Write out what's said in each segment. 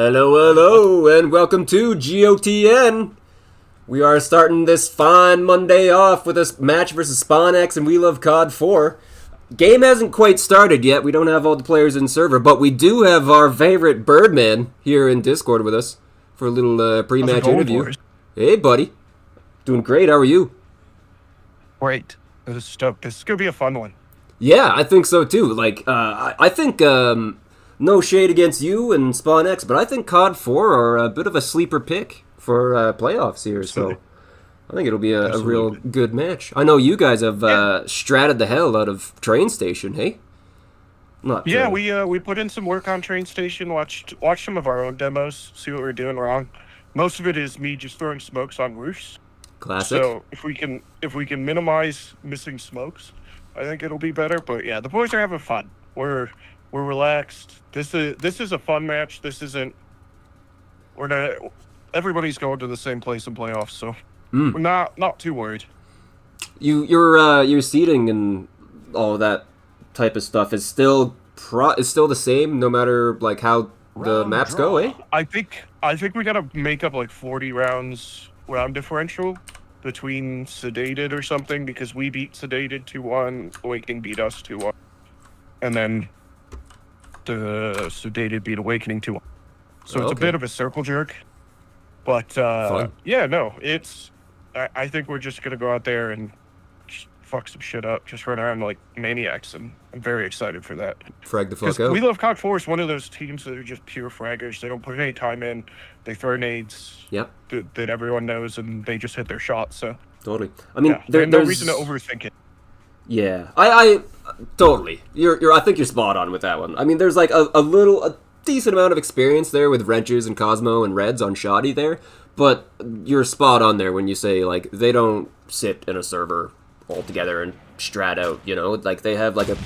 Hello, hello, and welcome to GOTN. We are starting this fine Monday off with a match versus SpawnX and WeLoveCod4. Game hasn't quite started yet. We don't have all the players in server, but we do have our favorite Birdman here in Discord with us for a little pre-match interview. Boys? Hey, buddy. Doing great. How are you? Great. This is stoked. This is going to be a fun one. Yeah, I think so too. Like, I think, no shade against you and SpawnX, but I think CoD4 are a bit of a sleeper pick for playoffs here, so I think it'll be a real good match. I know you guys have stratted the hell out of Train Station, hey? We put in some work on Train Station, watched some of our own demos, see what we're doing wrong. Most of it is me just throwing smokes on roofs. Classic. So if we can minimize missing smokes, I think it'll be better. But yeah, the boys are having fun. We're relaxed. This is a fun match. Everybody's going to the same place in playoffs, so we're not too worried. Your seating and all that type of stuff is still the same no matter like how the maps go, eh? I think we gotta make up like 40 rounds round differential between Sedated or something, because we beat Sedated 2-1, Awakening beat us 2-1, and then the Sedated beat Awakening 2-1. So it's a bit of a circle jerk, but yeah, no, I think we're just gonna go out there and fuck some shit up, just run around like maniacs, and I'm very excited for that. Frag the fuck out. WeLoveCod4 is one of those teams that are just pure fraggers. They don't put any time in. They throw nades. Yep. That everyone knows, and they just hit their shots. So totally. I mean, there's no reason to overthink it. Yeah, I totally. I think you're spot on with that one. I mean, there's like a decent amount of experience there with Wrenches and Cosmo and Reds on Shoddy there, but you're spot on there when you say like they don't sit in a server all together and strat out, you know, like they have like a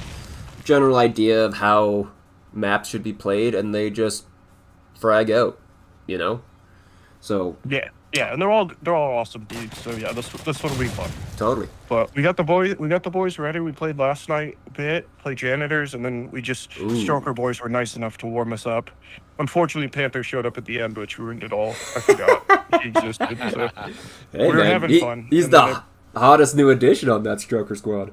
general idea of how maps should be played, and they just frag out, you know. So yeah, and they're all awesome dudes. So yeah, this one will be fun. Totally. But we got the boys ready. We played last night a bit, played Janitors, and then we just Stroker boys were nice enough to warm us up. Unfortunately, Panther showed up at the end, which ruined it all. I forgot he existed. So hey, we were having fun. He's the hottest new addition on that Stroker squad.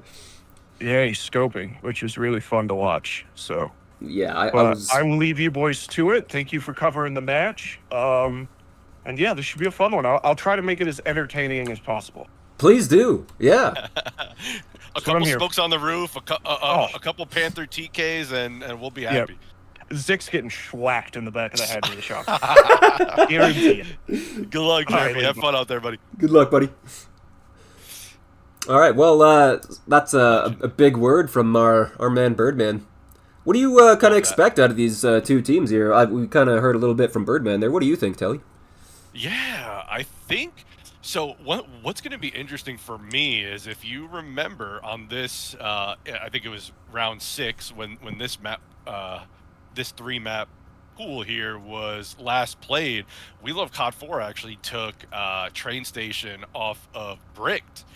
Yeah, he's scoping, which is really fun to watch. So yeah, I will leave you boys to it. Thank you for covering the match. And yeah, this should be a fun one. I'll try to make it as entertaining as possible. Please do. Yeah. A couple smokes on the roof, a couple Panther TKs, and we'll be happy. Yep. Zick's getting schwacked in the back of the head with a shot. Guarantee it. Good luck, Jeremy. Have fun out there, buddy. Good luck, buddy. All right, well, that's a big word from our man Birdman. What do you kind of expect out of these two teams here? We kind of heard a little bit from Birdman there. What do you think, Telly? Yeah, I think so. What's going to be interesting for me is, if you remember on this, I think it was round 6 when this map, this 3-map pool here was last played. WeLoveCod4 actually took Train Station off of Bricked.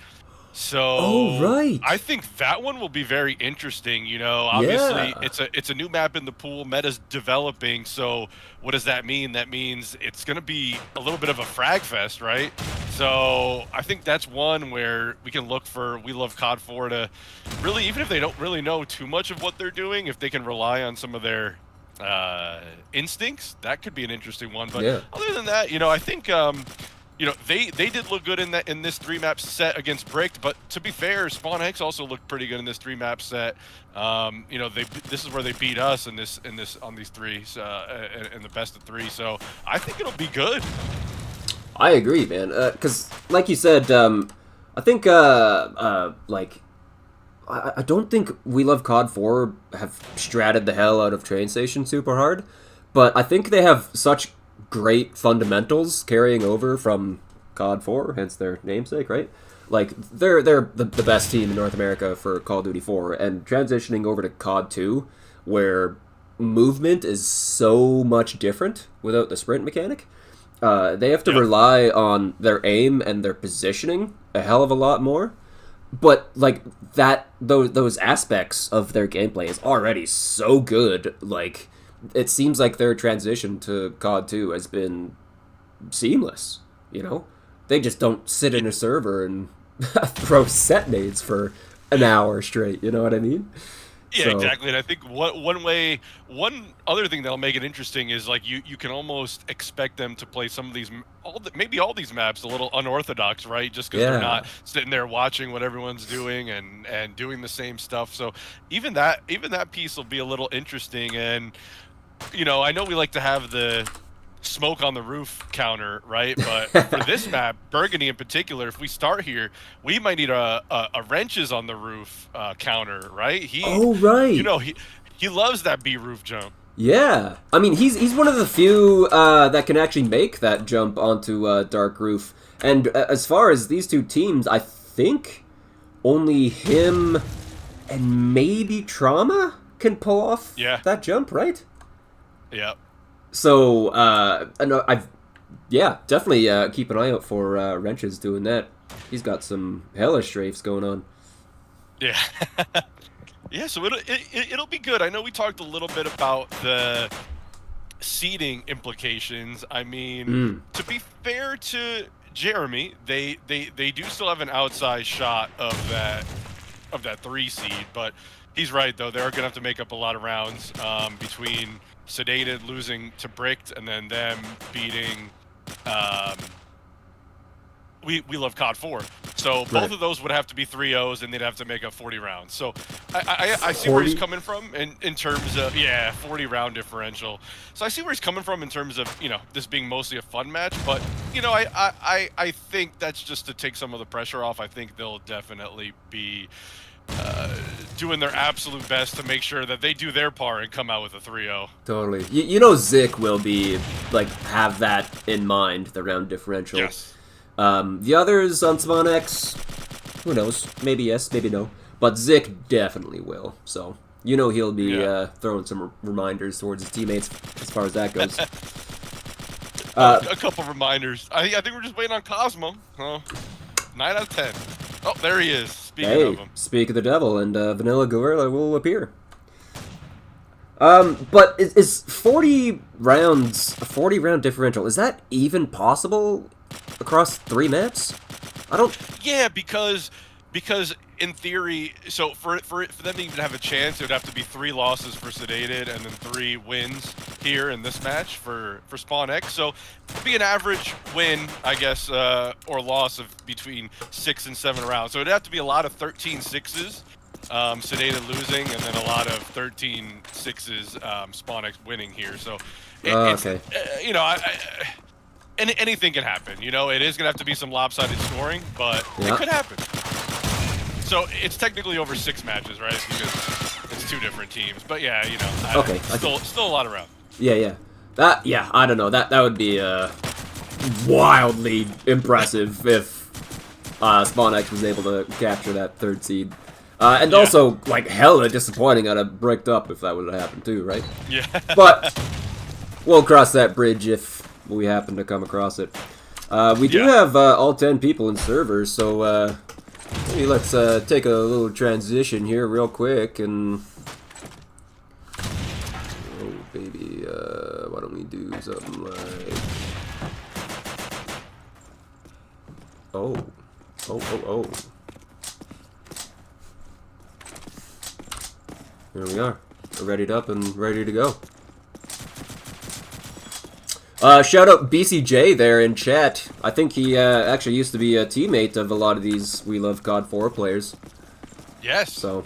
So right. I think that one will be very interesting. You know, obviously it's a new map in the pool. Meta's developing. So what does that mean? That means it's going to be a little bit of a frag fest, right? So I think that's one where we can look for WeLoveCod4 to really, even if they don't really know too much of what they're doing, if they can rely on some of their instincts, that could be an interesting one. But other than that, you know, I think you know, they did look good in this 3-map set against Bricked, but to be fair, SpawnX also looked pretty good in this 3-map set. You know, this is where they beat us on these threes in the best of 3. So I think it'll be good. I agree, man. Because like you said, I think like I don't think WeLoveCod4 have stratted the hell out of Train Station super hard, but I think they have such great fundamentals carrying over from COD4, hence their namesake, right? Like, they're the best team in North America for Call of Duty 4, and transitioning over to COD2, where movement is so much different without the sprint mechanic, they have to rely on their aim and their positioning a hell of a lot more. But like those aspects of their gameplay is already so good. Like it seems like their transition to CoD2 has been seamless. You know, they just don't sit in a server and throw set nades for an hour straight. You know what I mean? Yeah, So, exactly. And I think one other thing that'll make it interesting is like you can almost expect them to play some of these, maybe all these maps a little unorthodox, right? Just because they're not sitting there watching what everyone's doing and doing the same stuff. So even that piece will be a little interesting. And you know, I know we like to have the smoke on the roof counter, right? But for this map, Burgundy in particular, if we start here, we might need a wrenches on the roof counter, right? right. You know, he loves that B roof jump. Yeah, I mean he's one of the few that can actually make that jump onto dark roof. And as far as these two teams, I think only him and maybe Trauma can pull off that jump, right? Yeah. So, definitely keep an eye out for Wrenches doing that. He's got some hella strafes going on. Yeah. Yeah, so it'll be good. I know we talked a little bit about the seeding implications. I mean, to be fair to Jeremy, they do still have an outside shot of that 3 seed, but he's right though. They're gonna have to make up a lot of rounds between Sedated losing to Bricked and then them beating WeLoveCod4. So both of those would have to be 3-0s and they'd have to make up 40 rounds. So I see where he's coming from in terms of 40 round differential. So I see where he's coming from in terms of, you know, this being mostly a fun match, but you know, I think that's just to take some of the pressure off. I think they'll definitely be doing their absolute best to make sure that they do their part and come out with a 3-0. Totally. You know Zik will be, like, have that in mind, the round differential. Yes. The others on SpawnX, who knows? Maybe yes, maybe no. But Zik definitely will. So, you know he'll be throwing some reminders towards his teammates as far as that goes. A couple reminders. I think we're just waiting on Cosmo. 9 out of 10. Oh, there he is. Speaking of him. Speak of the devil, and Vanilla Gorilla will appear. But is 40 rounds, a 40 round differential, is that even possible across 3 maps? I don't... Yeah, because in theory, so for them to even have a chance, it would have to be 3 losses for Sedated and then 3 wins here in this match for SpawnX. So it'd be an average win, I guess, or loss of between 6 and 7 rounds. So it'd have to be a lot of 13 6s, Sedated losing, and then a lot of 13 6s, SpawnX winning here. So it's, you know, anything can happen. You know, it is going to have to be some lopsided scoring, but it could happen. So it's technically over 6 matches, right? Because it's 2 different teams. But yeah, you know, still a lot of rounds. Yeah. I don't know. That would be wildly impressive if SpawnX was able to capture that 3rd seed. And also, like, hella disappointing out of Bricked Up if that would have happened too, right? Yeah. But we'll cross that bridge if we happen to come across it. We do have all 10 people in servers, so maybe let's take a little transition here real quick and... Oh, baby, why don't we do something like... Oh. Here we are. We're readied up and ready to go. Shout out BCJ there in chat. I think he actually used to be a teammate of a lot of these WeLoveCod4 players. Yes. So.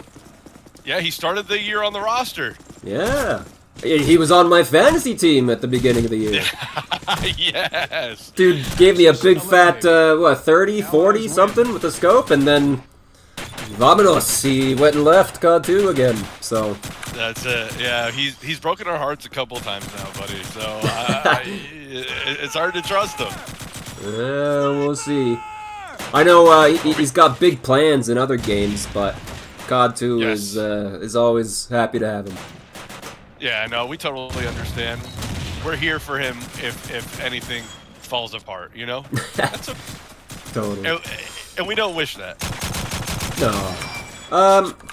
Yeah, he started the year on the roster. Yeah. He was on my fantasy team at the beginning of the year. Yes. Dude gave me a big fat, 30, 40 something with the scope, and then Vamonos, he went and left CoD2 again, so... That's it. Yeah, he's broken our hearts a couple times now, buddy. So it's hard to trust him. We'll see. I know he's got big plans in other games, but CoD2 is always happy to have him. Yeah, no, we totally understand. We're here for him if anything falls apart, you know? That's Totally. And we don't wish that. No.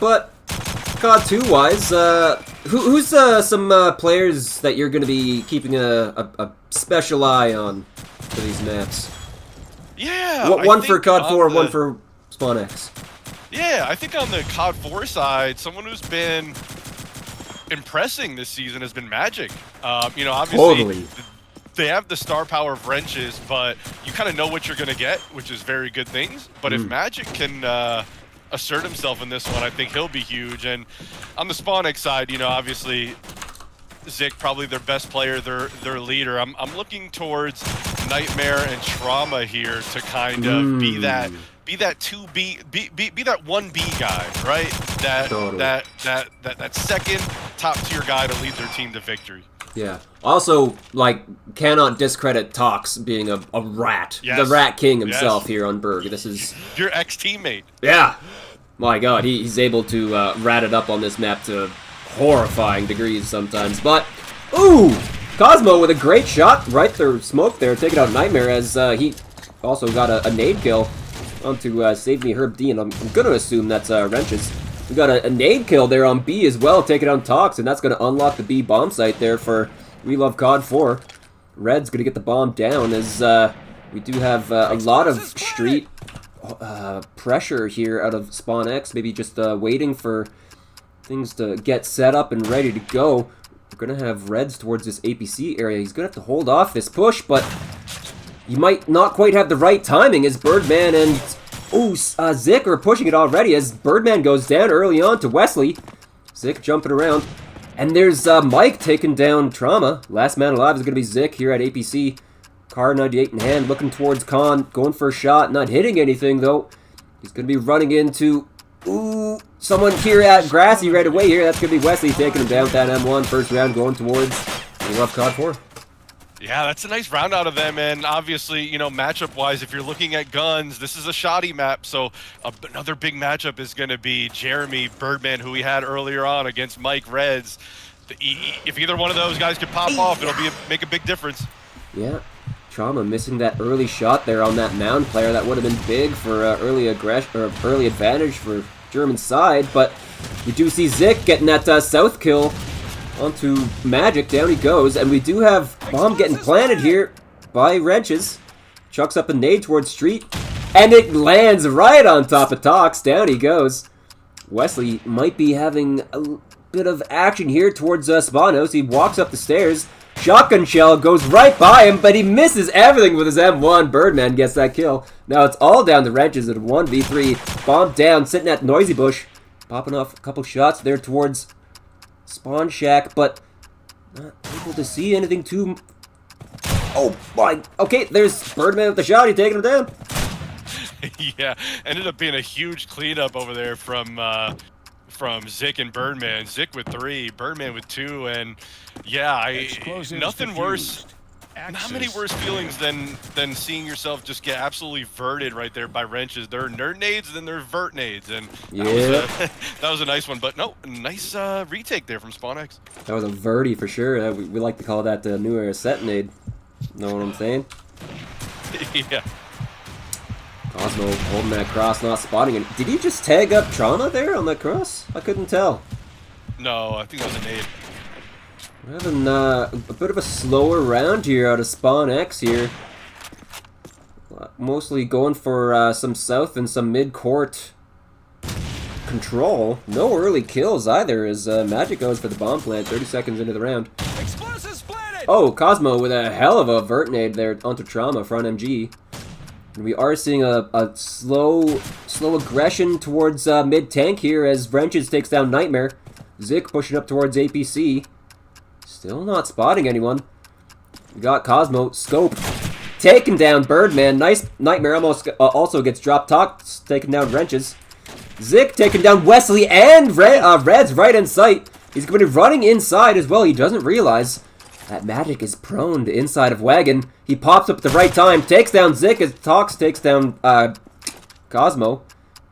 But CoD2 wise, Who's some players that you're going to be keeping a special eye on for these maps? Yeah. One for CoD4, one for SpawnX. Yeah, I think on the CoD4 side, someone who's been impressing this season has been Magic. You know, obviously Totally. they have the star power of wrenches, but you kind of know what you're going to get, which is very good things. But if Magic can assert himself in this one, I think he'll be huge. And on the SpawnX side, you know, obviously Zik probably their best player, their leader. I'm looking towards Nightmare and Trauma here to kind of be that 2B, be that 1B guy, right? That second top tier guy to lead their team to victory. Yeah. Also, like, cannot discredit Tox being a rat. Yes. The Rat King himself here on Berg. This is... Your ex-teammate. Yeah. My god, he's able to rat it up on this map to horrifying degrees sometimes. But, ooh! Cosmo with a great shot right through smoke there, taking out Nightmare as he also got a nade kill onto Save Me Herb D, and I'm going to assume that's Wrenches. We got a nade kill there on B as well, taking out Tox, and that's going to unlock the B bomb site there for WeLoveCod4. Red's going to get the bomb down as we do have a lot of street pressure here out of SpawnX, maybe just waiting for things to get set up and ready to go. We're going to have Reds towards this APC area. He's going to have to hold off this push, but you might not quite have the right timing as Birdman and Zik are pushing it already as Birdman goes down early on to Wesley. Zik jumping around. And there's Mike taking down Trauma. Last man alive is going to be Zik here at APC. Car 98 in hand, looking towards Khan, going for a shot, not hitting anything though. He's going to be running into, someone here at Grassy right away here. That's going to be Wesley taking him down with that M1. First round going towards WeLoveCod4. Yeah, that's a nice round out of them, and obviously, you know, matchup-wise, if you're looking at guns, this is a shoddy map, so another big matchup is going to be Jeremy Birdman, who we had earlier on against Mike Reds. If either one of those guys could pop off, it'll make a big difference. Yeah, Trauma missing that early shot there on that mound player. That would have been big for early aggression or early advantage for German side, but we do see Zik getting that south kill onto Magic. Down he goes, and we do have bomb getting planted here by Wrenches. Chucks up a nade towards Street, and it lands right on top of Tox. Down he goes. Wesley might be having a bit of action here towards Spanos. He walks up the stairs. Shotgun shell goes right by him, but he misses everything with his M1. Birdman gets that kill. Now it's all down to Wrenches at a 1v3. Bomb down, sitting at Noisy Bush. Popping off a couple shots there towards Spawn Shack, but not able to see anything too... Oh my... Okay, there's Birdman with the shot. He's taking him down. Yeah, ended up being a huge cleanup over there from Zik and Birdman. Zik with 3, Birdman with 2, and yeah, nothing worse. Not many worse feelings than seeing yourself just get absolutely verted right there by Wrenches. There are nerd nades, then there are vert nades, and that was a nice one. But no, nice retake there from SpawnX. That was a verty for sure. We like to call that the new era set nade. Know what I'm saying? Yeah. Cosmo holding that cross, not spotting it. Did he just tag up Trauma there on that cross? I couldn't tell. No, I think that was a nade. We're having a bit of a slower round here out of SpawnX here. Mostly going for some south and some mid-court control. No early kills either as Magic goes for the bomb plant 30 seconds into the round. Oh, Cosmo with a hell of a vert nade there onto Trauma, front MG. And we are seeing a slow aggression towards mid-tank here as Wrenches takes down Nightmare. Zik pushing up towards APC. Still not spotting anyone. We got Cosmo, Scope, taking down Birdman. Nice Nightmare almost also gets dropped. Tox taking down Wrenches. Zik taking down Wesley and Red's right in sight. He's going to be running inside as well. He doesn't realize that Magic is prone to inside of Wagon. He pops up at the right time, takes down Zik as Tox takes down Cosmo.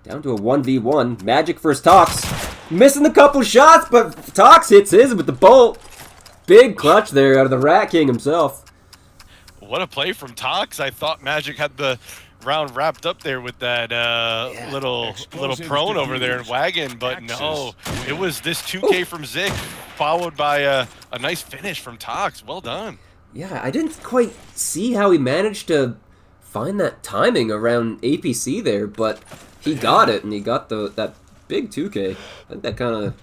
Down to a 1v1. Magic versus Tox. Missing a couple shots, but Tox hits his with the bolt. Big clutch there out of the Rat King himself. What a play from Tox. I thought Magic had the round wrapped up there with that little prone over there in Wagon, but no. It was this 2K from Zik. followed by a nice finish from Tox. Well done. Yeah, I didn't quite see how he managed to find that timing around APC there, but he got it, and he got that big 2K. I think that kind of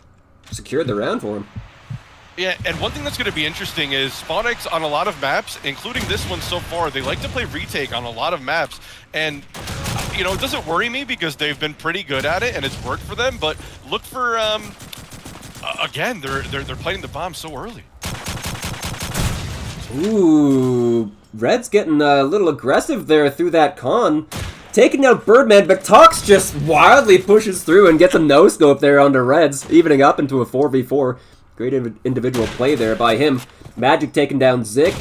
secured the round for him. Yeah, and one thing that's going to be interesting is SpawnX on a lot of maps, including this one so far, they like to play retake on a lot of maps. And, you know, it doesn't worry me because they've been pretty good at it and it's worked for them. But look for, again, they're playing the bomb so early. Ooh, Red's getting a little aggressive there through that con. Taking out Birdman, but Tox just wildly pushes through and gets a no-scope there onto Reds, evening up into a 4v4. Great individual play there by him. Magic taking down Zik.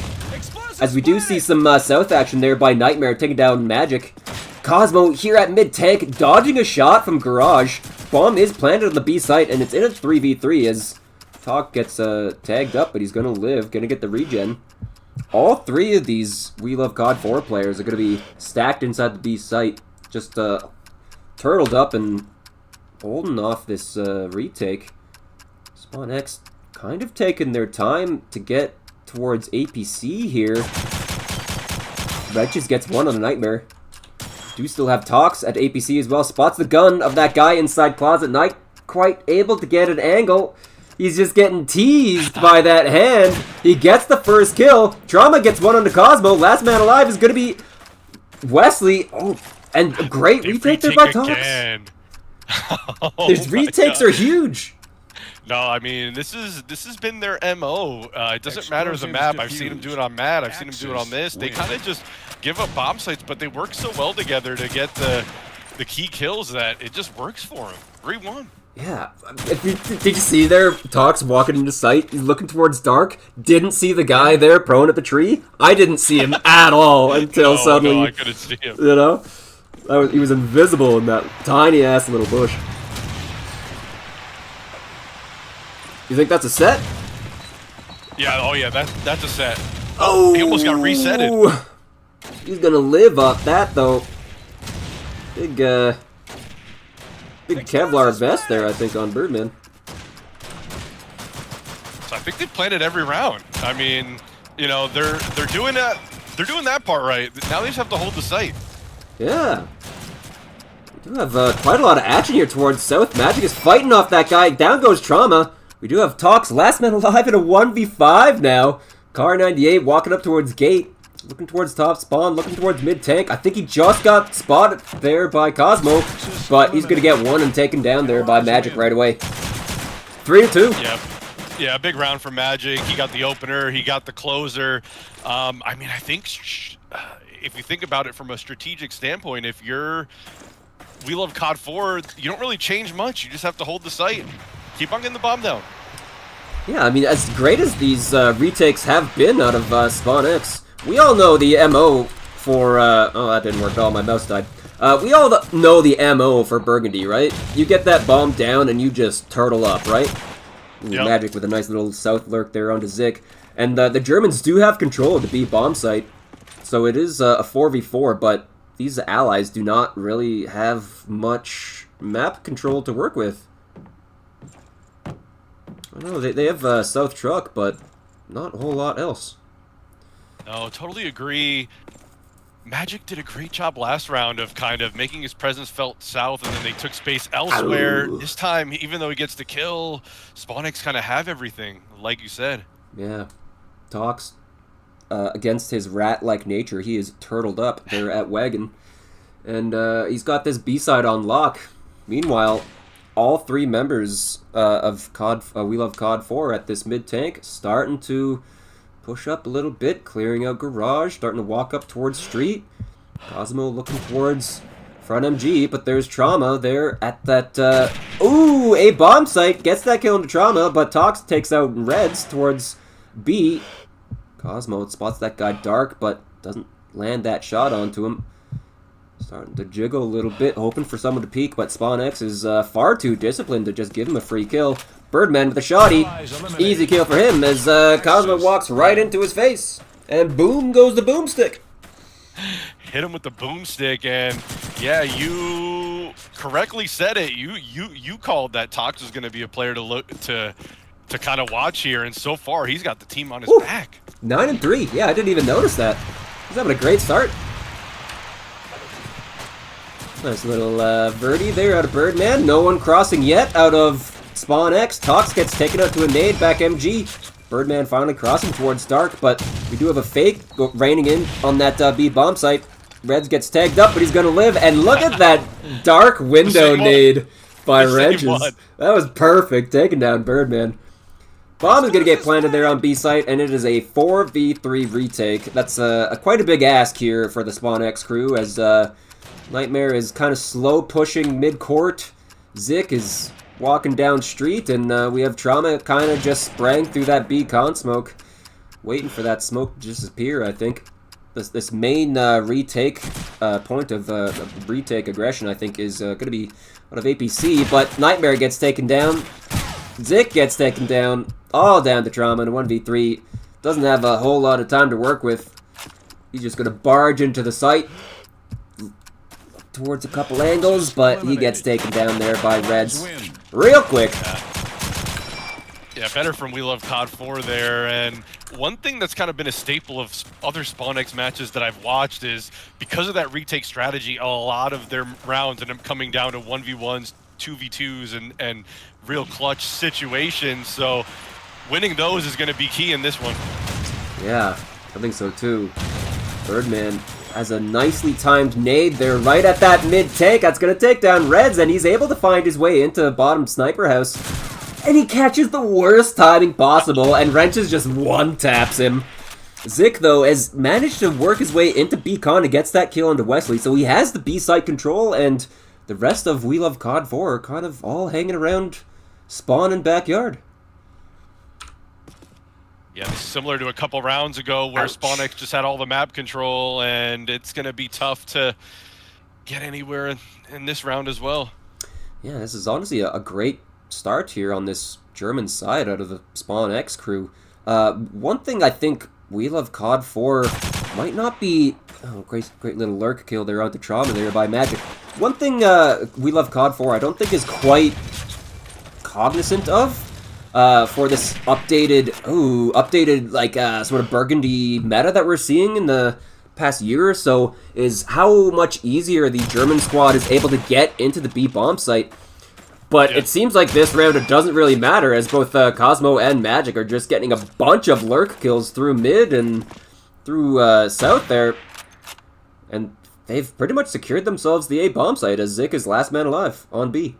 As we do see some south action there by Nightmare taking down Magic. Cosmo here at mid-tank, dodging a shot from Garage. Bomb is planted on the B site, and it's in a 3v3 as Talk gets tagged up, but he's going to live, going to get the regen. All three of these WeLoveCod4 players are going to be stacked inside the B site, just turtled up and holding off this retake. SpawnX kind of taking their time to get towards APC here. Red just gets one on the Nightmare. Do still have Tox at APC as well. Spots the gun of that guy inside Closet. Not quite able to get an angle. He's just getting teased by that hand. He gets the first kill. Trauma gets one on the Cosmo. Last man alive is going to be Wesley. Oh, and a great retake there by Tox. His retakes are huge. No, I mean, this has been their MO. It doesn't matter the map. I've seen them do it on Mad. I've seen them do it on this. They kind of just give up bomb sites, but they work so well together to get the key kills that it just works for them. 3-1. Yeah. Did you see there? Tox walking into sight. He's looking towards dark. Didn't see the guy there prone at the tree. I didn't see him at all until suddenly. No, I couldn't see him. You know? He was invisible in that tiny-ass little bush. You think that's a set? Yeah, oh yeah, that's a set. Oh! He almost got resetted. He's gonna live off that, though. Big Kevlar vest there, I think, on Birdman. So I think they planted every round. I mean, you know, they're doing that part right. Now they just have to hold the site. Yeah. We do have quite a lot of action here towards South. Magic is fighting off that guy. Down goes Trauma. We do have Tox, last man alive in a 1v5 now. Car 98 walking up towards Gate. Looking towards top spawn, looking towards mid-tank. I think he just got spotted there by Cosmo, but he's going to get one and taken down there by Magic right away. 3-2. Yeah, big round for Magic. He got the opener, he got the closer. I mean, I think if you think about it from a strategic standpoint, if you're WeLoveCod4, you don't really change much. You just have to hold the site. Keep on getting the bomb down. Yeah, I mean, as great as these retakes have been out of SpawnX, we all know the MO for, oh, that didn't work at all, my mouse died. We all know the MO for Burgundy, right? You get that bomb down and you just turtle up, right? Ooh, yep. Magic with a nice little south lurk there onto Zik. And the Germans do have control of the B bomb site, so it is a 4v4, but these allies do not really have much map control to work with. I know, they have South Truck, but not a whole lot else. No, totally agree. Magic did a great job last round of kind of making his presence felt south, and then they took space elsewhere. Ow. This time, even though he gets the kill, SpawnX kind of have everything, like you said. Yeah. Tox, against his rat-like nature, he is turtled up there at Wagon. And he's got this B-side on lock. Meanwhile, all three members of WeLoveCod4 at this mid-tank starting to push up a little bit, clearing out Garage, starting to walk up towards Street. Cosmo looking towards front MG, but there's Trauma there at that, ooh, a bomb site, gets that kill into Trauma, but Tox takes out Reds towards B. Cosmo spots that guy Dark, but doesn't land that shot onto him. Starting to jiggle a little bit, hoping for someone to peek, but SpawnX is far too disciplined to just give him a free kill. Birdman with a shotty. Easy kill for him as Cosmo walks right into his face. And boom goes the boomstick. Hit him with the boomstick, and yeah, you correctly said it. You called that Tox was going to be a player to look to to kind of watch here, and so far he's got the team on his back. 9 and 3. Yeah, I didn't even notice that. He's having a great start. Nice little birdie there out of Birdman. No one crossing yet out of SpawnX. Tox gets taken out to a nade. Back MG. Birdman finally crossing towards Dark, but we do have a fake raining in on that B bomb site. Reds gets tagged up, but he's going to live. And look at that Dark window nade by Wrenches. That was perfect, taking down Birdman. Bomb is going to get planted there on B site, and it is a 4v3 retake. That's quite a big ask here for the SpawnX crew, as Nightmare is kind of slow pushing mid-court. Zik is walking down street, and we have Trauma kind of just sprang through that B con smoke, waiting for that smoke to disappear, I think. This main retake point of retake aggression, I think, is going to be out of APC, but Nightmare gets taken down. Zik gets taken down, all down to Trauma in a 1v3. Doesn't have a whole lot of time to work with. He's just going to barge into the site towards a couple angles, but he gets taken down there by Reds real quick. Yeah, better from WeLoveCod4 there. And one thing that's kind of been a staple of other SpawnX matches that I've watched is because of that retake strategy, a lot of their rounds end up coming down to 1v1s, 2v2s, and real clutch situations. So winning those is going to be key in this one. Yeah, I think so too. Birdman has a nicely timed nade there right at that mid-take. That's going to take down Reds, and he's able to find his way into bottom sniper house. And he catches the worst timing possible, and Wrenches just one-taps him. Zik, though, has managed to work his way into B-Con and gets that kill into Wesley, so he has the B-site control, and the rest of WeLoveCod4 are kind of all hanging around Spawn and backyard. Yeah, this is similar to a couple rounds ago where SpawnX just had all the map control, and it's going to be tough to get anywhere in this round as well. Yeah, this is honestly a great start here on this German side out of the SpawnX crew. One thing I think WeLoveCod4 might not be... Oh, great little lurk kill there on the Trauma there by Magic. One thing WeLoveCod4 I don't think is quite cognizant of for this updated like sort of burgundy meta that we're seeing in the past year or so is how much easier the German squad is able to get into the B bomb site. But it seems like this round it doesn't really matter, as both Cosmo and Magic are just getting a bunch of lurk kills through mid and through south there. And they've pretty much secured themselves the A bomb site, as Zik is last man alive on B.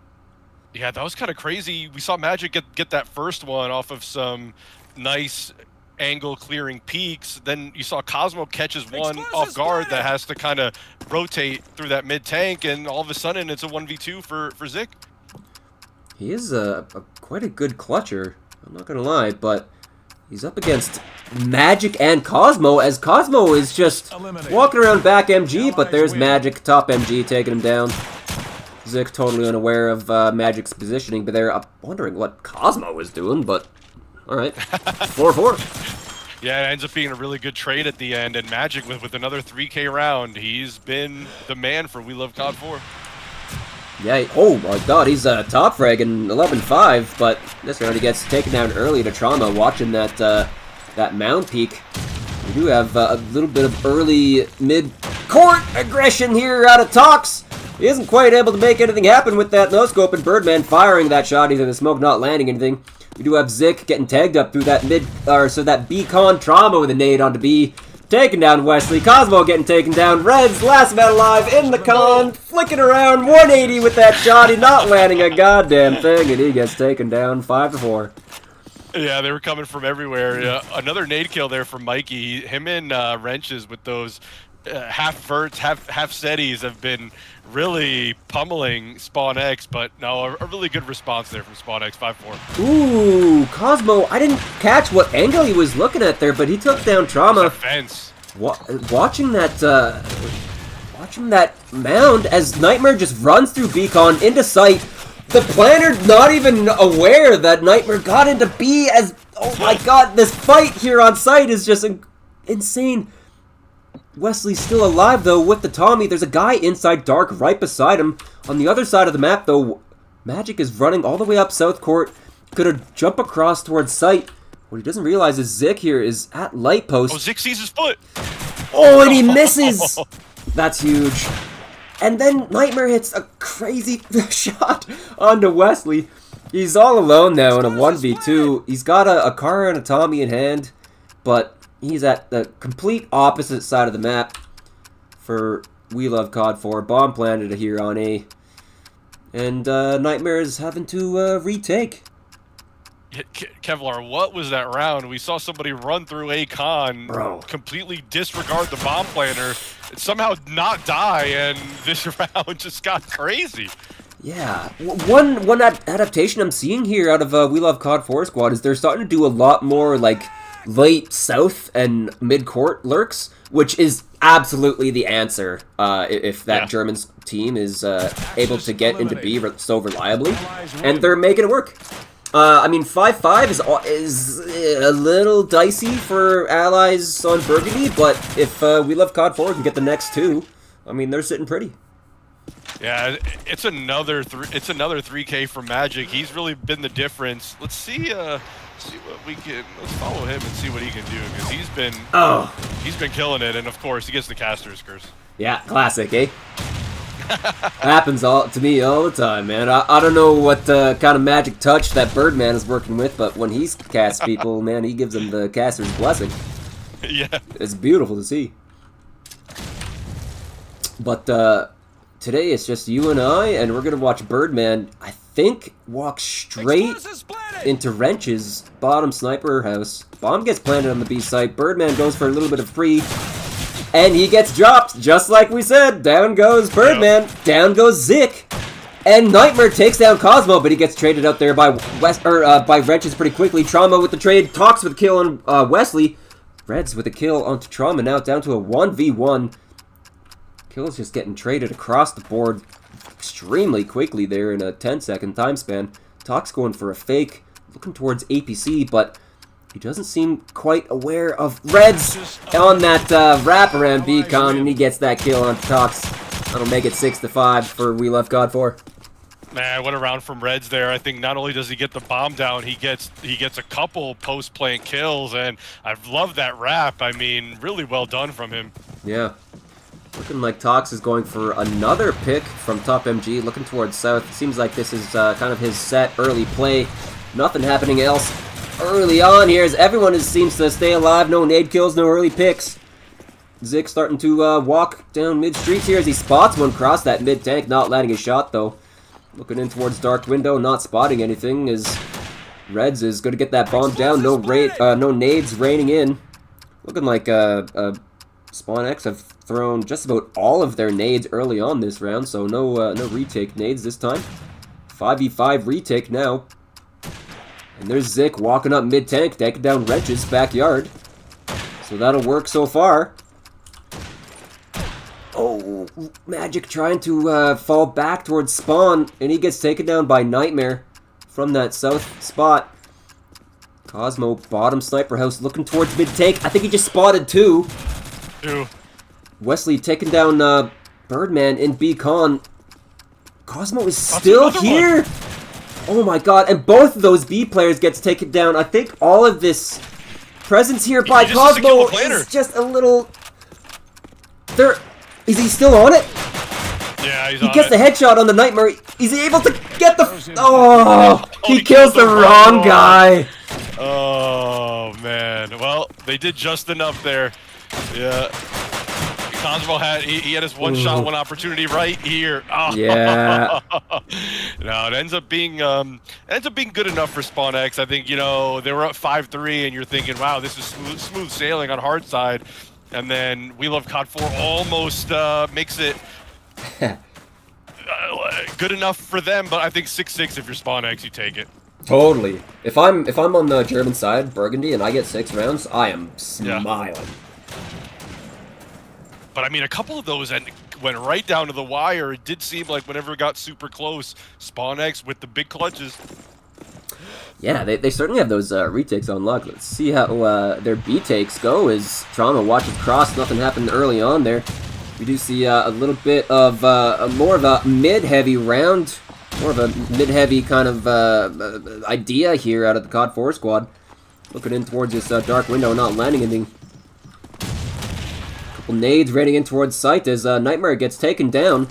Yeah, that was kind of crazy. We saw Magic get that first one off of some nice angle clearing peaks. Then you saw Cosmo catches one off guard that has to kind of rotate through that mid tank, and all of a sudden it's a 1v2 for Zik. He is quite a good clutcher, I'm not gonna lie, but he's up against Magic and Cosmo, as Cosmo is just walking around back MG, but there's Magic, top MG, taking him down. Zik totally unaware of Magic's positioning, but they're wondering what Cosmo is doing, but alright. 4-4. Yeah, it ends up being a really good trade at the end, and Magic with another 3K round, he's been the man for WeLoveCod4. Yeah, oh my god, he's top fragging 11-5, but this round he gets taken down early to Trauma, watching that that mound peak. We do have a little bit of early mid-court aggression here out of Tox. He isn't quite able to make anything happen with that no-scope, and Birdman firing that shot, either the smoke not landing anything. We do have Zik getting tagged up through that that B-con Trauma with a nade onto B. Taking down Wesley. Cosmo getting taken down. Reds, last man alive in the con. Flicking around 180 with that shot. He's not landing a goddamn thing, and he gets taken down 5-4. Yeah, they were coming from everywhere. Another nade kill there from Mikey. Him and Wrenches with those half verts, half steadies have been really pummeling SpawnX, but no, a really good response there from SpawnX, 5-4. Ooh, Cosmo, I didn't catch what angle he was looking at there, but he took down Trauma. Fence. Watching that mound as Nightmare just runs through Beacon into sight. The planner not even aware that Nightmare got into B, as, oh my god, this fight here on site is just insane. Wesley's still alive, though, with the Tommy. There's a guy inside Dark right beside him. On the other side of the map, though, Magic is running all the way up South Court, Gonna jump across towards site. What he doesn't realize is Zik here is at light post. Oh, Zik sees his foot. Oh, and he misses! That's huge. And then Nightmare hits a crazy shot onto Wesley. He's all alone now in a 1v2. He's got a Kara and a Tommy in hand, but he's at the complete opposite side of the map for WeLoveCod4. Bomb planted here on A. And Nightmare is having to retake. Kevlar, what was that round? We saw somebody run through a con, completely disregard the bomb planter, and somehow not die, and this round just got crazy. Yeah, one adaptation I'm seeing here out of WeLoveCod4 squad is they're starting to do a lot more like late south and mid-court lurks, which is absolutely the answer if that German team is able to get into B so reliably, and they're making it work. I mean, 5-5 is a little dicey for allies on Burgundy, but if WeLoveCod4 can get the next two, I mean, they're sitting pretty. Yeah, it's another 3K for Magic. He's really been the difference. Let's see what we can. Let's follow him and see what he can do, because he's been killing it, and of course he gets the caster's curse. Yeah, classic, eh? Happens to me all the time, man. I don't know what kind of magic touch that Birdman is working with, but when he casts people, man, he gives them the caster's blessing. Yeah. It's beautiful to see. But today it's just you and I, and we're going to watch Birdman, I think, walk straight into Wrench's bottom sniper house. Bomb gets planted on the B site. Birdman goes for a little bit of free. And he gets dropped, just like we said. Down goes Birdman, down goes Zik, and Nightmare takes down Cosmo, but he gets traded out there by by Wrenches pretty quickly. Trauma with the trade, Talks with a kill on Wesley, Reds with a kill onto Trauma. Now down to a 1v1. Kills just getting traded across the board extremely quickly there in a 10-second time span. Talks going for a fake, looking towards APC, but he doesn't seem quite aware of Reds on that wraparound beacon, and he gets that kill on Tox. That'll make it 6-5 for WeLoveCod4. Man, what a round from Reds there. I think not only does he get the bomb down, he gets a couple post-plant kills, and I've loved that wrap. I mean, really well done from him. Yeah. Looking like Tox is going for another pick from top MG, looking towards south. It seems like this is kind of his set early play. Nothing happening else early on here, as everyone seems to stay alive. No nade kills, no early picks. Zik starting to walk down mid-streets here as he spots one cross that mid-tank, not landing a shot though. Looking in towards Dark Window, not spotting anything, as Reds is going to get that bomb down. No nades raining in. Looking like SpawnX have thrown just about all of their nades early on this round, so no retake nades this time. 5v5 retake now. And there's Zik walking up mid-tank, taking down Wrench's backyard. So that'll work so far. Oh, Magic trying to fall back towards Spawn, and he gets taken down by Nightmare from that south spot. Cosmo, bottom sniper house, looking towards mid-tank. I think he just spotted two. Wesley taking down Birdman in B-Con. Cosmo is still here! Oh my god, and both of those B players gets taken down. I think all of this presence here by Cosmo is just a little... Is he still on it? Yeah, he's on it. He gets the headshot on the Nightmare. He's able to get the... Oh! He kills the wrong guy! Oh, man. Well, they did just enough there. Yeah. Cosmo had he had his one shot, one opportunity right here. Oh. Yeah. No, it ends up being good enough for SpawnX. I think, you know, they were up 5-3, and you're thinking, wow, this is smooth sailing on hard side, and then WeLoveCod4 almost makes it good enough for them. But I think 6-6 if you're SpawnX, you take it. Totally. If I'm on the German side, Burgundy, and I get 6 rounds, I am smiling. Yeah. But I mean, a couple of those went right down to the wire. It did seem like whenever it got super close, SpawnX with the big clutches. Yeah, they certainly have those retakes on luck. Let's see how their B takes go as Trauma watches cross. Nothing happened early on there. We do see a little bit of more of a mid-heavy round More of a mid-heavy kind of idea here out of the CoD4 squad. Looking in towards this dark window, not landing anything. Couple nades raining in towards site as Nightmare gets taken down.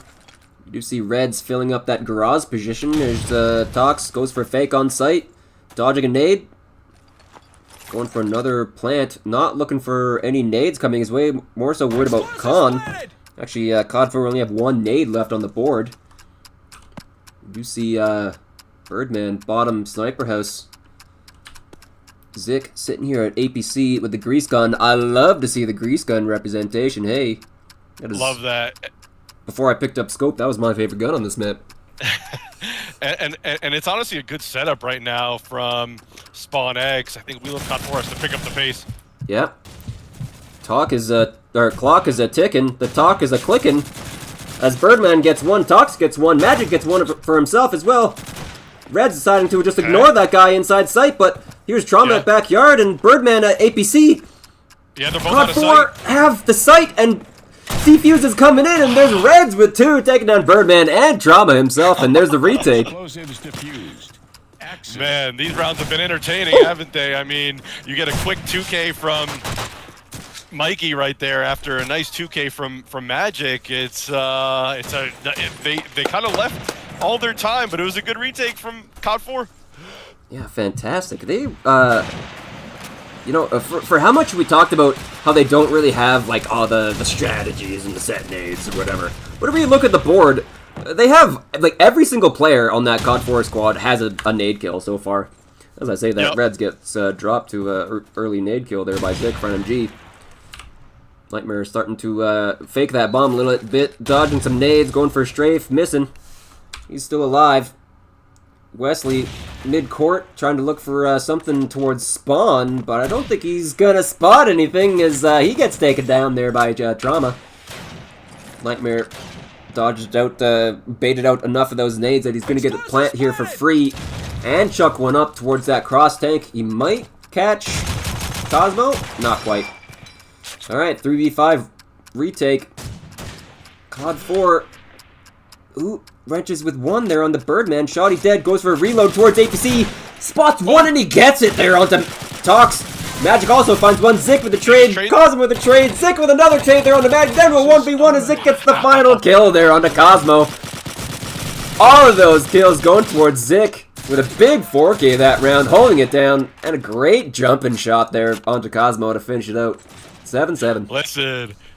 You do see Reds filling up that garage position. There's Tox, goes for a fake on site. Dodging a nade. Going for another plant. Not looking for any nades coming his way. More so worried about Khan. Actually, CoD4 only have one nade left on the board. You do see Birdman, bottom sniper house. Zik sitting here at APC with the grease gun. I love to see the grease gun representation. Hey. Love that. Before I picked up scope, that was my favorite gun on this map. and it's honestly a good setup right now from SpawnX. I think WeLoveCod4 has to pick up the pace. Yep. Clock is a ticking. The talk is a clicking. As Birdman gets one, Tox gets one, Magic gets one for himself as well. Red's deciding to just ignore that guy inside sight, but here's Trauma at backyard and Birdman at APC. Yeah, they're both out of sight. CoD4 have the sight, and Defuse is coming in, and there's Reds with two taking down Birdman and Trauma himself, and there's the retake. Man, these rounds have been entertaining, haven't they? I mean, you get a quick 2K from Mikey right there after a nice 2K from Magic. They kind of left all their time, but it was a good retake from CoD4. Yeah, fantastic. They, you know, for how much we talked about how they don't really have, like, all the strategies and the set nades or whatever. Whenever you look at the board, they have, like, every single player on that CoD4 squad has a nade kill so far. As I say that, Reds gets dropped to early nade kill there by Zik for MG. Nightmare starting to fake that bomb a little bit, dodging some nades, going for a strafe, missing. He's still alive. Wesley, mid-court, trying to look for something towards Spawn, but I don't think he's gonna spot anything as he gets taken down there by Trauma. Nightmare dodged out, baited out enough of those nades that he's gonna get the plant here for free and chuck one up towards that cross tank. He might catch Cosmo? Not quite. Alright, 3v5 retake. CoD4. Ooh, wrenches with one there on the Birdman. Shoddy dead, goes for a reload towards APC. Spots one and he gets it there onto Tox. Magic also finds one. Zik with the trade. Cosmo with the trade. Zik with another trade there on the Magic. Then with 1v1 and Zik gets the final kill there onto Cosmo. All of those kills going towards Zik with a big 4K that round, holding it down. And a great jumping shot there onto Cosmo to finish it out. 7-7.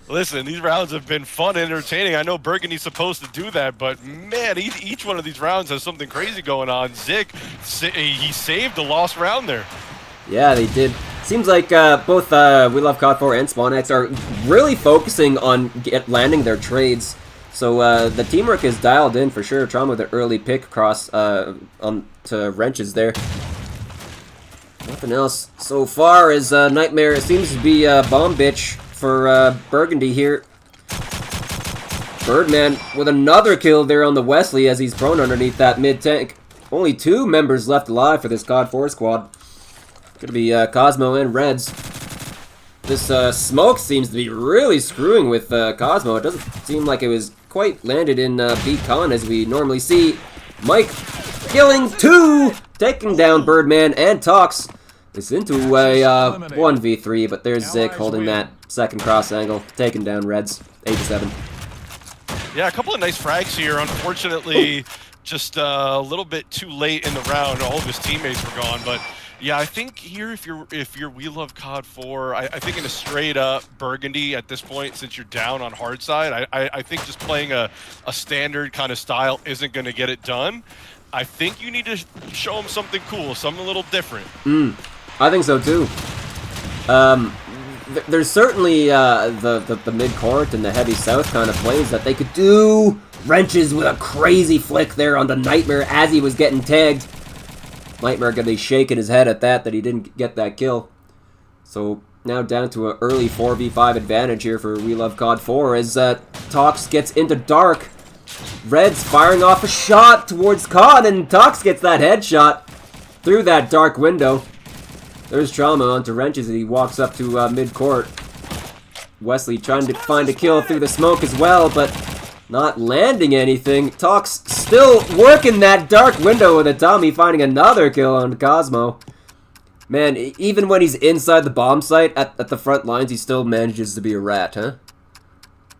Listen, these rounds have been fun and entertaining. I know Burgundy's supposed to do that, but man, each one of these rounds has something crazy going on. Zik, he saved the lost round there. Yeah, they did. Seems like both WeLoveCod4 and SpawnX are really focusing on landing their trades. So the teamwork is dialed in for sure. Trauma with an early pick across on to wrenches there. Nothing else so far as Nightmare seems to be bomb bitch for Burgundy here. Birdman with another kill there on the Wesley as he's prone underneath that mid-tank. Only 2 members left alive for this CoD4 squad. Gonna be Cosmo and Reds. This smoke seems to be really screwing with Cosmo. It doesn't seem like it was quite landed in Beat Con as we normally see. Mike killing 2, taking down Birdman and Tox. It's into a 1v3, but there's Zik holding that second cross angle, taking down Reds, 8-7. Yeah, a couple of nice frags here. Unfortunately, just a little bit too late in the round. All of his teammates were gone, but yeah, I think here if you're WeLoveCod4, I think in a straight up Burgundy at this point, since you're down on hard side, I think just playing a standard kind of style isn't going to get it done. I think you need to show him something cool, something a little different. I think so too. There's certainly the mid-court and the heavy south kind of plays that they could do. Wrenches with a crazy flick there on the Nightmare as he was getting tagged. Nightmare gonna be shaking his head at that he didn't get that kill. So now down to an early 4v5 advantage here for WeLoveCod4 as Tox gets into dark. Red's firing off a shot towards CoD and Tox gets that headshot through that dark window. There's Trauma onto wrenches and he walks up to mid-court. Wesley trying to find a kill through the smoke as well, but not landing anything. Tox still working that dark window with a dummy, finding another kill on Cosmo. Man, even when he's inside the bomb site at the front lines, he still manages to be a rat, huh?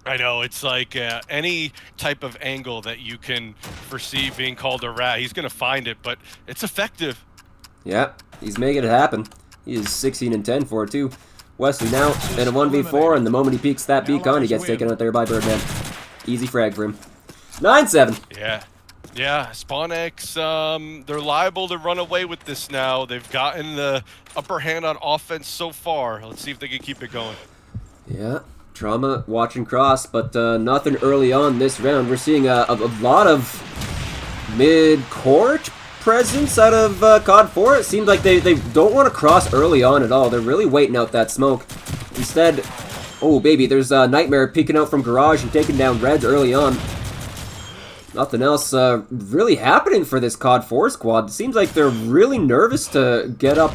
I know, it's like any type of angle that you can foresee being called a rat, he's going to find it, but it's effective. Yeah, he's making it happen. He is 16 and 10 for it, too. Wesley now in a 1v4, and the moment he peeks that beacon, he gets taken out there by Birdman. Easy frag for him. 9-7. Yeah. Yeah, SpawnX, they're liable to run away with this now. They've gotten the upper hand on offense so far. Let's see if they can keep it going. Yeah, Trauma watching cross, but nothing early on this round. We're seeing a lot of mid-court presence out of CoD4. It seems like they don't want to cross early on at all. They're really waiting out that smoke. Instead, oh baby, there's a Nightmare peeking out from garage and taking down Reds early on. Nothing else really happening for this CoD4 squad. It seems like they're really nervous to get up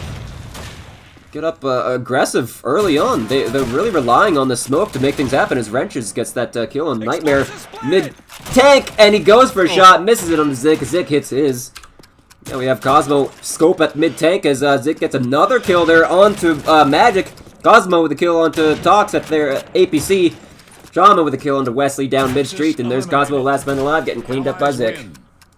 aggressive early on. They're really relying on the smoke to make things happen as Wrenches gets that kill on Nightmare mid-tank, and he goes for a shot, misses it on the Zik. Zik hits his. Now we have Cosmo scope at mid-tank as Zik gets another kill there onto Magic. Cosmo with a kill onto Tox at their APC. Drama with a kill onto Wesley down mid-street, and there's Cosmo, last man alive, getting cleaned up by Zik.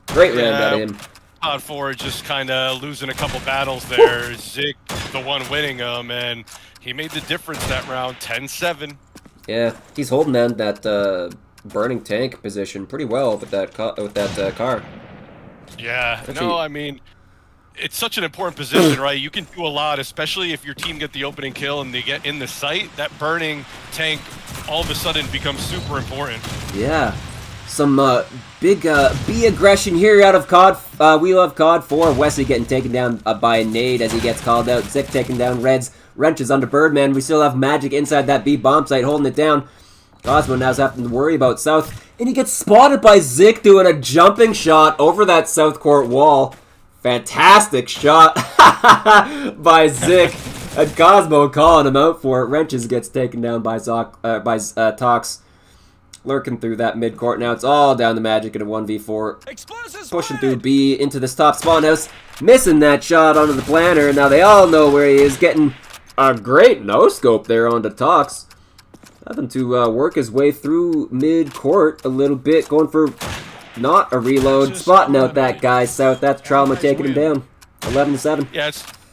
Great round out of him. CoD4 just kind of losing a couple battles there. Zik, the one winning them, and he made the difference that round, 10-7. Yeah, he's holding down that burning tank position pretty well with that car. Yeah, no, I mean, it's such an important position, right? You can do a lot, especially if your team get the opening kill and they get in the site. That burning tank all of a sudden becomes super important. Yeah. Some big B aggression here out of COD. WeLoveCod4. Wesley getting taken down by a nade as he gets called out. Zik taking down Reds. Wrenches onto Birdman. We still have Magic inside that B bomb site holding it down. Cosmo now's having to worry about South. And he gets spotted by Zik doing a jumping shot over that South Court wall. Fantastic shot by Zik. And Cosmo calling him out for it. Wrenches gets taken down by Tox. Lurking through that mid-court. Now it's all down to Magic in a 1v4. Pushing through B into this top spawn house. Missing that shot onto the planter. Now they all know where he is. Getting a great no-scope there onto Tox. Having to work his way through mid-court a little bit. Going for not a reload. Spotting out that guy South. That's Trauma taking him down. 11-7. Yeah,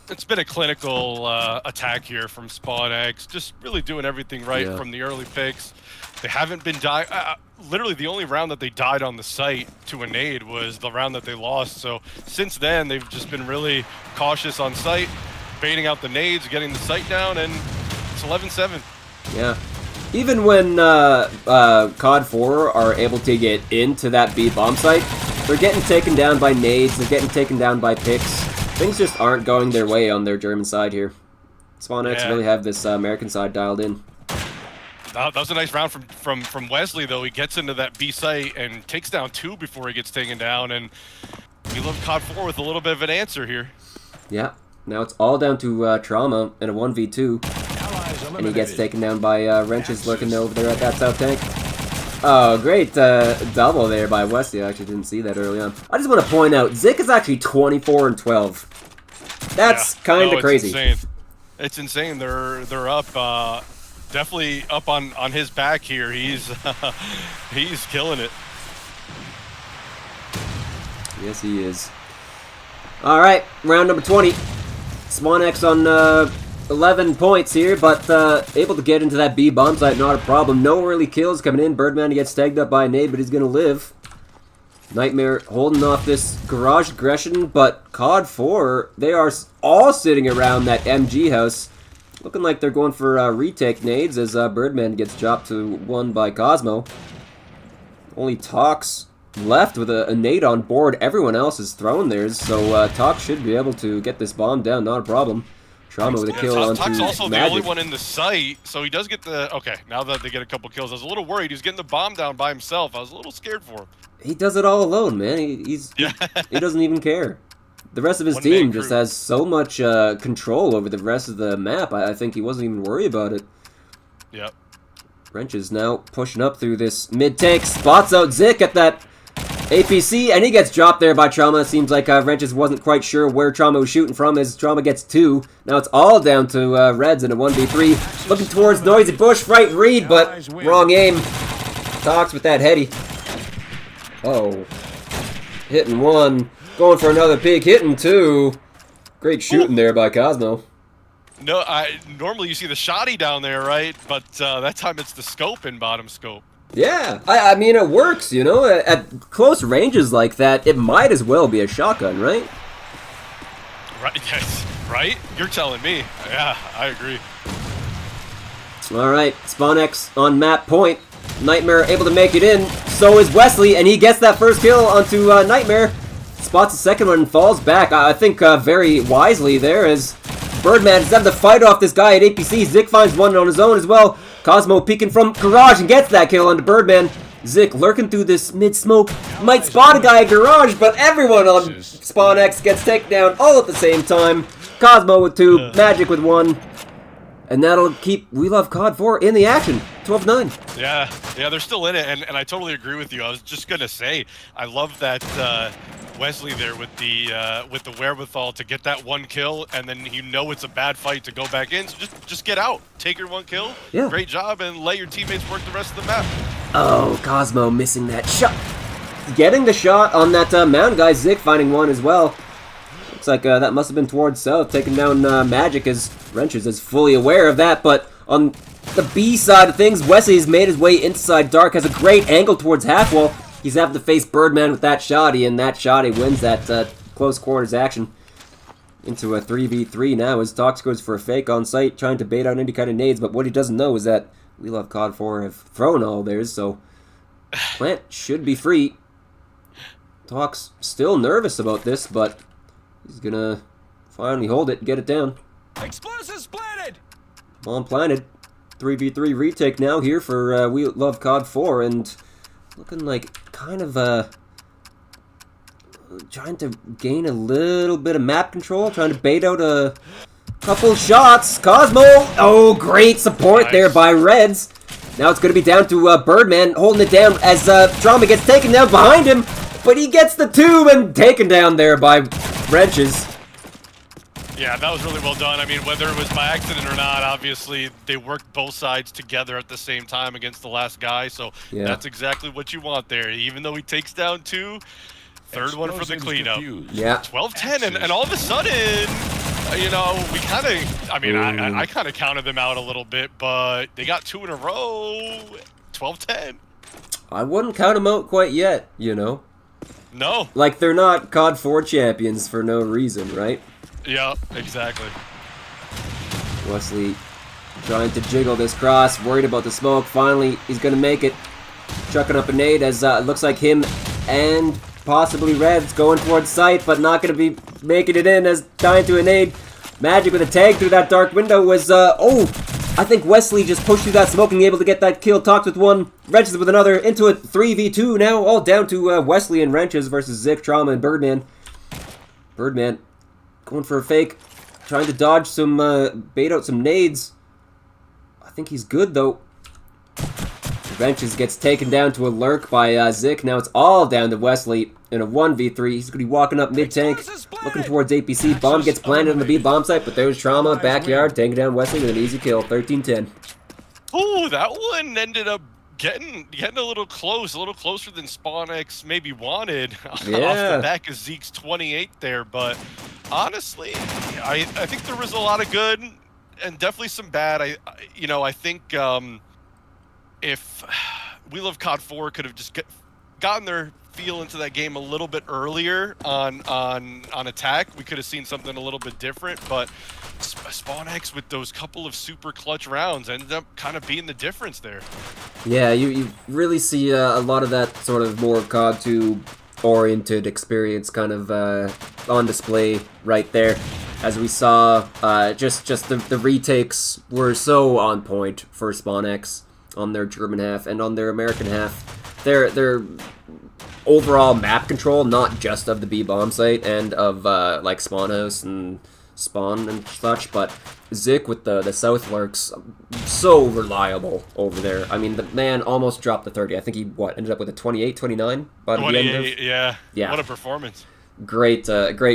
it's been a clinical attack here from SpawnX. Just really doing everything right from the early picks. They haven't been literally the only round that they died on the site to a nade was the round that they lost. So since then, they've just been really cautious on site, baiting out the nades, getting the site down, and it's 11-7. Yeah. Even when COD4 are able to get into that B bomb site, they're getting taken down by nades, they're getting taken down by picks. Things just aren't going their way on their German side here. SpawnX really have this American side dialed in. That was a nice round from Wesley, though. He gets into that B site and takes down 2 before he gets taken down, and WeLoveCod4 with a little bit of an answer here. Yeah, now it's all down to Trauma in a 1v2, and he gets taken down by Wrenches lurking over there at that south tank. Oh, great double there by Wesley. I actually didn't see that early on. I just want to point out, Zik is actually 24 and 12. That's kind of crazy. Insane. It's insane. They're up. Definitely up on his back here. He's he's killing it. Yes, he is. All right, round number 20. SpawnX on 11 points here, but able to get into that B bomb site, not a problem. No early kills coming in. Birdman gets tagged up by a nade, but he's gonna live. Nightmare holding off this garage aggression, but COD4, they are all sitting around that MG house. Looking like they're going for retake nades as Birdman gets dropped to 1 by Cosmo. Only Tox left with a nade on board. Everyone else is throwing theirs, so Tox should be able to get this bomb down, not a problem. Trauma with a kill onto Tox also Magic. the only one in the site, so he does get the... Okay, now that they get a couple kills, I was a little worried. He's getting the bomb down by himself. I was a little scared for him. He does it all alone, man. He doesn't even care. The rest of his team just has so much control over the rest of the map. I think he wasn't even worried about it. Yep. Wrenches now pushing up through this mid-tank. Spots out Zik at that APC, and he gets dropped there by Trauma. Seems like Wrenches wasn't quite sure where Trauma was shooting from, as Trauma gets 2. Now it's all down to Reds in a 1v3. Looking towards Noisy Bush, right read, but wrong aim. Talks with that heady. Oh. Hitting 1. Going for another peek, hitting 2. Great shooting there by Cosmo. No, normally you see the shotty down there, right? But that time it's the scope in bottom scope. Yeah, I mean, it works, you know? At close ranges like that, it might as well be a shotgun, right? Right, yes, right? You're telling me. Yeah, I agree. Alright, SpawnX on map point. Nightmare able to make it in. So is Wesley, and he gets that first kill onto Nightmare. Spots the second one and falls back. I think very wisely there, as Birdman is having to fight off this guy at APC. Zik finds one on his own as well. Cosmo peeking from Garage and gets that kill onto Birdman. Zik lurking through this mid-smoke. Might spot a guy at Garage, but everyone on SpawnX gets taken down all at the same time. Cosmo with 2, Magic with 1. And that'll keep WeLoveCod4 in the action. 12-9. Yeah, they're still in it, and I totally agree with you. I was just gonna say, I love that Wesley there with the wherewithal to get that 1 kill, and then you know it's a bad fight to go back in. So just get out, take your 1 kill. Yeah. Great job, and let your teammates work the rest of the map. Oh, Cosmo missing that shot. Getting the shot on that mound guy. Zik finding 1 as well. Looks like that must have been towards South, taking down Magic, as Wrenches is fully aware of that. But on the B side of things, Wesley's made his way inside Dark, has a great angle towards half wall. He's having to face Birdman with that shotty, and that shotty wins that close quarters action into a 3v3 now, as Tox goes for a fake on site, trying to bait out any kind of nades. But what he doesn't know is that WeLoveCod4 have thrown all theirs, so Plant should be free. Tox still nervous about this, but he's gonna finally hold it and get it down. Explosives planted! Bomb planted. 3v3 retake now here for WeLoveCod4, and looking like kind of trying to gain a little bit of map control, trying to bait out a couple shots. Cosmo! Oh, great support there by Reds. Now it's going to be down to Birdman holding it down as Drama gets taken down behind him, but he gets the 2 and taken down there by Wrenches. Yeah, that was really well done. I mean, whether it was by accident or not, obviously they worked both sides together at the same time against the last guy, so yeah, that's exactly what you want there. Even though he takes down 2, third one for the cleanup. Yeah. 12-10, and all of a sudden, you know, we kind of, I mean, I kind of counted them out a little bit, but they got 2 in a row. 12-10. I wouldn't count them out quite yet, you know? No. Like, they're not COD4 champions for no reason, right? Yeah, exactly. Wesley trying to jiggle this cross, worried about the smoke. Finally, he's going to make it. Chucking up a nade as it looks like him and possibly Reds going towards sight, but not going to be making it in as dying to a nade. Magic with a tag through that dark window was, oh, I think Wesley just pushed through that smoke and able to get that kill. Talks with 1, Wrenches with another, into a 3v2 now, all down to Wesley and Wrenches versus Zik, Trauma, and Birdman. Birdman going for a fake, trying to dodge some, bait out some nades. I think he's good, though. Wrenches gets taken down to a lurk by Zik. Now it's all down to Wesley in a 1v3. He's going to be walking up mid-tank, looking towards APC. Bomb gets planted on the B bomb site, but there's Trauma, backyard, taking down Wesley with an easy kill, 13-10. Ooh, that one ended up getting a little close, a little closer than SpawnX maybe wanted off the back of Zeke's 28 there, but honestly, I think there was a lot of good and definitely some bad. I think if WeLoveCod4 could have just gotten their feel into that game a little bit earlier on attack, we could have seen something a little bit different, but SpawnX with those couple of super clutch rounds ended up kind of being the difference there. Yeah, you really see a lot of that sort of more CoD2 oriented experience kind of on display right there, as we saw just the retakes were so on point for SpawnX on their German half and on their American half. Their overall map control, not just of the B bomb site and of like Spawn House and spawn and such, but Zik with the South lurks, so reliable over there. I mean, the man almost dropped the 30. I think he, ended up with a 28, 29 by the end of... Yeah. What a performance. Great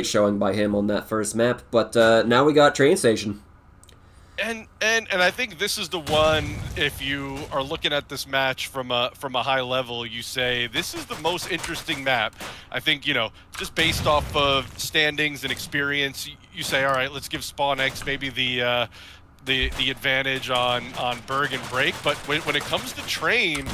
showing by him on that first map, but now we got Train Station. And I think this is the one, if you are looking at this match from a high level, you say this is the most interesting map. I think, you know, just based off of standings and experience, you say, all right, let's give SpawnX maybe the advantage on Berg and Break. But when it comes to Train,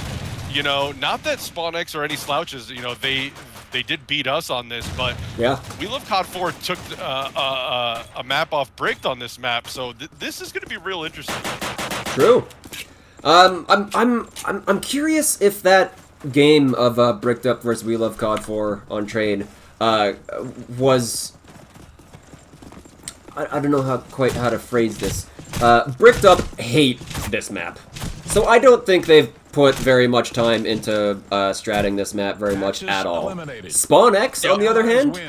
you know, not that SpawnX are any slouches, you know, they did beat us on this, but yeah, WeLoveCod4 took a map off Bricked on this map, so this is going to be real interesting. True. I'm curious if that game of Bricked Up versus WeLoveCod4 on Train was, I don't know quite how to phrase this. Bricked Up hate this map, so I don't think they've put very much time into stratting this map very much at all. SpawnX, on the other hand,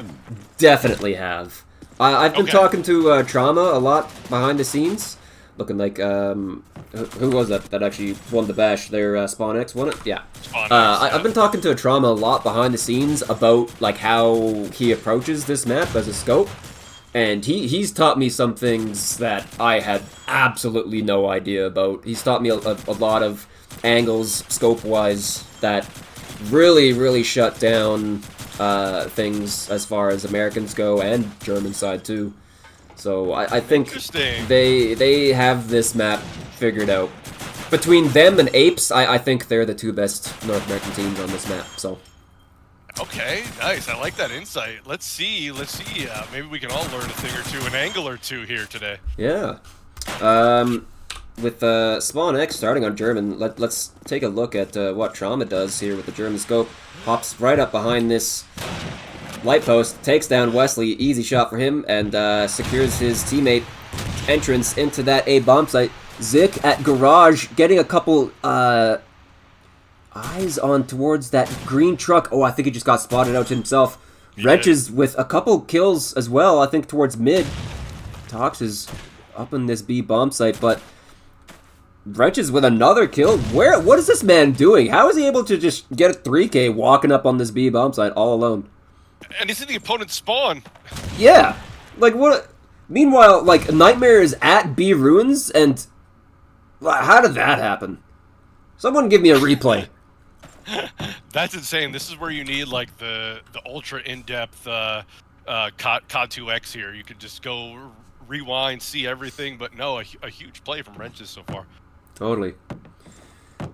definitely have. I've been talking to Trauma a lot behind the scenes, looking like, who was that actually won the bash? Their SpawnX won it? Yeah. I've been talking to Trauma a lot behind the scenes about like how he approaches this map as a scope, and he's taught me some things that I had absolutely no idea about. He's taught me a lot of angles, scope-wise, that really shut down things as far as Americans go, and German side too. So I think they have this map figured out. Between them and Apes, I think they're the two best North American teams on this map. So. Okay, nice. I like that insight. Let's see. Maybe we can all learn a thing or two, an angle or two here today. Yeah. With SpawnX starting on German, let's take a look at what Trauma does here with the German scope. Hops right up behind this light post, takes down Wesley, easy shot for him, and secures his teammate entrance into that A bomb site. Zik at Garage, getting a couple eyes on towards that green truck. Oh, I think he just got spotted out himself. Wrenches with a couple kills as well, I think towards mid. Tox is up in this B bomb site, but Wrenches with another kill. What is this man doing? How is he able to just get a 3K walking up on this B bomb site all alone? And he's in the opponent's spawn. Yeah. Like, what? Meanwhile, like, Nightmare is at B ruins, and how did that happen? Someone give me a replay. That's insane. This is where you need, like, the ultra in-depth CoD2X here. You could just go rewind, see everything, but no, a huge play from Wrenches so far. Totally.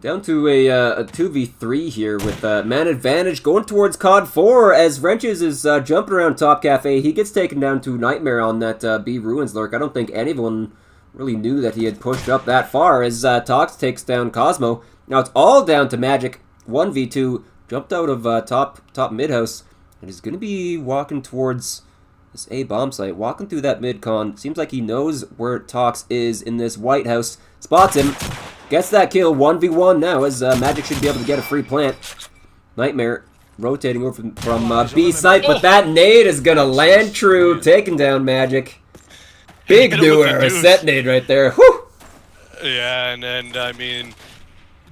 Down to a 2v3 here with man advantage going towards COD4 as Wrenches is jumping around Top Cafe. He gets taken down to Nightmare on that B Ruins lurk. I don't think anyone really knew that he had pushed up that far as Tox takes down Cosmo. Now it's all down to Magic. 1v2, jumped out of top mid-house, and is going to be walking towards this A bomb site, walking through that mid-con. Seems like he knows where Tox is in this White House. Spots him, gets that kill, 1v1 now, as Magic should be able to get a free plant. Nightmare rotating over from B site, but that nade is going to land true, taking down Magic. Big doer, a set nade right there. Whew! Yeah, and I mean,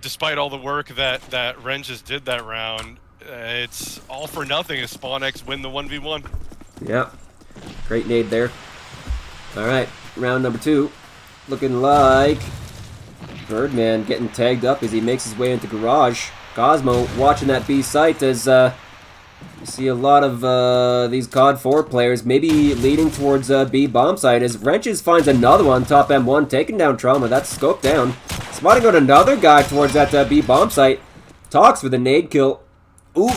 despite all the work that Wrenches did that round, it's all for nothing as SpawnX win the 1v1. Yeah, great nade there. All right, round number 2. Looking like Birdman getting tagged up as he makes his way into Garage. Cosmo watching that B site as you see a lot of these COD4 players maybe leading towards B bomb site as Wrenches finds another one, top M1, taking down Trauma. That's scoped down. Spotting out another guy towards that B bomb site. Tox with a nade kill. Ooh.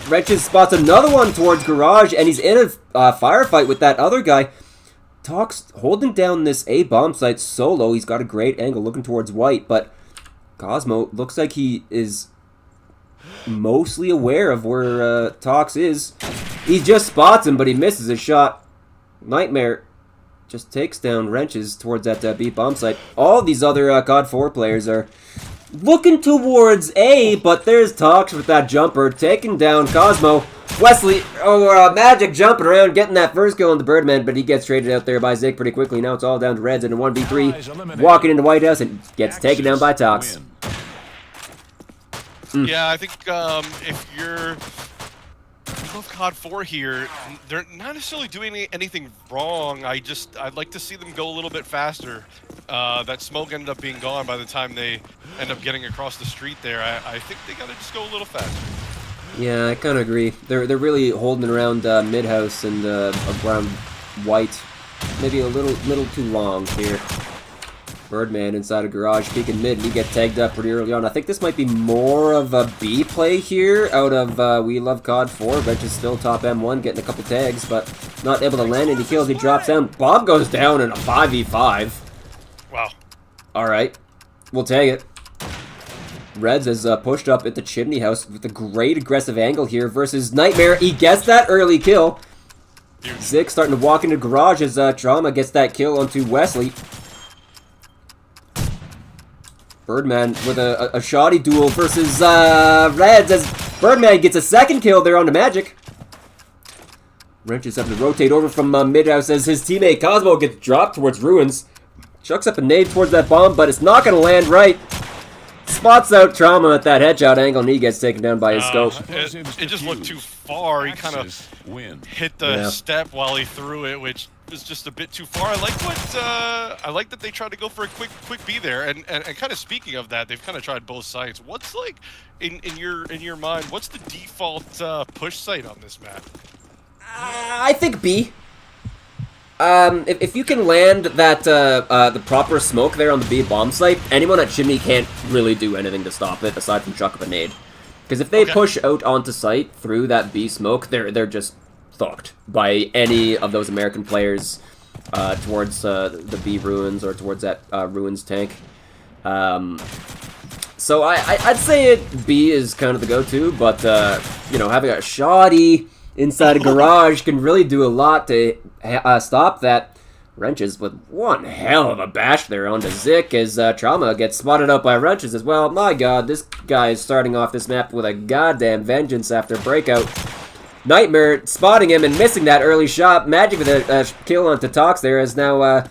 Wrenches spots another one towards Garage, and he's in a firefight with that other guy. Tox holding down this A bomb site solo. He's got a great angle looking towards White, but Cosmo looks like he is mostly aware of where Tox is. He just spots him, but he misses his shot. Nightmare just takes down Wrenches towards that B bomb site. All these other COD4 players are looking towards A, but there's Tox with that jumper, taking down Cosmo. Wesley, Magic jumping around, getting that first kill on the Birdman, but he gets traded out there by Zik pretty quickly. Now it's all down to Reds in a 1v3. Walking into White House and gets taken down by Tox. Yeah, I think if you're WeLoveCod4 here, they're not necessarily doing anything wrong. I'd like to see them go a little bit faster. That smoke ended up being gone by the time they end up getting across the street there. I think they gotta just go a little faster. Yeah, I kind of agree. They're really holding around mid house and around White, maybe a little too long here. Birdman inside a garage, peeking mid, and he gets tagged up pretty early on. I think this might be more of a B play here out of WeLoveCod4. Wrench is still top M1, getting a couple tags, but not able to land any kills. He drops down. Bob goes down in a 5v5. Wow. Alright, we'll tag it. Reds has pushed up at the chimney house with a great aggressive angle here versus Nightmare. He gets that early kill. Zik starting to walk into garage as Trauma gets that kill onto Wesley. Birdman with a shoddy duel versus Reds as Birdman gets a second kill there on the Magic. Wrench is having to rotate over from mid-house as his teammate Cosmo gets dropped towards Ruins. Chucks up a nade towards that bomb, but it's not going to land right. Spots out Trauma at that headshot angle, and he gets taken down by his scope. It just looked too far. He kind of hit the step while he threw it, which was just a bit too far. I like that they tried to go for a quick B there. And kind of speaking of that, they've kind of tried both sites. What's like in your mind? What's the default push site on this map? I think B. If you can land that the proper smoke there on the B bomb site, anyone at Chimney can't really do anything to stop it aside from chuck up a nade. Because if they push out onto site through that B smoke, they're just fucked by any of those American players towards the B ruins or towards that ruins tank. So I'd say B is kind of the go-to, but you know, having a shoddy inside a garage can really do a lot to stop that. Wrenches with one hell of a bash there onto Zik as Trauma gets spotted out by Wrenches as well. My god, this guy is starting off this map with a goddamn vengeance after breakout. Nightmare spotting him and missing that early shot. Magic with a kill onto Tox there as now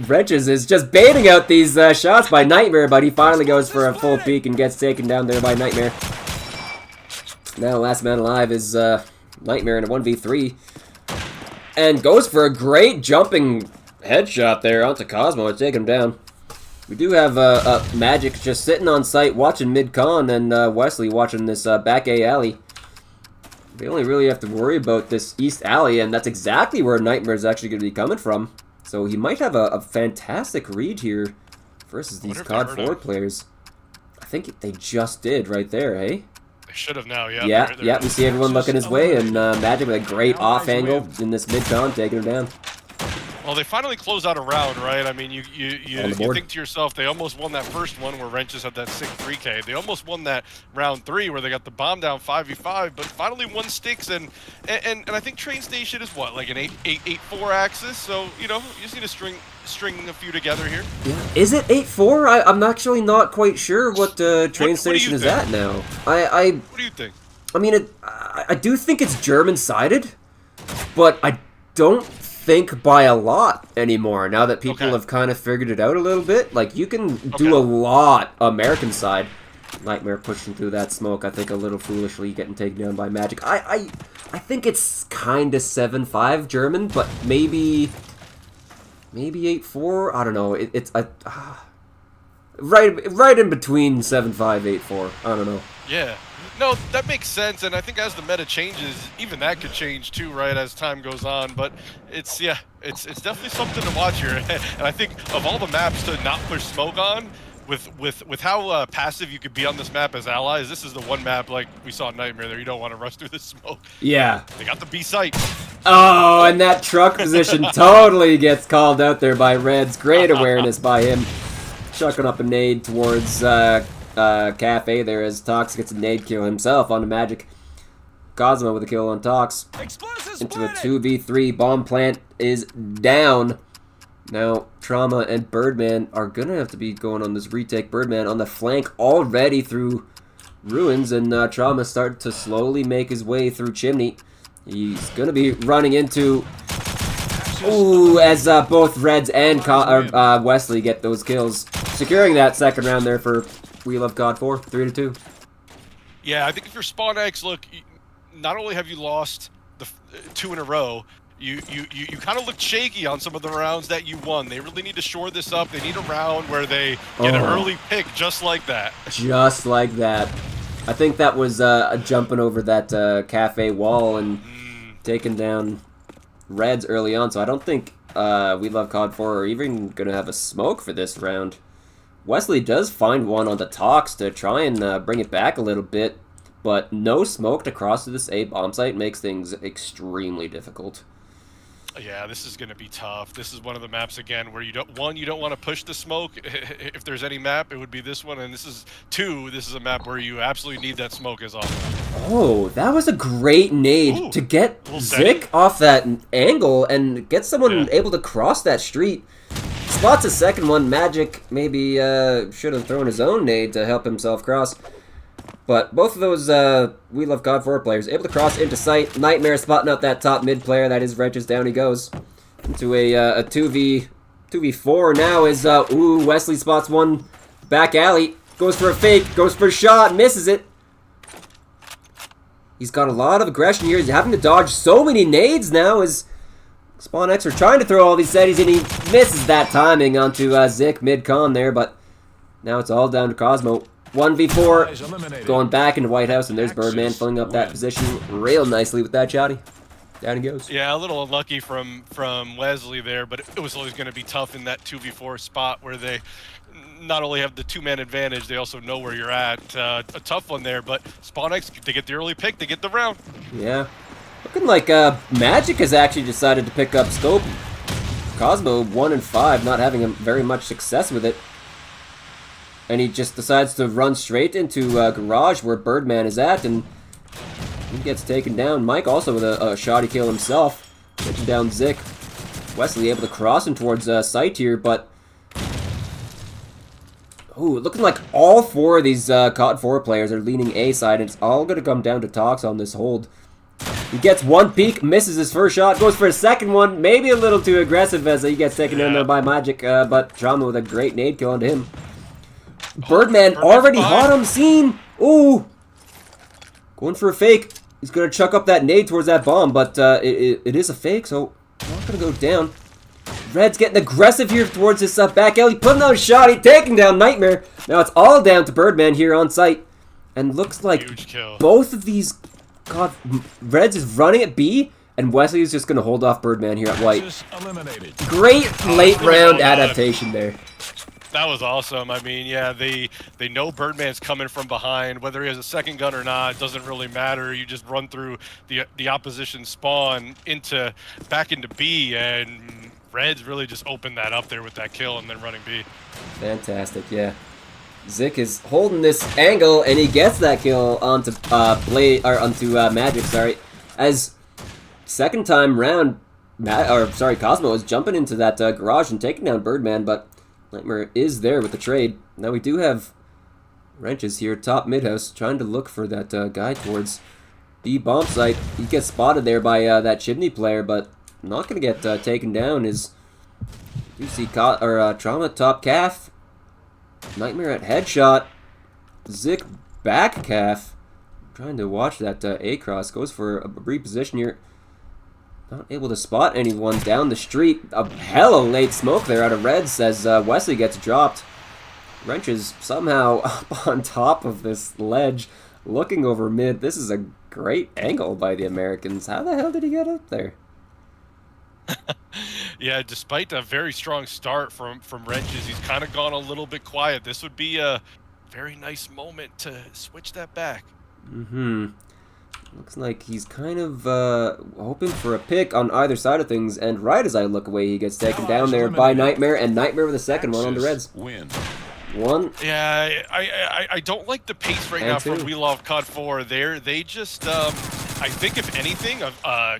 Wrenches is just baiting out these shots by Nightmare, but he finally goes for a full peek and gets taken down there by Nightmare. Now last man alive is Nightmare in a 1v3. And goes for a great jumping headshot there onto Cosmo to take him down. We do have Magic just sitting on site watching mid-con and Wesley watching this back A alley. They only really have to worry about this east alley, and that's exactly where Nightmare is actually going to be coming from. So he might have a fantastic read here versus these COD4 players. I think they just did right there, hey? Should have now, yeah. Yeah, we see everyone looking his way, and Magic with a great off angle in this mid-con, taking him down. Well, they finally close out a round, right? I mean, you think to yourself, they almost won that first one where Wrenches had that sick 3K. They almost won that round 3 where they got the bomb down 5v5, but finally one sticks, and I think Train Station is what, like an 8-4 axis? So, you know, you just need to string a few together here. Yeah. Is it 8-4? I'm actually not quite sure what Train Station is at now. What do you think? I mean, I do think it's German-sided, but I don't think by a lot anymore now that people have kind of figured it out a little bit. Like, you can do a lot American side. Nightmare pushing through that smoke, I think a little foolishly getting taken down by Magic. I think it's kind of 7-5 German, but maybe 8-4. I don't know. It's right in between 7-5, 8-4. I don't know. Yeah. No, that makes sense, and I think as the meta changes, even that could change too, right, as time goes on. But it's definitely something to watch here. And I think of all the maps to not push smoke on, with how passive you could be on this map as allies, this is the one map like we saw in Nightmare there. You don't want to rush through the smoke. Yeah. They got the B site. Oh, and that truck position totally gets called out there by Reds. Great awareness by him. Chucking up a nade towards Cafe there as Tox gets a nade kill himself on the Magic. Cosmo with a kill on Tox. Into a 2v3. Bomb plant is down. Now, Trauma and Birdman are going to have to be going on this retake. Birdman on the flank already through ruins, and Trauma start to slowly make his way through Chimney. He's going to be running into... Ooh, as both Reds and Wesley get those kills. Securing that second round there for WeLoveCod4, 3-2. Yeah, I think if you're SpawnX, look, not only have you lost the 2 in a row, you kind of looked shaky on some of the rounds that you won. They really need to shore this up. They need a round where they get an early pick just like that. Just like that. I think that was jumping over that cafe wall and taking down Reds early on, so I don't think WeLoveCod4 are even going to have a smoke for this round. Wesley does find one on the talks to try and bring it back a little bit, but no smoke to cross to this A bomb site makes things extremely difficult. Yeah, this is going to be tough. This is one of the maps, again, where you don't want to push the smoke. If there's any map, it would be this one, and this is 2. This is a map where you absolutely need that smoke as often. Oh, that was a great nade to get Zik off that angle and get someone able to cross that street. Spots a second one. Magic maybe should have thrown his own nade to help himself cross. But both of those WeLoveCod4 players able to cross into sight. Nightmare spotting out that top mid player. That is Wrenches. Down he goes. Into a 2v4 now is, ooh, Wesley spots one back alley. Goes for a fake. Goes for a shot. Misses it. He's got a lot of aggression here. He's having to dodge so many nades now as SpawnX are trying to throw all these settings and he misses that timing onto Zik mid-con there, but now it's all down to Cosmo. 1v4 going back into White House, and there's Birdman filling up that position real nicely with that shotty. Down he goes. Yeah, a little unlucky from Wesley there, but it was always going to be tough in that 2v4 spot where they not only have the 2-man advantage, they also know where you're at. A tough one there, but SpawnX, they get the early pick, they get the round. Yeah. Looking like Magic has actually decided to pick up Scope. Cosmo 1 and 5, not having very much success with it. And he just decides to run straight into Garage where Birdman is at, and he gets taken down. Mike also with a shoddy kill himself, taking down Zik. Wesley able to cross him towards sight here, but ooh, looking like all 4 of these CoD4 players are leaning A side, and it's all going to come down to talks on this hold. He gets one peek, misses his first shot, goes for a second one, maybe a little too aggressive as he gets taken down there by Magic, but Trauma with a great nade kill onto him. Birdman already hot on the scene. Ooh. Going for a fake. He's going to chuck up that nade towards that bomb, but it is a fake, so not going to go down. Red's getting aggressive here towards this back alley. Putting out a shot. He's taking down Nightmare. Now it's all down to Birdman here on site. And looks like both of these... God, Reds is running at B, and Wesley is just going to hold off Birdman here at White. Great late round adaptation there. That was awesome. I mean, yeah, they know Birdman's coming from behind. Whether he has a second gun or not, it doesn't really matter. You just run through the opposition spawn back into B, and Reds really just opened that up there with that kill and then running B. Fantastic, yeah. Zik is holding this angle, and he gets that kill onto Magic. Sorry, as second time round, Cosmo is jumping into that garage and taking down Birdman, but Nightmare is there with the trade. Now we do have Wrenches here, top mid-house, trying to look for that guy towards the bomb site. He gets spotted there by that Chimney player, but not going to get taken down. You see Trauma top calf. Nightmare at headshot. Zik back calf. Trying to watch that A-cross. Goes for a reposition here. Not able to spot anyone down the street. A hella late smoke there out of Reds as Wesley gets dropped. Wrenches somehow up on top of this ledge, looking over mid. This is a great angle by the Americans. How the hell did he get up there? Yeah, despite a very strong start from Wrenches, he's kind of gone a little bit quiet. This would be a very nice moment to switch that back. Looks like he's kind of hoping for a pick on either side of things, and right as I look away, he gets taken down there by Nightmare, and Nightmare with a second one on the Reds. One. Yeah, I don't like the pace right now from WeLoveCod4. They just I think if anything,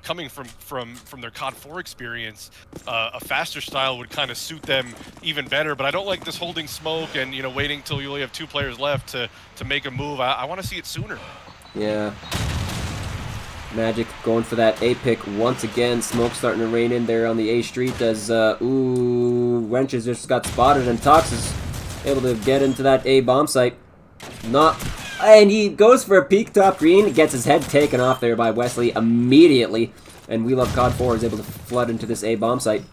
coming from their CoD4 experience, a faster style would kind of suit them even better. But I don't like this holding smoke and waiting till you only have 2 players left to make a move. I want to see it sooner. Yeah. Magic going for that A pick once again. Smoke starting to rain in there on the A street as Wrenches just got spotted and Tox is able to get into that A bomb site. And he goes for a peek top green, gets his head taken off there by Wesley immediately, and WeLoveCod4 is able to flood into this A bomb site.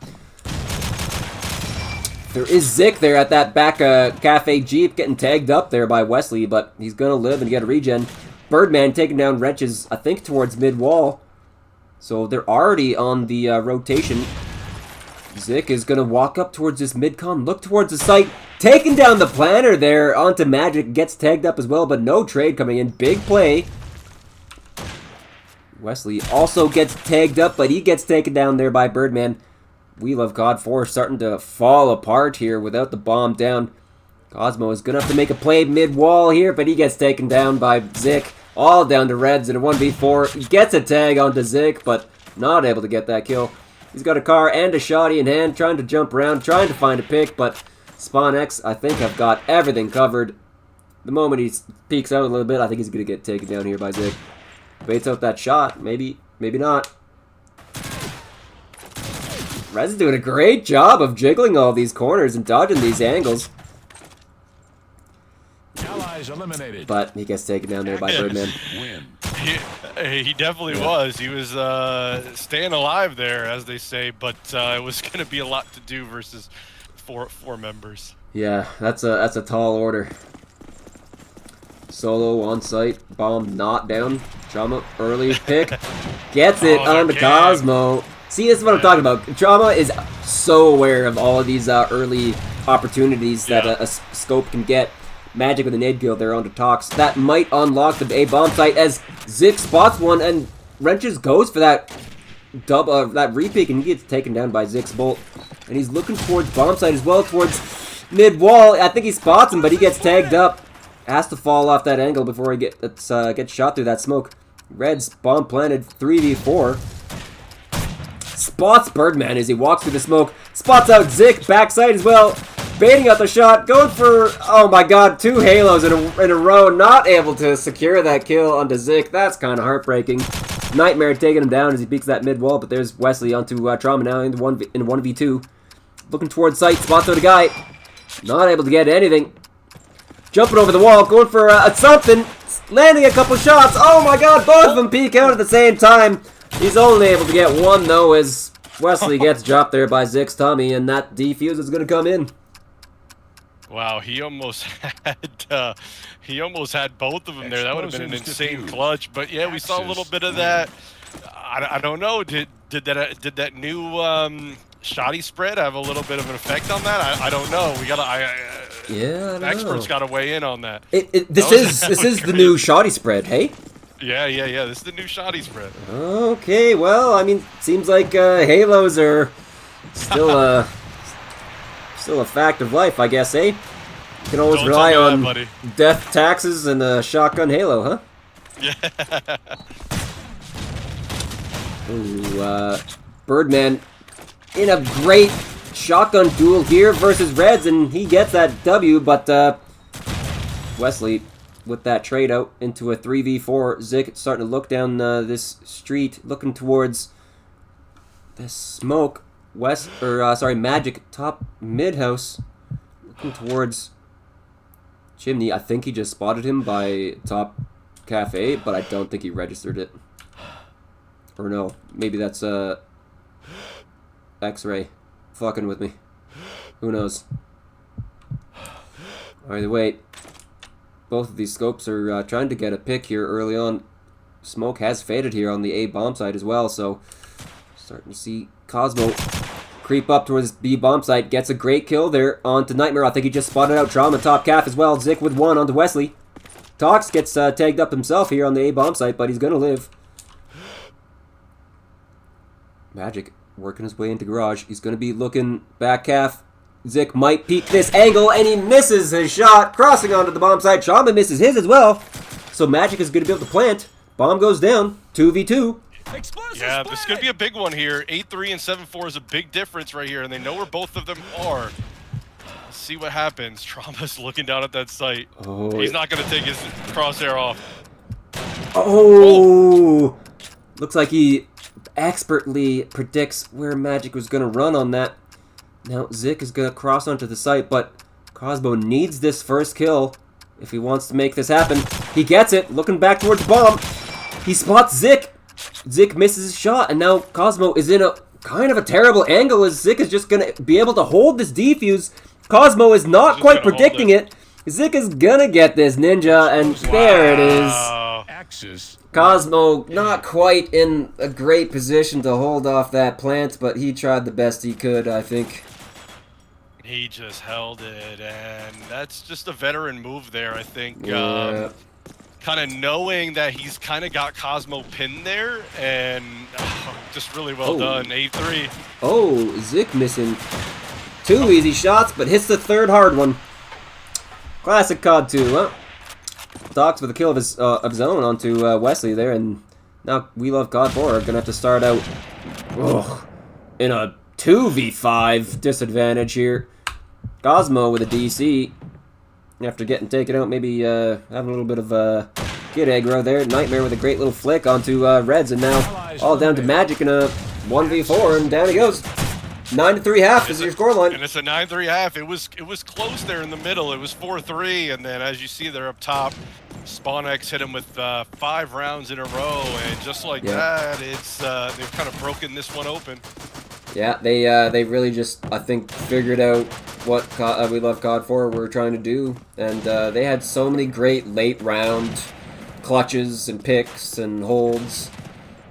There is Zik there at that back cafe Jeep getting tagged up there by Wesley, but he's gonna live and get a regen. Birdman taking down Wrenches, I think, towards mid-wall. So they're already on the rotation. Zik is going to walk up towards this mid-con, look towards the site, taking down the planner there onto Magic, gets tagged up as well, but no trade coming in. Big play. Wesley also gets tagged up, but he gets taken down there by Birdman. WeLoveCod4 starting to fall apart here without the bomb down. Cosmo is going to have to make a play mid-wall here, but he gets taken down by Zik. All down to Reds in a 1v4. He gets a tag onto Zik, but not able to get that kill. He's got a car and a shotty in hand, trying to jump around, trying to find a pick, but SpawnX, I think, have got everything covered. The moment he peeks out a little bit, I think he's going to get taken down here by Zik. Baits out that shot. Maybe, maybe not. Reds is doing a great job of jiggling all these corners and dodging these angles. Eliminated. But he gets taken down there by Birdman. Win. He definitely was. He was staying alive there, as they say, but it was going to be a lot to do versus four members. Yeah, that's a tall order. Solo on site, bomb not down. Trauma early pick, gets it on the Cosmo. See, this is what I'm talking about. Trauma is so aware of all of these early opportunities that a scope can get. Magic with a nade kill there onto Tox. That might unlock the A bomb site as Zik spots one and Wrenches goes for that that repeak and he gets taken down by Zik's bolt. And he's looking towards bomb site as well, towards mid wall. I think he spots him, but he gets tagged up. Has to fall off that angle before he gets shot through that smoke. Reds bomb planted 3v4. Spots Birdman as he walks through the smoke. Spots out Zik backside as well. Baiting out the shot, going for, oh my god, 2 halos in a row, not able to secure that kill onto Zik. That's kind of heartbreaking. Nightmare taking him down as he peeks that mid wall, but there's Wesley onto Trauma now in 1v2. Looking towards sight, spots out a guy. Not able to get anything. Jumping over the wall, going for something. Landing a couple shots. Oh my god, both of them peek out at the same time. He's only able to get one though as Wesley gets dropped there by Zik's tummy, and that defuse is going to come in. Wow, he almost had both of them there. That would have been an insane clutch. But yeah, we saw a little bit of that. I don't know. Did that new shoddy spread have a little bit of an effect on that? I don't know. We gotta. Yeah, I don't experts know. Gotta weigh in on that. This is the new shoddy spread. Hey. Yeah. This is the new shoddy spread. Okay, well, I mean, seems like halos are still a fact of life, I guess, eh? You can always rely on death taxes and a shotgun halo, huh? Yeah. Ooh, Birdman in a great shotgun duel here versus Reds, and he gets that W, but Wesley with that trade out into a 3v4. Zik starting to look down this street, looking towards the smoke. Magic top mid house, looking towards Chimney. I think he just spotted him by top cafe, but I don't think he registered it. Or no, maybe that's X-ray fucking with me. Who knows? Either way, both of these scopes are trying to get a pick here early on. Smoke has faded here on the A bomb site as well, so starting to see Cosmo creep up towards B bomb site. Gets a great kill there onto Nightmare. I think he just spotted out Trauma top calf as well. Zik with one onto Wesley. Tox gets tagged up himself here on the A bomb site, but he's gonna live. Magic working his way into garage. He's gonna be looking back calf. Zik might peek this angle, and he misses his shot, crossing onto the bomb site. Trauma misses his as well. So Magic is gonna be able to plant. Bomb goes down. 2v2. Explosives Yeah, this could planted. be a big one here. 8-3 and 7-4 is a big difference right here, and they know where both of them are. Let's see what happens. Trauma's looking down at that site. Oh, He's not going to take his crosshair off. Oh! Looks like he expertly predicts where Magic was going to run on that. Now Zik is going to cross onto the site, but Cosmo needs this first kill if he wants to make this happen. He gets it, looking back towards Bomb. He spots Zik. Zik misses his shot, and now Cosmo is in a kind of a terrible angle as Zik is just going to be able to hold this defuse. Cosmo is not quite predicting it. Zik is going to get this ninja, and there it is. Axis. Cosmo not quite in a great position to hold off that plant, but he tried the best he could, I think. He just held it, and that's just a veteran move there, I think. Yeah. Kind of knowing that he's kind of got Cosmo pinned there, and just really well done. 8-3. Oh, Zik missing 2 easy shots, but hits the 3rd hard one. Classic CoD2, huh? Docs with a kill of his own onto Wesley there, and now WeLoveCod4 are gonna have to start out in a 2v5 disadvantage here. Cosmo with a DC after getting taken out, maybe having a little bit of get aggro there. Nightmare with a great little flick onto Reds, and now all down to Magic in a 1v4, and down he goes. 9-3 half is your scoreline. And it's a 9-3 half. It was close there in the middle. It was 4-3, and then as you see there up top, SpawnX hit him with 5 rounds in a row, and just like that, it's they've kind of broken this one open. Yeah, they really just, I think, figured out what WeLoveCod4 were trying to do, and they had so many great late round clutches and picks and holds.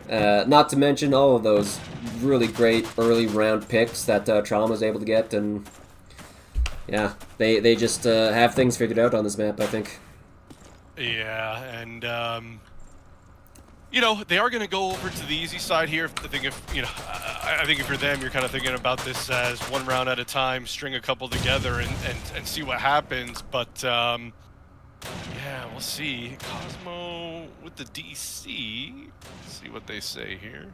Not to mention all of those really great early round picks that Trauma was able to get, and yeah, they just have things figured out on this map, I think. Yeah, and you know, they are going to go over to the easy side here. I think if you're them, you're kind of thinking about this as 1 round at a time, string a couple together, and see what happens. But yeah, we'll see. Cosmo with the DC. Let's see what they say here.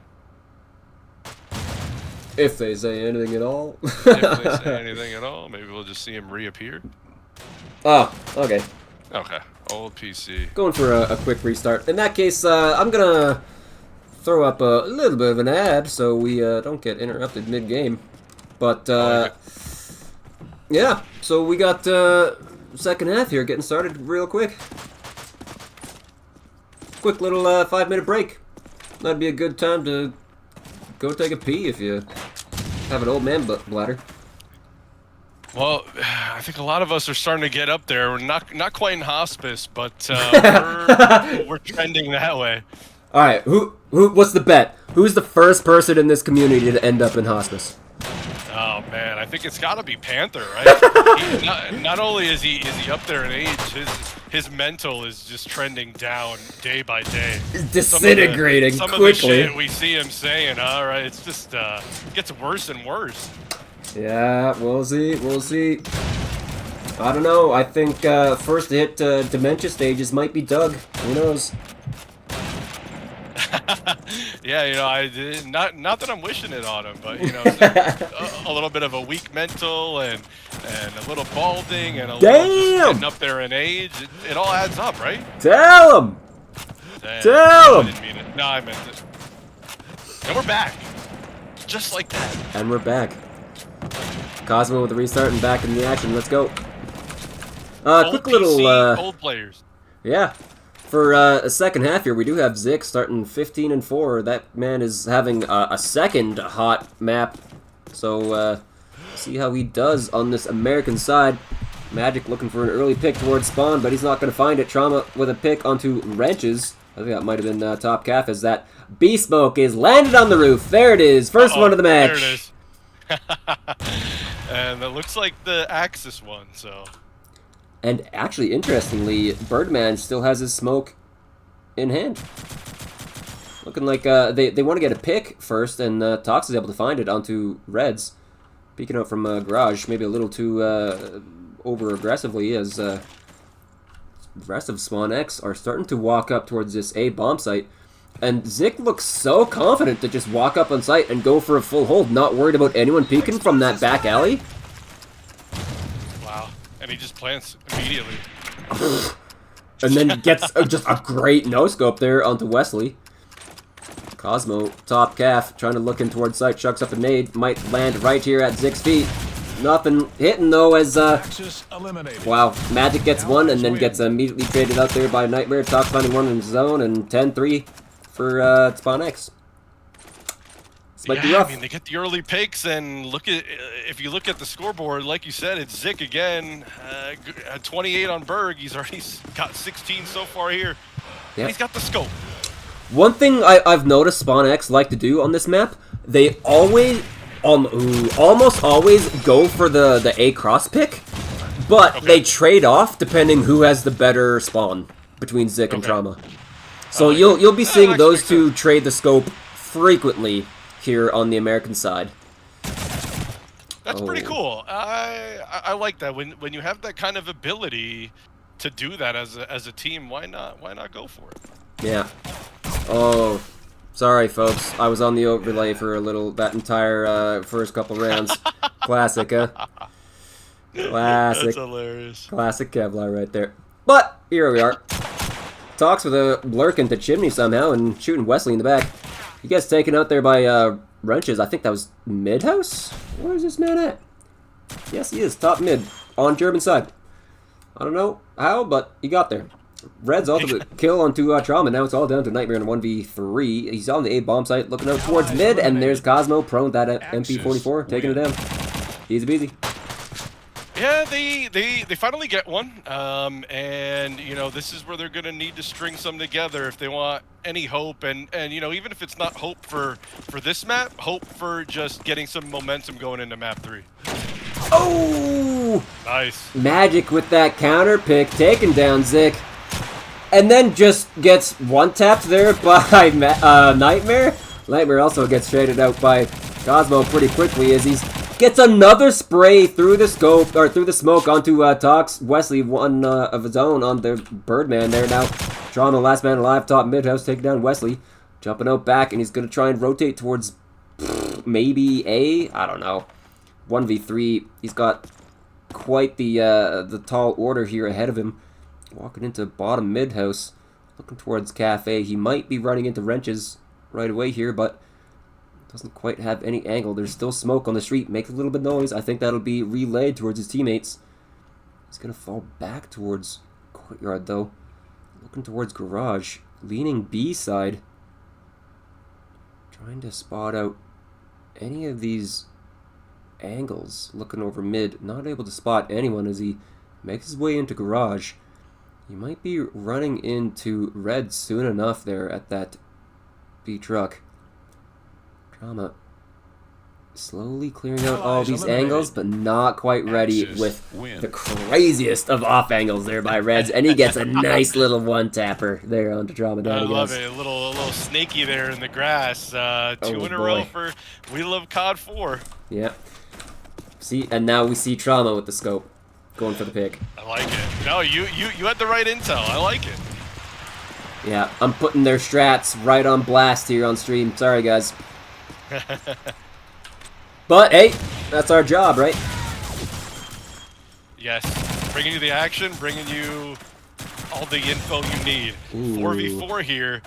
If they say anything at all. If they say anything at all, maybe we'll just see him reappear. Oh, okay. Okay, old PC. Going for a quick restart. In that case, I'm gonna throw up a little bit of an ad so we don't get interrupted mid-game. But yeah, so we got second half here getting started real quick. Quick little 5-minute break. That'd be a good time to go take a pee if you have an old man bladder. Well, I think a lot of us are starting to get up there. We're not quite in hospice, but we're trending that way. All right, who? What's the bet? Who's the first person in this community to end up in hospice? Oh man, I think it's got to be Panther, right? Not only is he up there in age, his mental is just trending down day by day. Disintegrating some quickly. Of the shit we see him saying, all right, it's just gets worse and worse. Yeah, we'll see. We'll see. I don't know. I think first to hit dementia stages might be Doug. Who knows? Yeah, you know, not that I'm wishing it on him, but you know, a little bit of a weak mental and a little balding and a little just getting up there in age. It all adds up, right? Tell him. Damn, Tell him. I didn't mean it. No, I meant it. And we're back, just like that. And we're back. Cosmo with the restart and back in the action. Let's go. Quick little old players. Yeah. For a second half here, we do have Zik starting 15-4. That man is having a second hot map. So, see how he does on this American side. Magic looking for an early pick towards spawn, but he's not going to find it. Trauma with a pick onto wrenches. I think that might have been top calf as that beast smoke is landed on the roof. There it is. First one of the match. There it is. And it looks like the Axis one, so... And actually, interestingly, Birdman still has his smoke in hand. Looking like they want to get a pick first, and Tox is able to find it onto Reds. Peeking out from Garage, maybe a little too over-aggressively, as the rest of SpawnX are starting to walk up towards this A bomb site. And Zik looks so confident to just walk up on site and go for a full hold, not worried about anyone peeking from that back alley. Wow. And he just plants immediately. And then gets just a great no-scope there onto Wesley. Cosmo, top calf, trying to look in towards site, chucks up a nade, might land right here at Zik's feet. Nothing hitting though as, wow, Magic gets one and then gets immediately traded out there by Nightmare. Top finding one in his zone and 10-3 for SpawnX. This might be rough. I mean, they get the early picks, and look at, if you look at the scoreboard, like you said, it's Zik again. 28 on Berg. He's already got 16 so far here. Yep. He's got the scope. One thing I've noticed SpawnX like to do on this map, they always, almost always go for the A cross pick, but they trade off depending who has the better spawn between Zik and Trauma. So you'll be seeing those two trade the scope frequently here on the American side. That's pretty cool. I like that when you have that kind of ability to do that as a team. Why not go for it? Yeah. Oh, sorry, folks. I was on the overlay for that entire first couple rounds. Classic, huh? Classic. That's hilarious. Classic Kevlar right there. But here we are. Talks with a lurk into chimney somehow and shooting Wesley in the back. He gets taken out there by wrenches. I think that was mid house. Where is this man at? Yes, he is top mid on German side. I don't know how, but he got there. Red's ultimate kill onto Trauma. Now it's all down to Nightmare in a 1v3. He's on the A bomb site looking out towards mid, and there's Cosmo prone that MP44 taking it down. Easy peasy. Yeah, they finally get one, and you know, this is where they're gonna need to string some together if they want any hope, and you know, even if it's not hope for this map, hope for just getting some momentum going into map 3. Oh! Nice. Magic with that counter pick, taking down Zik, and then just gets one tapped there by Nightmare. Nightmare also gets traded out by Cosmo pretty quickly as he's gets another spray through the scope, or through the smoke onto Tox. Wesley, one of his own on the Birdman there now. Trauma, last man alive, top mid house, taking down Wesley. Jumping out back, and he's going to try and rotate towards maybe A? I don't know. 1v3. He's got quite the tall order here ahead of him. Walking into bottom mid house, looking towards Cafe. He might be running into wrenches right away here, but doesn't quite have any angle. There's still smoke on the street. Makes a little bit of noise. I think that'll be relayed towards his teammates. He's going to fall back towards Courtyard, though. Looking towards Garage. Leaning B side. Trying to spot out any of these angles. Looking over mid. Not able to spot anyone as he makes his way into Garage. He might be running into Red soon enough there at that B truck. Trauma slowly clearing out all these angles, but not quite ready with the craziest of off angles there by Reds, and he gets a nice little one tapper there onto Trauma. I love it, a little snaky there in the grass. 2 in a row for WeLoveCod4. Yeah. See, and now we see Trauma with the scope going for the pick. I like it. No, you had the right intel. I like it. Yeah, I'm putting their strats right on blast here on stream. Sorry, guys. But hey, that's our job, right? Yes, bringing you the action, bringing you all the info you need. Ooh. 4v4 here.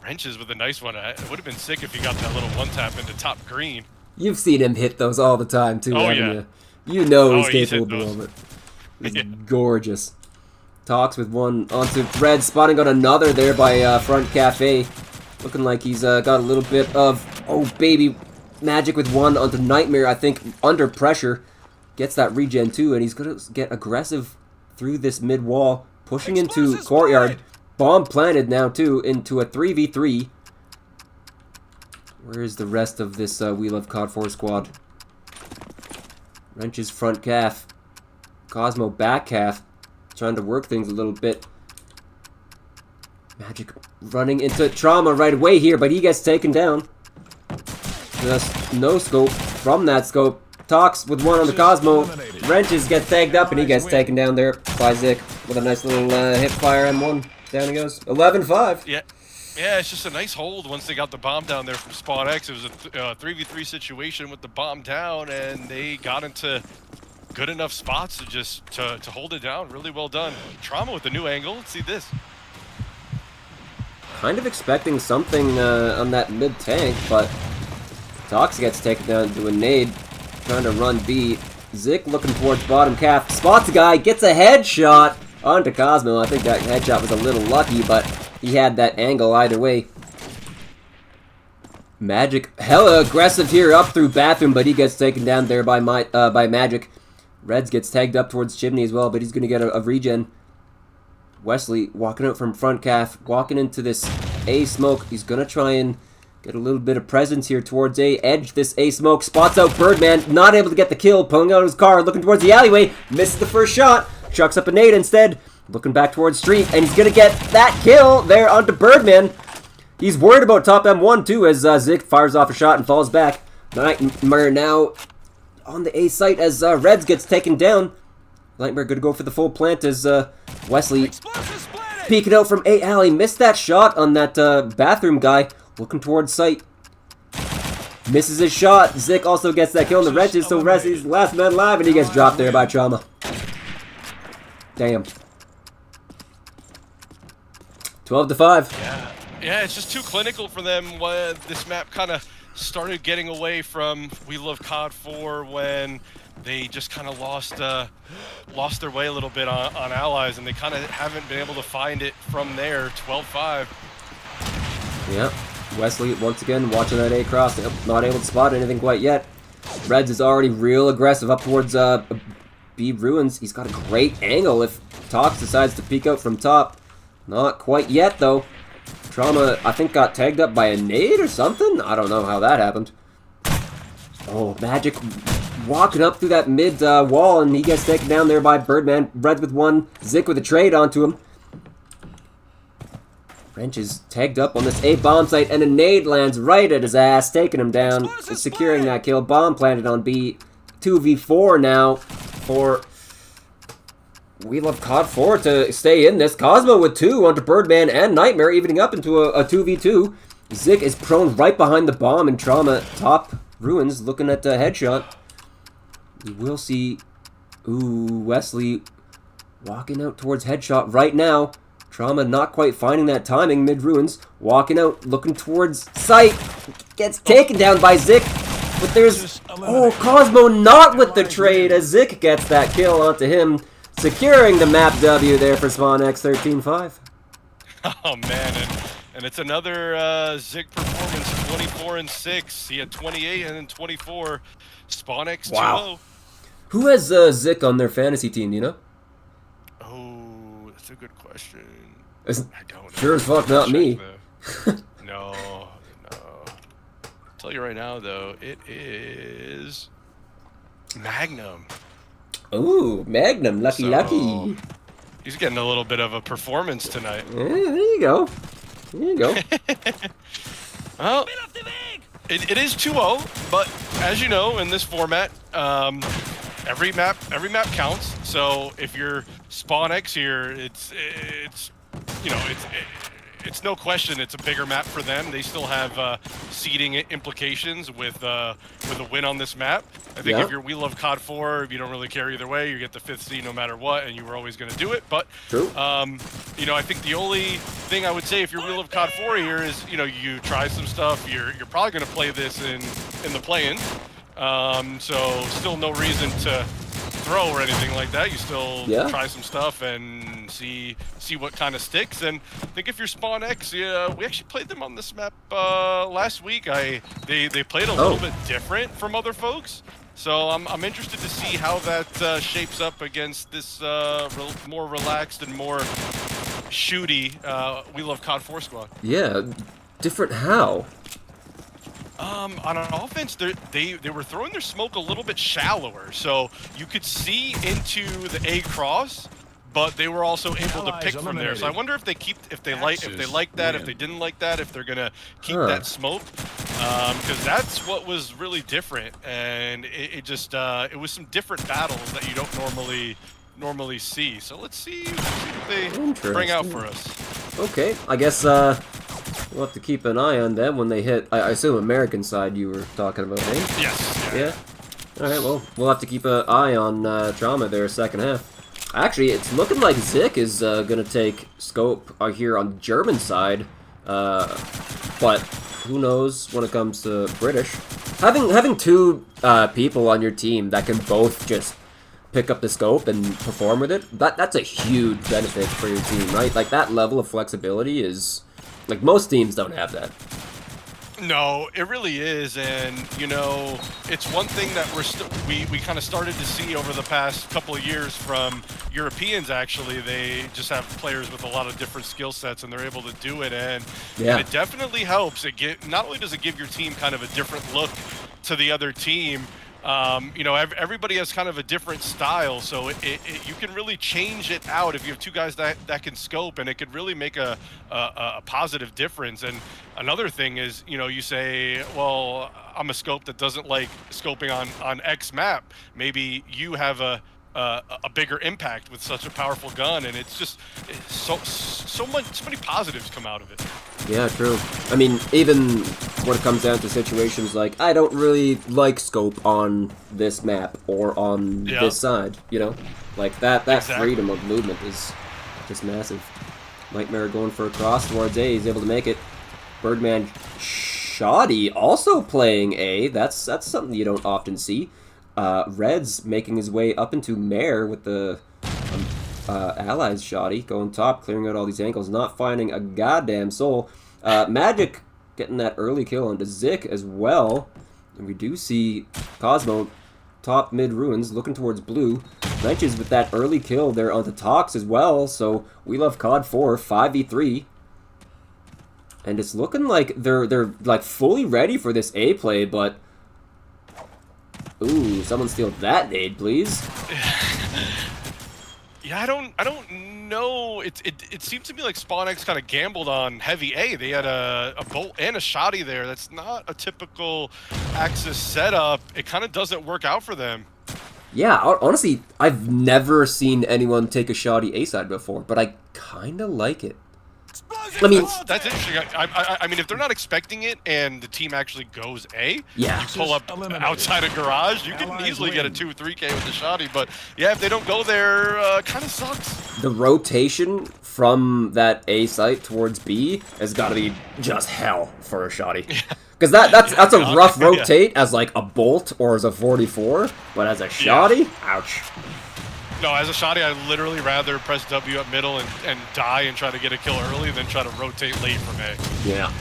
Wrenches with a nice one. It would have been sick if he got that little one tap into top green. You've seen him hit those all the time too, haven't you? You know he's capable of it. It's gorgeous. Talks with one onto Red, spotting on another there by Front Cafe. Looking like he's got a little bit of, oh baby, magic with one onto Nightmare, I think, under pressure. Gets that regen too, and he's going to get aggressive through this mid wall, pushing into Courtyard. Bomb planted now too, into a 3v3. Where is the rest of this WeLoveCod4 squad? Wrenches front calf. Cosmo back calf. Trying to work things a little bit. Magic running into Trauma right away here, but he gets taken down. Just no scope from that scope. Talks with one on the Cosmo. Wrenches gets tagged up, and he gets taken down there by Zik. with a nice little hip fire M1. Down he goes. 11-5. Yeah. Yeah, it's just a nice hold once they got the bomb down there from SpawnX. It was a 3v3 situation with the bomb down, and they got into good enough spots to just to hold it down. Really well done. Trauma with the new angle. Let's see this. Kind of expecting something on that mid tank, but Tox gets taken down to a nade, trying to run B. Zik looking towards bottom calf, spots a guy, gets a headshot onto Cosmo. I think that headshot was a little lucky, but he had that angle either way. Magic, hella aggressive here up through bathroom, but he gets taken down there by Magic. Reds gets tagged up towards Chimney as well, but he's gonna get a regen. Wesley walking out from front calf, walking into this A smoke. He's gonna try and get a little bit of presence here towards A. Edge this A smoke, spots out Birdman, not able to get the kill, pulling out his car, looking towards the alleyway, misses the first shot, chucks up a nade instead, looking back towards Street, and he's gonna get that kill there onto Birdman. He's worried about top M1 too as Zik fires off a shot and falls back. Nightmare now on the A site as Reds gets taken down. Nightmare gonna go for the full plant as Wesley peeking out from A alley. Missed that shot on that bathroom guy. Looking towards site. Misses his shot. Zik also gets that kill on the wrenches, so Wesley's the last man alive, and he gets dropped there by Trauma. Damn. 12-5. Yeah, it's just too clinical for them. This map kind of started getting away from WeLoveCod4 when they just kind of lost their way a little bit on allies, and they kind of haven't been able to find it from there. 12-5. Yep. Wesley once again watching that A cross. Not able to spot anything quite yet. Reds is already real aggressive up towards B ruins. He's got a great angle if Tox decides to peek out from top. Not quite yet though. Trauma, I think, got tagged up by a nade or something? I don't know how that happened. Oh, Magic walking up through that mid wall, and he gets taken down there by Birdman. Red with one, Zik with a trade onto him. Wrench is tagged up on this A bomb site, and a nade lands right at his ass, taking him down, securing that kill. Bomb planted on B. 2v4 now for WeLoveCod4 to stay in this. Cosmo with 2 onto Birdman and Nightmare, evening up into a 2v2. Zik is prone right behind the bomb, and Trauma top ruins looking at the headshot. We will see, Wesley walking out towards headshot right now. Trauma not quite finding that timing, mid-ruins, walking out, looking towards sight, gets taken down by Zik, but there's, Cosmo not with the trade as Zik gets that kill onto him, securing the map W there for SpawnX 13-5. Oh man, and it's another Zik performance, 24-6. He had 28 and then 24. SpawnX 2-0. Wow. Who has Zik on their fantasy team, do you know? Oh, that's a good question. I don't know. Sure as fuck not me. No. I'll tell you right now, though, it is Magnum. Ooh, Magnum, lucky. He's getting a little bit of a performance tonight. Yeah, there you go. Well, it is 2-0, but as you know, in this format, every map counts. So if you're SpawnX here, it's no question it's a bigger map for them. They still have seeding implications with a win on this map. I think if you're WeLoveCod4, you don't really care either way. You get the 5th seed no matter what, and you were always going to do it. But true. I think the only thing I would say if you're WeLoveCod4 here is you try some stuff. You're probably going to play this in the play-in. So still no reason to throw or anything like that. You still try some stuff and see what kind of sticks. And I think if you're SpawnX, we actually played them on this map last week. They played a little bit different from other folks. So I'm interested to see how that shapes up against this more relaxed and more shooty WeLoveCod4 squad. Yeah, different how? On an offense, they were throwing their smoke a little bit shallower, so you could see into the A cross, but they were also able to pick from there. So I wonder if they like that, if they didn't like that, if they're gonna keep that smoke, because that's what was really different, and it was some different battles that you don't normally normally see. So let's see what they bring out for us. Okay, I guess we'll have to keep an eye on them when they hit. I assume American side you were talking about, eh? Yes. Yeah. All right. Well, we'll have to keep an eye on Trauma there second half. Actually, it's looking like Zik is gonna take scope here on German side, but who knows when it comes to British. Having two people on your team that can both just pick up the scope and perform with it, that's a huge benefit for your team, right? Like, that level of flexibility is, like, most teams don't have that. No, it really is, and you know, it's one thing that we kind of started to see over the past couple of years from Europeans. Actually, they just have players with a lot of different skill sets, and they're able to do it, and it definitely helps. Not only does it give your team kind of a different look to the other team. You know, everybody has kind of a different style, so you can really change it out if you have two guys that can scope, and it could really make a positive difference. And another thing is, you know, you say, well, I'm a scope that doesn't like scoping on X map. Maybe you have a bigger impact with such a powerful gun, and it's so many positives come out of it. Yeah, true. I mean, even when it comes down to situations like, I don't really like scope on this map or on this side, you know? Like, that freedom of movement is just massive. Nightmare going for a cross towards A, he's able to make it. Birdman Shoddy also playing A, that's something you don't often see. Reds making his way up into Mare with the Allies Shoddy going top, clearing out all these angles, not finding a goddamn soul. Magic getting that early kill onto Zik as well. And we do see Cosmo top mid ruins looking towards blue. Wrenches with that early kill there onto Tox as well. So WeLoveCod4 5v3. And it's looking like they're like fully ready for this A play, but ooh, someone steal that nade, please. Yeah, I don't know. It seems to me like SpawnX kind of gambled on heavy A. They had a bolt and a shoddy there. That's not a typical Axis setup. It kind of doesn't work out for them. Yeah, honestly, I've never seen anyone take a shoddy A side before, but I kind of like it. I mean, that's interesting. I mean, if they're not expecting it and the team actually goes A, yeah, you pull up outside a garage, you can easily get a 2-3K with the shoddy. But yeah, if they don't go there, kind of sucks. The rotation from that A site towards B has got to be just hell for a shoddy. Because that's a rough rotate as like a bolt or as a 44, but as a shoddy, ouch. No, as a shoddy, I'd literally rather press W up middle and die and try to get a kill early than try to rotate late from A. Yeah.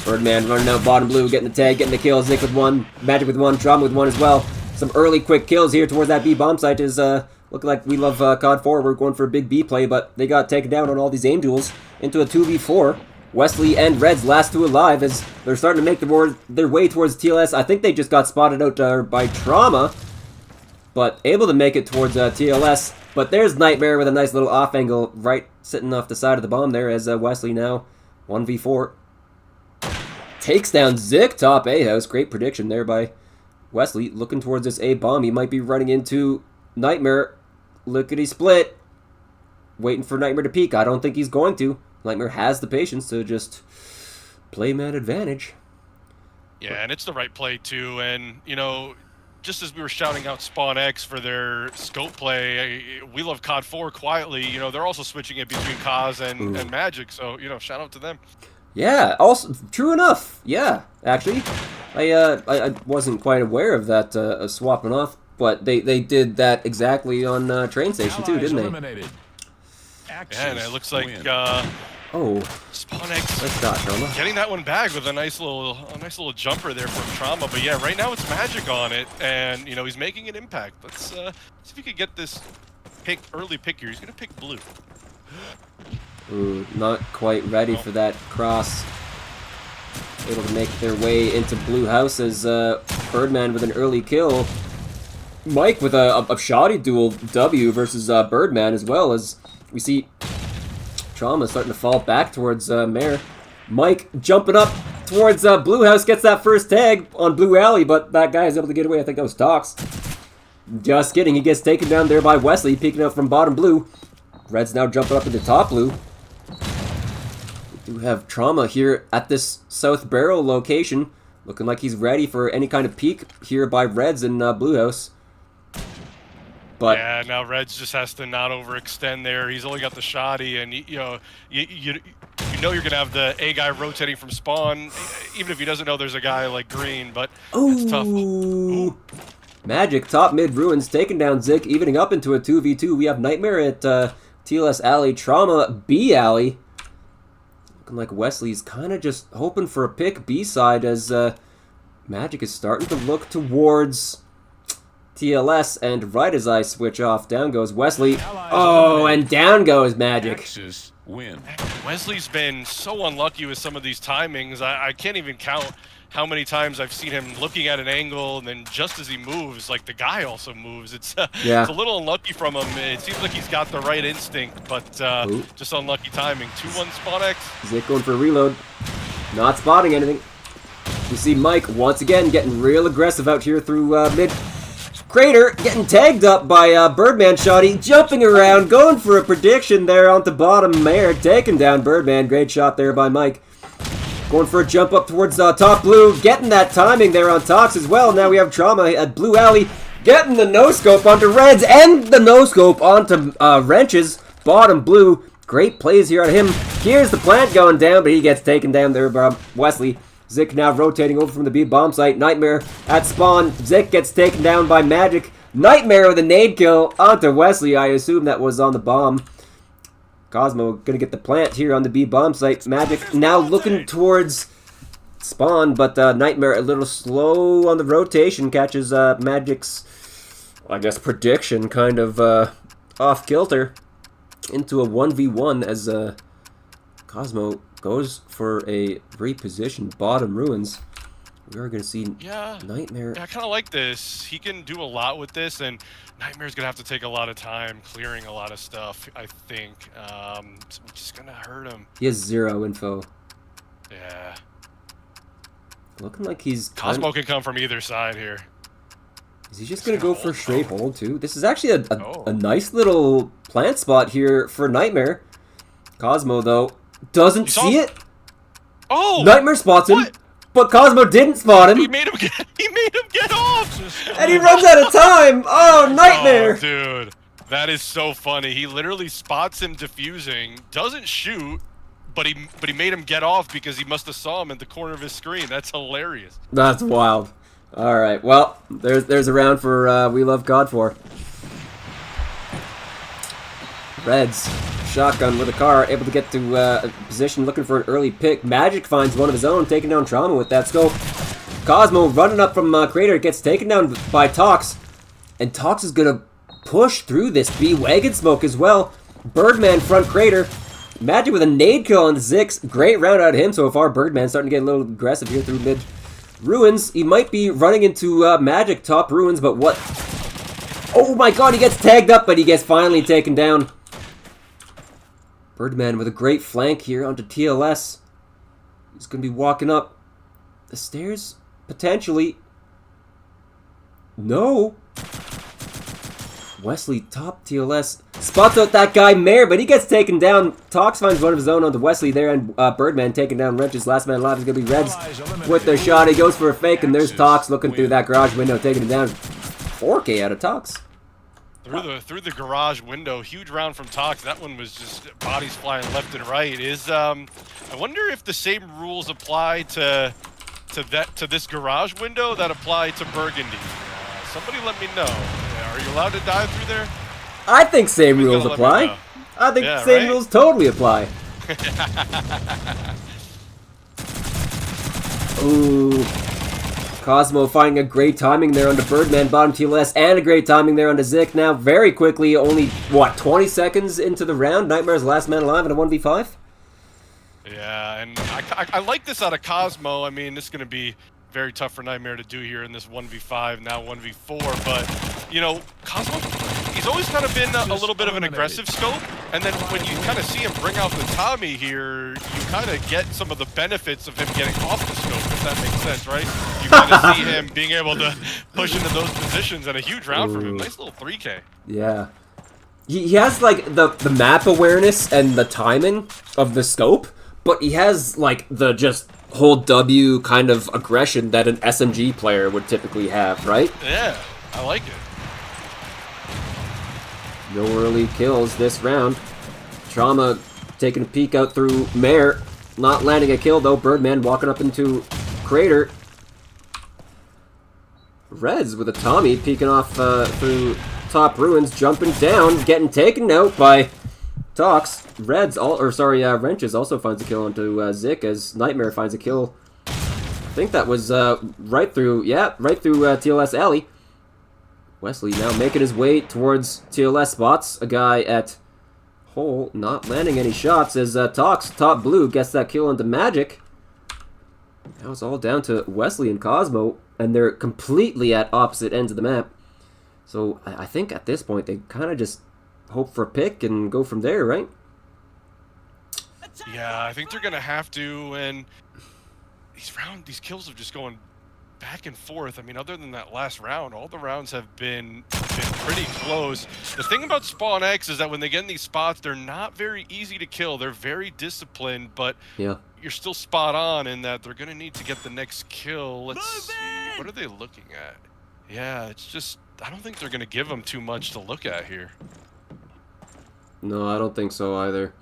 Birdman running out bottom blue, getting the tag, getting the kill. Zik with one, Magic with one, Trauma with one as well. Some early quick kills here towards that B bomb site is looking like WeLoveCod4. We're going for a big B play, but they got taken down on all these aim duels into a 2v4. Wesley and Reds last two alive as they're starting to make their way towards TLS. I think they just got spotted out by Trauma, but able to make it towards TLS. But there's Nightmare with a nice little off angle right sitting off the side of the bomb there as Wesley now 1v4. Takes down Zik top A house. Great prediction there by Wesley. Looking towards this A bomb. He might be running into Nightmare. Lickety split. Waiting for Nightmare to peek. I don't think he's going to. Nightmare has the patience to just play man advantage. Yeah, and it's the right play too. And, you know, just as we were shouting out SpawnX for their scope play, WeLoveCod4 quietly, you know, they're also switching it between Kaz and Magic. So, you know, shout out to them. Yeah, also true enough. Yeah, actually, I wasn't quite aware of that swapping off, but they did that exactly on Train Station too, didn't they? Yeah, and it looks like SpawnX nice shot, Trauma. Getting that one back with a nice little jumper there from Trauma. But yeah, right now it's Magic on it, and you know he's making an impact. Let's see if he could get this early pick here. He's gonna pick blue. Ooh, not quite ready for that cross. Able to make their way into blue house as Birdman with an early kill. Mike with a shoddy duel W versus Birdman as well, as we see Trauma starting to fall back towards Mare. Mike jumping up towards Blue House, gets that first tag on Blue Alley, but that guy is able to get away. I think that was Tox. Just kidding, he gets taken down there by Wesley, peeking out from bottom blue. Red's now jumping up into top blue. We do have Trauma here at this South Barrel location. Looking like he's ready for any kind of peek here by Reds in Blue House. But yeah, now Reds just has to not overextend there. He's only got the shoddy, and you know you're gonna have the A guy rotating from spawn, even if he doesn't know there's a guy like green. But it's tough. Ooh. Magic top mid Ruins taking down Zik, evening up into a 2v2. We have Nightmare at TLS Alley, Trauma B Alley. Looking like Wesley's kind of just hoping for a pick B side as Magic is starting to look towards TLS, and right as I switch off, down goes Wesley. Oh, and down goes Magic. Axis win. Wesley's been so unlucky with some of these timings. I can't even count how many times I've seen him looking at an angle, and then just as he moves, like the guy also moves. It's it's a little unlucky from him. It seems like he's got the right instinct, but just unlucky timing. 2-1 SpawnX. Zik going for a reload. Not spotting anything. We see Mike once again getting real aggressive out here through mid. Crater getting tagged up by Birdman Shoddy, jumping around, going for a prediction there onto bottom air, taking down Birdman. Great shot there by Mike. Going for a jump up towards top blue, getting that timing there on Tox as well. Now we have Trauma at Blue Alley, getting the no-scope onto Reds and the no-scope onto Wrenches, bottom blue. Great plays here on him. Here's the plant going down, but he gets taken down there by Wesley. Zik now rotating over from the B bomb site. Nightmare at spawn. Zik gets taken down by Magic. Nightmare with a nade kill onto Wesley. I assume that was on the bomb. Cosmo gonna get the plant here on the B bomb site. Magic now looking towards spawn, but Nightmare a little slow on the rotation. Catches Magic's, I guess, prediction kind of off kilter into a 1v1 as Cosmo goes for a reposition bottom Ruins. We are going to see Nightmare. Yeah, I kind of like this. He can do a lot with this, and Nightmare's going to have to take a lot of time clearing a lot of stuff, I think. Which is going to hurt him. He has 0 info. Yeah. Looking like he's... Cosmo can come from either side here. Is he just going to go for a straight hold, too? This is actually a nice little plant spot here for Nightmare. Cosmo, though, doesn't see it. Oh! Nightmare spots him, but Cosmo didn't spot him. He made him get off! And he runs out of time! Oh, Nightmare! Oh, dude. That is so funny. He literally spots him defusing, doesn't shoot, but he made him get off because he must have saw him in the corner of his screen. That's hilarious. That's wild. All right, well, there's a round for WeLoveCod4. Reds, shotgun with a car, able to get to a position, looking for an early pick. Magic finds one of his own, taking down Trauma with that scope. Cosmo running up from Crater, gets taken down by Tox, and Tox is gonna push through this B wagon smoke as well. Birdman front Crater. Magic with a nade kill on the Zix. Great round out of him so far. Birdman starting to get a little aggressive here through mid Ruins. He might be running into Magic top Ruins, but what? Oh my god, he gets tagged up, but he gets finally taken down. Birdman with a great flank here onto TLS. He's going to be walking up the stairs, potentially. No. Wesley top TLS. Spots out that guy Mare, but he gets taken down. Tox finds one of his own onto Wesley there, and Birdman taking down Wrenches. Last man alive is going to be Reds with the shot. He goes for a fake, and there's Tox looking through that garage window, taking him down. 4K out of Tox. Through the garage window, huge round from Tox. That one was just bodies flying left and right. I wonder if the same rules apply to this garage window that apply to Burgundy. Somebody let me know. Are you allowed to dive through there? I think same rules apply. I think same rules totally apply. Ooh. Cosmo finding a great timing there onto Birdman, bottom TLS, and a great timing there onto Zik. Now, very quickly, only, what, 20 seconds into the round? Nightmare's last man alive in a 1v5? Yeah, and I like this out of Cosmo. I mean, this is going to be very tough for Nightmare to do here in this 1v5, now 1v4. But, you know, Cosmo, he's always kind of been a little bit of an aggressive scope. And then when you kind of see him bring out the Tommy here, you kind of get some of the benefits of him getting off the scope, if that makes sense, right? You kind of see him being able to push into those positions, and a huge round from him. Nice little 3K. Yeah. He has, like, the map awareness and the timing of the scope, but he has, like, the just whole W kind of aggression that an SMG player would typically have, right? Yeah, I like it. No early kills this round. Trauma taking a peek out through Mare. Not landing a kill, though. Birdman walking up into Crater. Reds with a Tommy peeking off through top ruins, jumping down, getting taken out by Tox. Wrenches also finds a kill onto Zik as Nightmare finds a kill. I think that was right through TLS alley. Wesley now making his way towards TLS spots. A guy at hole not landing any shots as Tox, top blue, gets that kill onto Magic. Now it's all down to Wesley and Cosmo, and they're completely at opposite ends of the map. So I think at this point they kind of just hope for a pick and go from there, right? Yeah, I think they're gonna have to, and these kills are just going back and forth. I mean, other than that last round, all the rounds have been pretty close. The thing about SpawnX is that when they get in these spots, they're not very easy to kill. They're very disciplined, but Yeah. you're still spot on in that they're gonna need to get the next kill. Let's see, what are they looking at? Yeah, it's just, I don't think they're gonna give them too much to look at here. No, I don't think so either.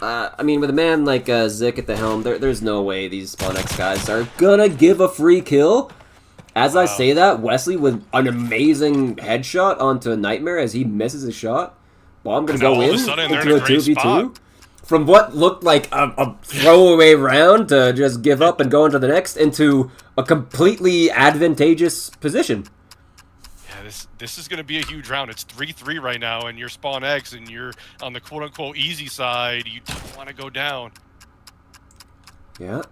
I mean, with a man like Zik at the helm, there's no way these SpawnX guys are gonna give a free kill. As I say that, Wesley with an amazing headshot onto Nightmare as he misses a shot. Bomb gonna go in into a 2v2. From what looked like a throwaway round to just give up and go into the next, into a completely advantageous position. This is going to be a huge round. It's 3-3 right now, and you're SpawnX, and you're on the quote-unquote easy side. You don't want to go down. Yeah.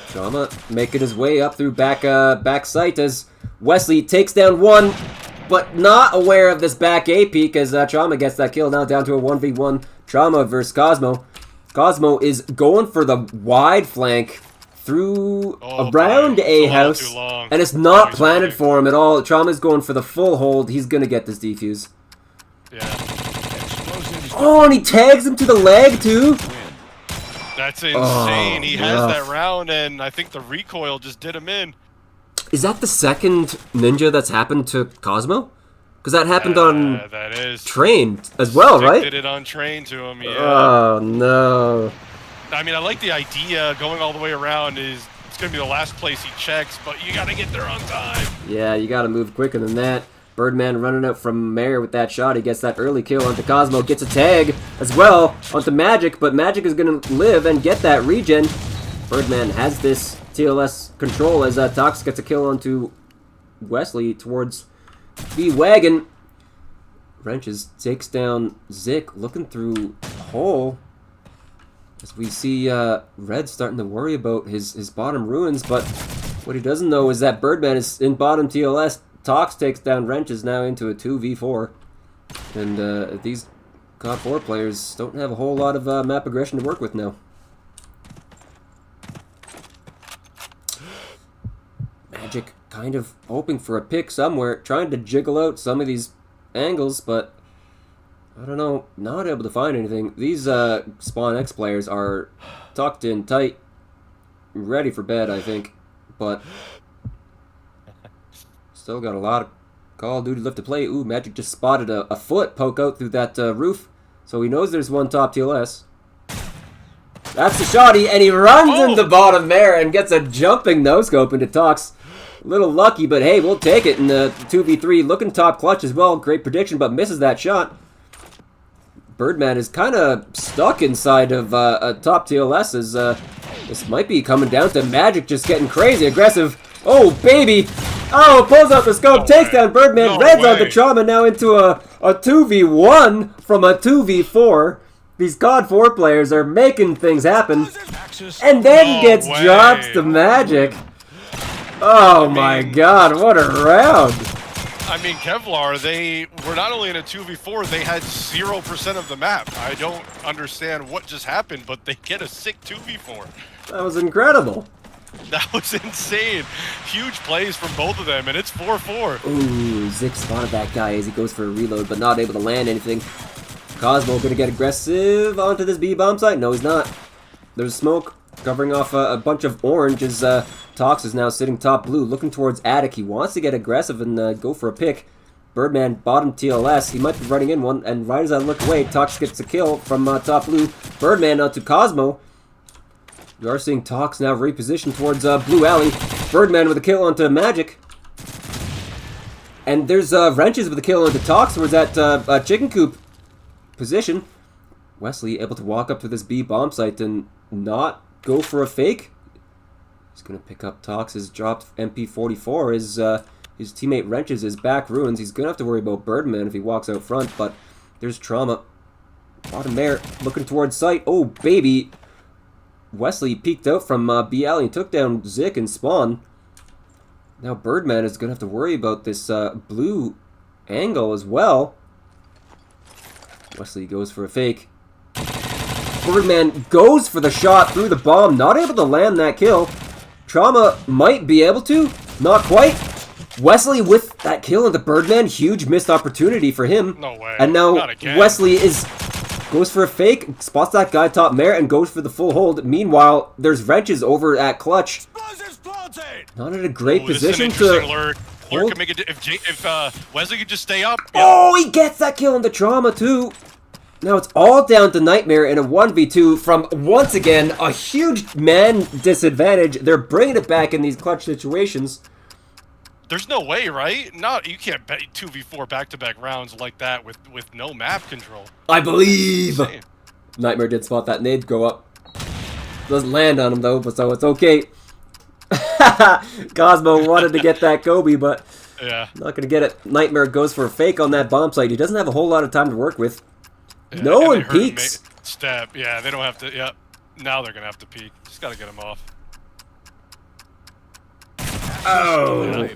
Trauma making his way up through back sight as Wesley takes down one, but not aware of this back A peek as Trauma gets that kill. Now down to a 1v1 Trauma versus Cosmo. Cosmo is going for the wide flank through around A house, and it's not planted for him at all. Trauma's going for the full hold. He's gonna get this defuse. Yeah. Oh, and he tags him to the leg too. That's insane. He has that round, and I think the recoil just did him in. Is that the second ninja that's happened to Cosmo? Because that happened on Train as well, right? Did it on Train to him, yeah. Oh no. I mean, I like the idea. Going all the way around it's going to be the last place he checks, but you got to get there on time. Yeah, you got to move quicker than that. Birdman running out from Mare with that shot. He gets that early kill onto Cosmo. Gets a tag as well onto Magic, but Magic is going to live and get that regen. Birdman has this TLS control as Tox gets a kill onto Wesley towards the wagon. Wrenches takes down Zik, looking through hole. As we see Red starting to worry about his bottom ruins, but what he doesn't know is that Birdman is in bottom TLS. Tox takes down Wrenches now into a 2v4. And these CoD4 players don't have a whole lot of map aggression to work with now. Magic kind of hoping for a pick somewhere, trying to jiggle out some of these angles, but I don't know, not able to find anything. These SpawnX players are tucked in tight, ready for bed, I think, but still got a lot of Call of Duty left to play. Ooh, Magic just spotted a foot poke out through that roof, so he knows there's one top TLS. That's the shotty, and he runs in the bottom there and gets a jumping no-scope into Tox. A little lucky, but hey, we'll take it in the 2v3. Looking top clutch as well. Great prediction, but misses that shot. Birdman is kind of stuck inside of a top TLS as this might be coming down to Magic just getting crazy aggressive. Oh, baby! Oh, pulls out the scope, takes down Birdman, Reds on the Trauma now into a 2v1 from a 2v4. These CoD4 players are making things happen. And then gets dropped to Magic. Oh my god, what a round! I mean, Kevlar, they were not only in a 2v4, they had 0% of the map. I don't understand what just happened, but they get a sick 2v4. That was incredible. That was insane. Huge plays from both of them, and it's 4-4. Ooh, Zik spotted that guy as he goes for a reload, but not able to land anything. Cosmo gonna get aggressive onto this B bomb site. No, he's not. There's smoke covering off a bunch of orange as Tox is now sitting top blue, looking towards Attic. He wants to get aggressive and go for a pick. Birdman bottom TLS. He might be running in one, and right as I look away, Tox gets a kill from top blue. Birdman out to Cosmo. We are seeing Tox now repositioned towards Blue Alley. Birdman with a kill onto Magic. And there's Wrenches with a kill onto Tox towards that chicken coop position. Wesley able to walk up to this B bomb site and not go for a fake. He's going to pick up Tox. His dropped MP44. His teammate Wrenches is back ruins. He's going to have to worry about Birdman if he walks out front, but there's Trauma. Bottom there, looking towards site. Oh, baby. Wesley peeked out from B alley and took down Zik and Spawn. Now Birdman is going to have to worry about this blue angle as well. Wesley goes for a fake. Birdman goes for the shot through the bomb, not able to land that kill. Trauma might be able to, not quite. Wesley with that kill into Birdman, huge missed opportunity for him. No way. And now Not again. Wesley goes for a fake, spots that guy top mare, and goes for the full hold. Meanwhile, there's Wrenches over at Clutch. Not in a great position to Lurk hold. can make it if Wesley could just stay up. Oh, he gets that kill into Trauma too. Now it's all down to Nightmare in a 1v2 from, once again, a huge man disadvantage. They're bringing it back in these clutch situations. There's no way, right? You can't bet 2v4 back-to-back rounds like that with no map control. I believe. Insane. Nightmare did spot that nade go up. Doesn't land on him though, but so it's okay. Cosmo wanted to get that Kobe, but Yeah. not gonna get it. Nightmare goes for a fake on that bomb site. He doesn't have a whole lot of time to work with. Yeah, No and one they heard him peeks. Step. Yeah, they don't have to. Yeah. Now they're gonna have to peek. Just gotta get him off. Oh.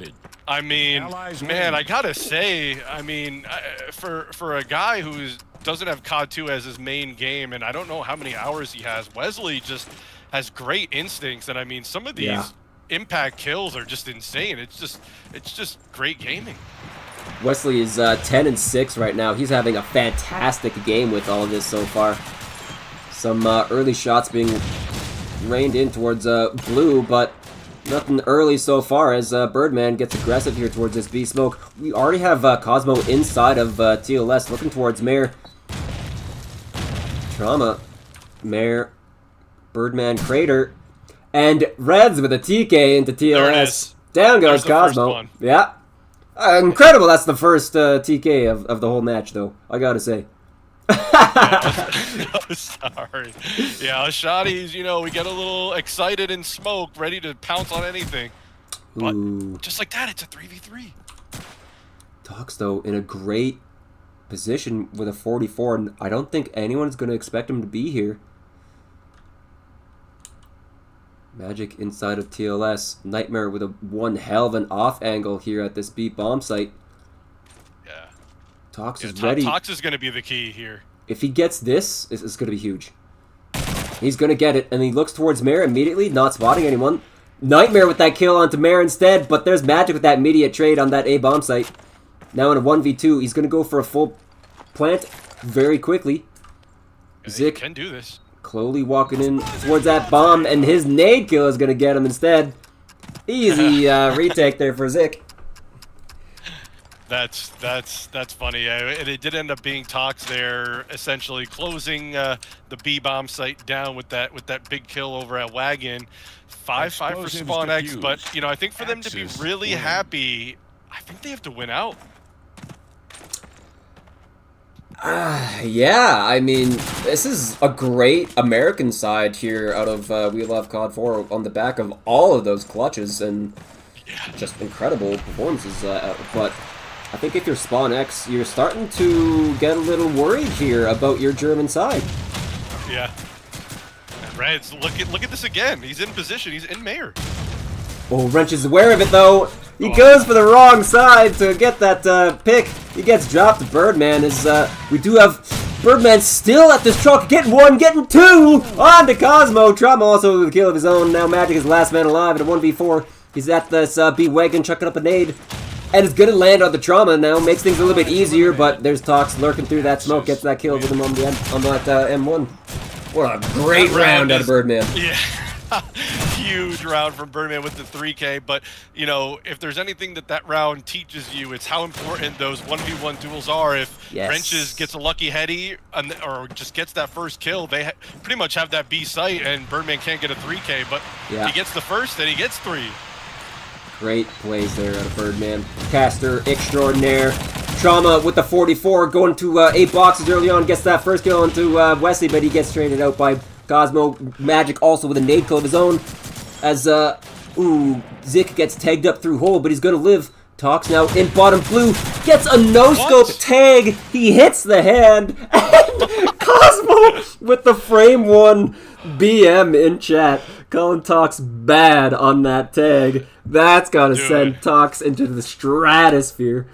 I mean, Allies man, win. I gotta say, I mean, for a guy who doesn't have CoD2 as his main game, and I don't know how many hours he has, Wesley just has great instincts, and I mean, some of these impact kills are just insane. It's just great gaming. Wesley is 10-6 right now. He's having a fantastic game with all of this so far. Some early shots being rained in towards blue, but nothing early so far as Birdman gets aggressive here towards this B smoke. We already have Cosmo inside of TLS looking towards Mare. Trauma. Mare. Birdman Crater. And Reds with a TK into There it TLS. is. Down goes There's the first Cosmo. one. Yeah. Incredible. That's the first TK of the whole match, though. I gotta say. Sorry. Yeah, Shotties, we get a little excited and smoke, ready to pounce on anything. But Ooh. just like that, it's a 3v3. Tox, though, in a great position with a 44, and I don't think anyone's going to expect him to be here. Magic inside of TLS. Nightmare with a one hell of an off angle here at this B bomb site. Yeah. Tox is ready. Tox is going to be the key here. If he gets this, it's going to be huge. He's going to get it, and he looks towards Mare immediately, not spotting anyone. Nightmare with that kill onto Mare instead, but there's Magic with that immediate trade on that A bomb site. Now in a 1v2, he's going to go for a full plant very quickly. Yeah, Zik he can do this. Chloe walking in towards that bomb, and his nade kill is going to get him instead. Easy retake there for Zik. That's funny. And it did end up being Tox there, essentially closing the B bomb site down with that big kill over at Wagon. 5-5 for Explosives SpawnX, diffused. but I think for them to be Axis really win. happy, I think they have to win out. Yeah, I mean, this is a great American side here out of WeLoveCod4 on the back of all of those clutches and just incredible performances. But I think if you're SpawnX, you're starting to get a little worried here about your German side. Yeah. And Reds, look at this again. He's in position. He's in Mayor. Oh, Wrench is aware of it, though. He goes for the wrong side to get that pick. He gets dropped to Birdman. We do have Birdman still at this truck, getting 1, getting 2 on to Cosmo. Trauma also with a kill of his own. Now Magic is last man alive at a 1v4. He's at this B-Wagon, chucking up a nade. And it's going to land on the Trauma now. Makes things a little bit easier, but there's Tox lurking through that smoke. Gets that kill with him on that M1. What a great round out of Birdman. Yeah. Huge round from Birdman with the 3K, but you know, if there's anything that round teaches you, it's how important those 1v1 duels are. If Wrenches gets a lucky heady or just gets that first kill, they pretty much have that B site, and Birdman can't get a 3K, but if he gets the first, then he gets 3. Great plays there out of Birdman. Caster extraordinaire. Trauma with the 44, going to 8 boxes early on, gets that first kill into Wesley, but he gets traded out by Cosmo. Magic also with a nade kill of his own. As, Zik gets tagged up through hole, but he's gonna live. Tox now in bottom blue. Gets a no-scope tag. He hits the hand. And Cosmo with the frame 1 BM in chat. Calling Tox bad on that tag. That's gotta send Tox into the stratosphere.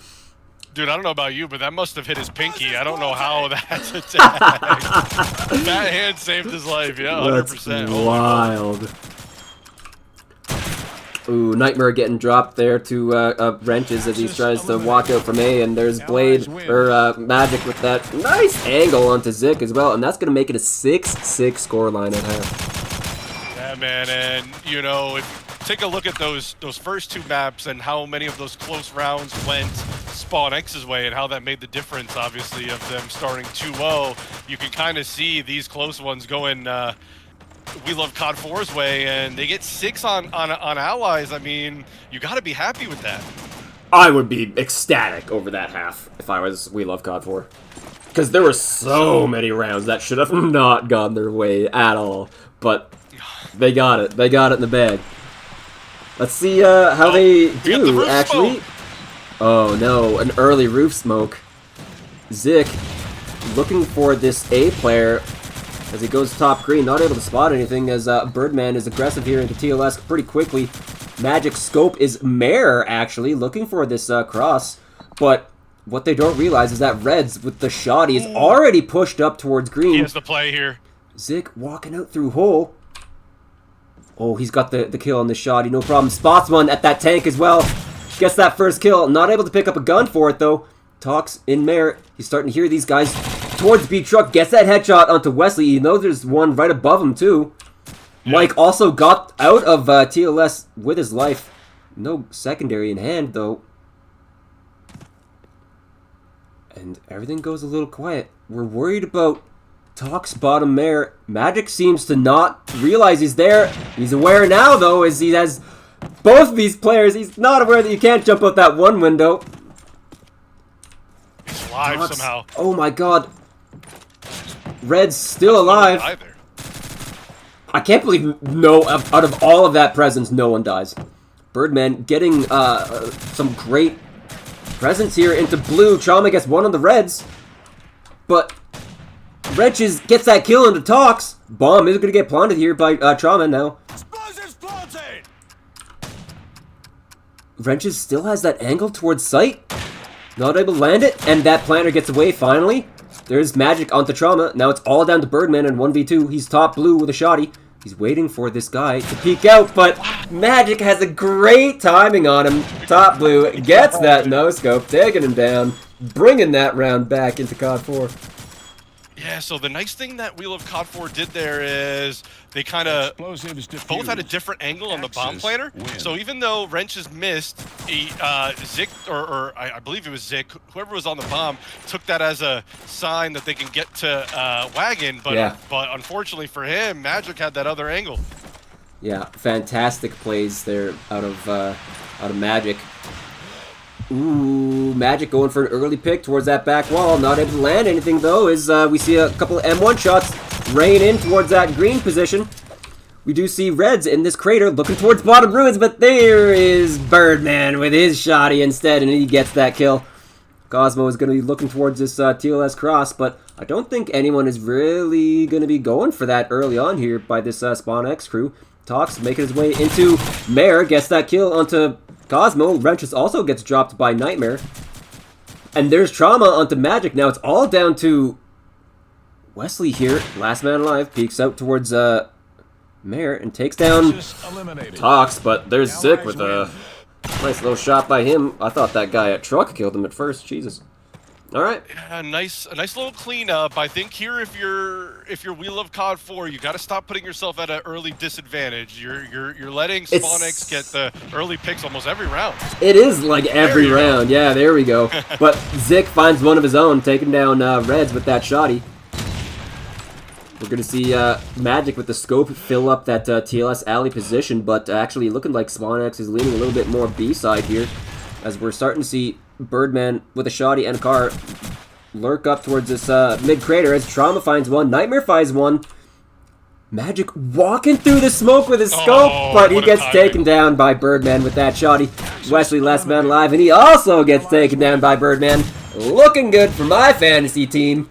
Dude, I don't know about you, but that must have hit his pinky. I don't know how that's a tag. That hand saved his life, yeah, 100%. That's wild. Ooh, Nightmare getting dropped there to Wrenches as he tries to walk out from A, and there's Blade, or Magic with that nice angle onto Zik as well, and that's going to make it a 6-6 scoreline at half. Yeah, man, and, you know, take a look at those first 2 maps and how many of those close rounds went SpawnX's way and how that made the difference, obviously, of them starting 2-0. You can kind of see these close ones going WeLoveCod4's way, and they get 6 on allies. I mean, you got to be happy with that. I would be ecstatic over that half if I was WeLoveCod4. Because there were so many rounds that should have not gone their way at all. But they got it. They got it in the bag. Let's see how they do, actually. Oh, no. An early roof smoke. Zik looking for this A player as he goes top green. Not able to spot anything as Birdman is aggressive here into TLS pretty quickly. Magic scope is Mare, actually, looking for this cross. But what they don't realize is that Reds with the shoddy is already pushed up towards green. He has the play here. Zik walking out through hole. Oh, he's got the kill on the shoddy, no problem. Spots one at that tank as well. Gets that first kill. Not able to pick up a gun for it, though. Tox in Mare. He's starting to hear these guys towards B truck. Gets that headshot onto Wesley. You know there's one right above him, too. Mike also got out of TLS with his life. No secondary in hand, though. And everything goes a little quiet. We're worried about Tox bottom Mare. Magic seems to not realize he's there. He's aware now, though, as he has both of these players. He's not aware that you can't jump out that one window. He's alive Tox, somehow. oh my god. Red's still alive. I can't believe out of all of that presence, no one dies. Birdman getting some great presence here into blue. Trauma gets one on the Reds. But Wrenches gets that kill into Tox. Bomb is going to get planted here by Trauma now. Wrenches still has that angle towards sight. Not able to land it, and that planter gets away finally. There's Magic onto Trauma. Now it's all down to Birdman in 1v2. He's top blue with a shoddy. He's waiting for this guy to peek out, but Magic has a great timing on him. Top blue gets that no-scope, taking him down, bringing that round back into CoD4. Yeah, so the nice thing that WeLoveCod4 did there is they kind of both had a different angle on the bomb planter. So even though Wrenches missed, Zik, or I believe it was Zik, whoever was on the bomb, took that as a sign that they can get to Wagon. But unfortunately for him, Magic had that other angle. Yeah, fantastic plays there out of Magic. Ooh, Magic going for an early pick towards that back wall. Not able to land anything, though, as we see a couple of M1 shots rain in towards that green position. We do see Reds in this crater looking towards bottom ruins, but there is Birdman with his shoddy instead, and he gets that kill. Cosmo is going to be looking towards this TLS cross, but I don't think anyone is really going to be going for that early on here by this SpawnX crew. Tox making his way into Mare, gets that kill onto Cosmo. Wrenches also gets dropped by Nightmare. And there's Trauma onto Magic. Now it's all down to Wesley here. Last man alive. Peeks out towards Mare and takes down Tox, but there's Zik with a nice little shot by him. I thought that guy at Truck killed him at first. Jesus. All right. Yeah, a nice little cleanup. I think here, if you're WeLoveCod4, you got to stop putting yourself at an early disadvantage. You're letting SpawnX get the early picks almost every round. It is like every round. Yeah, there we go. But Zik finds one of his own, taking down Reds with that shotty. We're going to see Magic with the scope fill up that TLS alley position, but actually looking like SpawnX is leaning a little bit more B-side here, as we're starting to see Birdman with a shotty and a car lurk up towards this mid-crater as Trauma finds one, Nightmare finds one. Magic walking through the smoke with his scope, but he gets taken down by Birdman with that shotty. Wesley last man alive, and he also gets taken down by Birdman. Looking good for my fantasy team.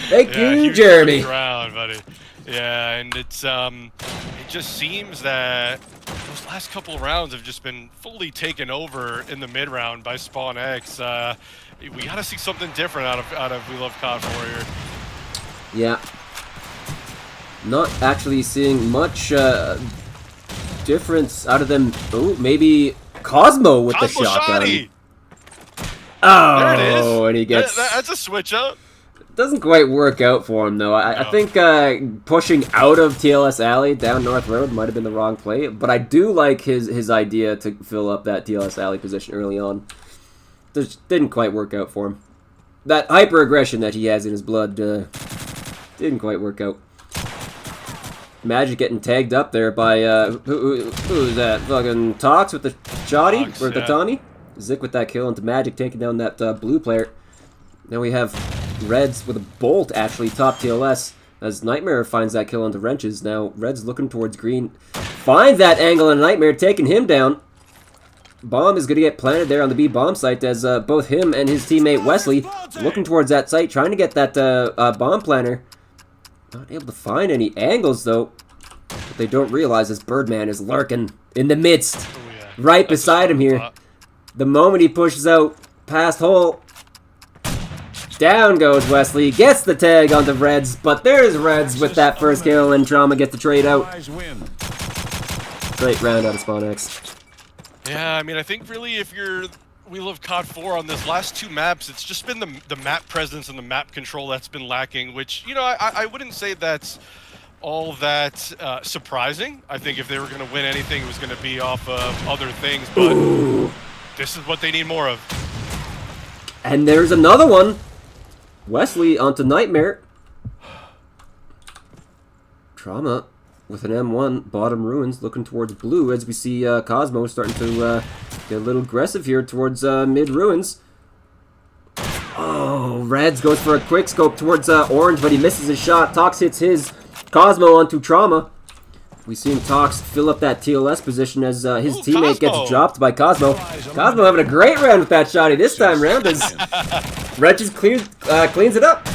Thank you, Jeremy. Round, buddy. Yeah, and it's it just seems that those last couple of rounds have just been fully taken over in the mid round by SpawnX. We got to see something different out of WeLoveCod4 here. Yeah. Not actually seeing much difference out of them. Oh, maybe Cosmo with the shotgun. Shotty. Oh, there it is. And he gets... That's a switch up. Doesn't quite work out for him, though. I think pushing out of TLS Alley down North Road might have been the wrong play, but I do like his idea to fill up that TLS Alley position early on. Just didn't quite work out for him. That hyper-aggression that he has in his blood didn't quite work out. Magic getting tagged up there by, who's that? Fucking Tox with the shotty? Or the Tawny? Zik with that kill into Magic, taking down that blue player. Now we have Reds with a bolt, actually, top TLS, as Nightmare finds that kill onto Wrenches. Now, Reds looking towards green. Finds that angle and Nightmare, taking him down. Bomb is going to get planted there on the B bomb site, as both him and his teammate Wesley looking towards that site, trying to get that bomb planter. Not able to find any angles, though. What they don't realize is Birdman is lurking in the midst, right beside him here. The moment he pushes out past hole, down goes Wesley, gets the tag onto Reds, but there's Reds with that first kill, and Trauma gets the trade out. Great round out of SpawnX. Yeah, I mean, I think really if you're WeLoveCod4 on this last two maps, it's just been the map presence and the map control that's been lacking, which, you know, I wouldn't say that's all that surprising. I think if they were going to win anything, it was going to be off of other things, but this is what they need more of. And there's another one. Wesley onto Nightmare. Trauma with an M1, bottom ruins, looking towards blue as we see Cosmo starting to get a little aggressive here towards mid ruins. Oh, Reds goes for a quick scope towards orange, but he misses his shot. Tox hits his. Cosmo onto Trauma. We've seen Tox fill up that TLS position as his teammate gets dropped by Cosmo. Cosmo having a great round with that shotty this time round as Wrenches cleans it up.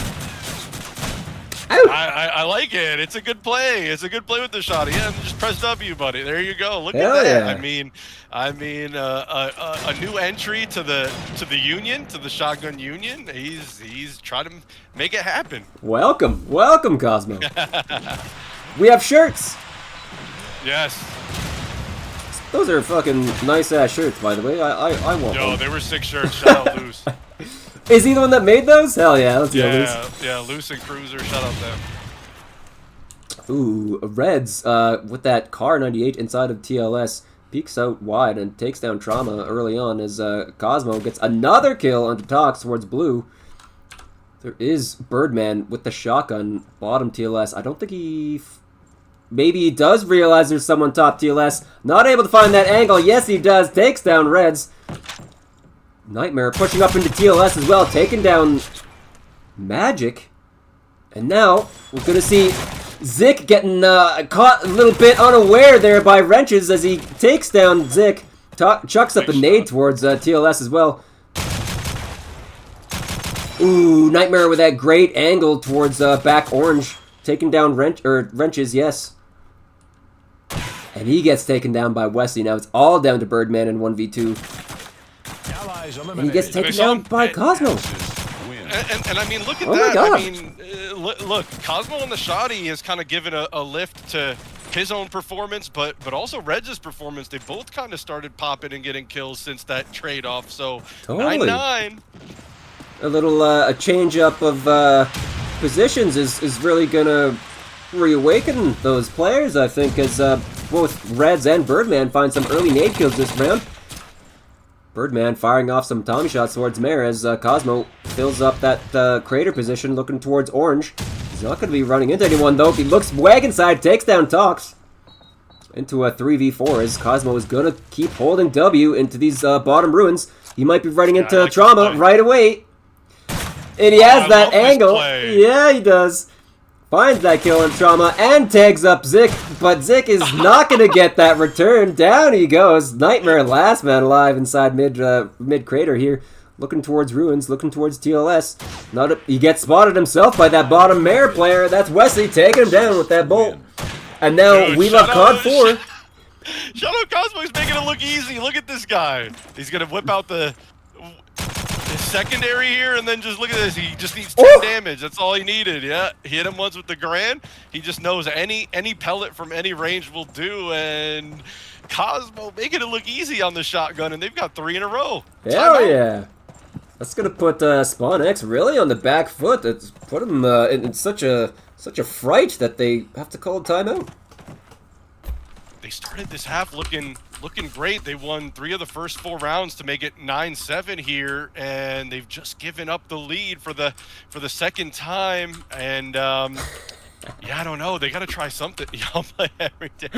I like it. It's a good play. It's a good play with the shotty. Yeah, just press W, buddy. There you go. Look at that. Yeah. I mean, a new entry to the union, to the shotgun union. He's trying to make it happen. Welcome, Cosmo. We have shirts. Yes. Those are fucking nice ass shirts, by the way. I want Yo, one. they were sick shirts. Shout out Loose. Is he the one that made those? Hell yeah, let's go Loose. Yeah, Loose and Cruiser. Shout out them. Ooh, Reds with that car 98 inside of TLS peeks out wide and takes down Trauma early on as Cosmo gets another kill onto Tox towards blue. There is Birdman with the shotgun, bottom TLS. I don't think he... Maybe he does realize there's someone top TLS. Not able to find that angle. Yes, he does. Takes down Reds. Nightmare pushing up into TLS as well, taking down Magic. And now we're going to see Zik getting caught a little bit unaware there by Wrenches as he takes down Zik. Chucks up a nade towards TLS as well. Ooh, Nightmare with that great angle towards back orange. Taking down Wrenches, yes. And he gets taken down by Wesley. Now it's all down to Birdman in 1v2. And he gets taken down by Cosmo. And I mean, look at Oh my that. gosh. I mean, look, Cosmo on the shoddy has kind of given a lift to his own performance, but also Reg's performance. They both kind of started popping and getting kills since that trade-off. So Totally. 9-9. A little a change up of positions is really gonna reawaken those players, I think, as both Reds and Birdman find some early nade kills this round. Birdman firing off some Tommy shots towards Mare as Cosmo fills up that crater position looking towards orange. He's not going to be running into anyone though. He looks wagon side, takes down Tox into a 3v4 as Cosmo is going to keep holding W into these bottom ruins. He might be running into like Trauma right away. And he has that angle. Yeah, he does. Finds that kill on Trauma and tags up Zik, but Zik is not going to get that return. Down he goes. Nightmare last man alive inside mid crater here. Looking towards ruins, looking towards TLS. He gets spotted himself by that bottom Mare player. That's Wesley taking him down with that bolt. And now WeLoveCod4. Shadow Cosmo's making it look easy. Look at this guy. He's going to whip out his secondary here, and then just look at this. He just needs 10 damage. That's all he needed. Yeah, he hit him once with the Grand. He just knows any pellet from any range will do, and Cosmo making it look easy on the shotgun, and they've got 3 in a row. Hell yeah. That's gonna put SpawnX really on the back foot. It's put him in such a fright that they have to call a timeout. They started this half looking great. They won 3 of the first 4 rounds to make it 9-7 here, and they've just given up the lead for the second time. And yeah, I don't know. They got to try something. Y'all play every day.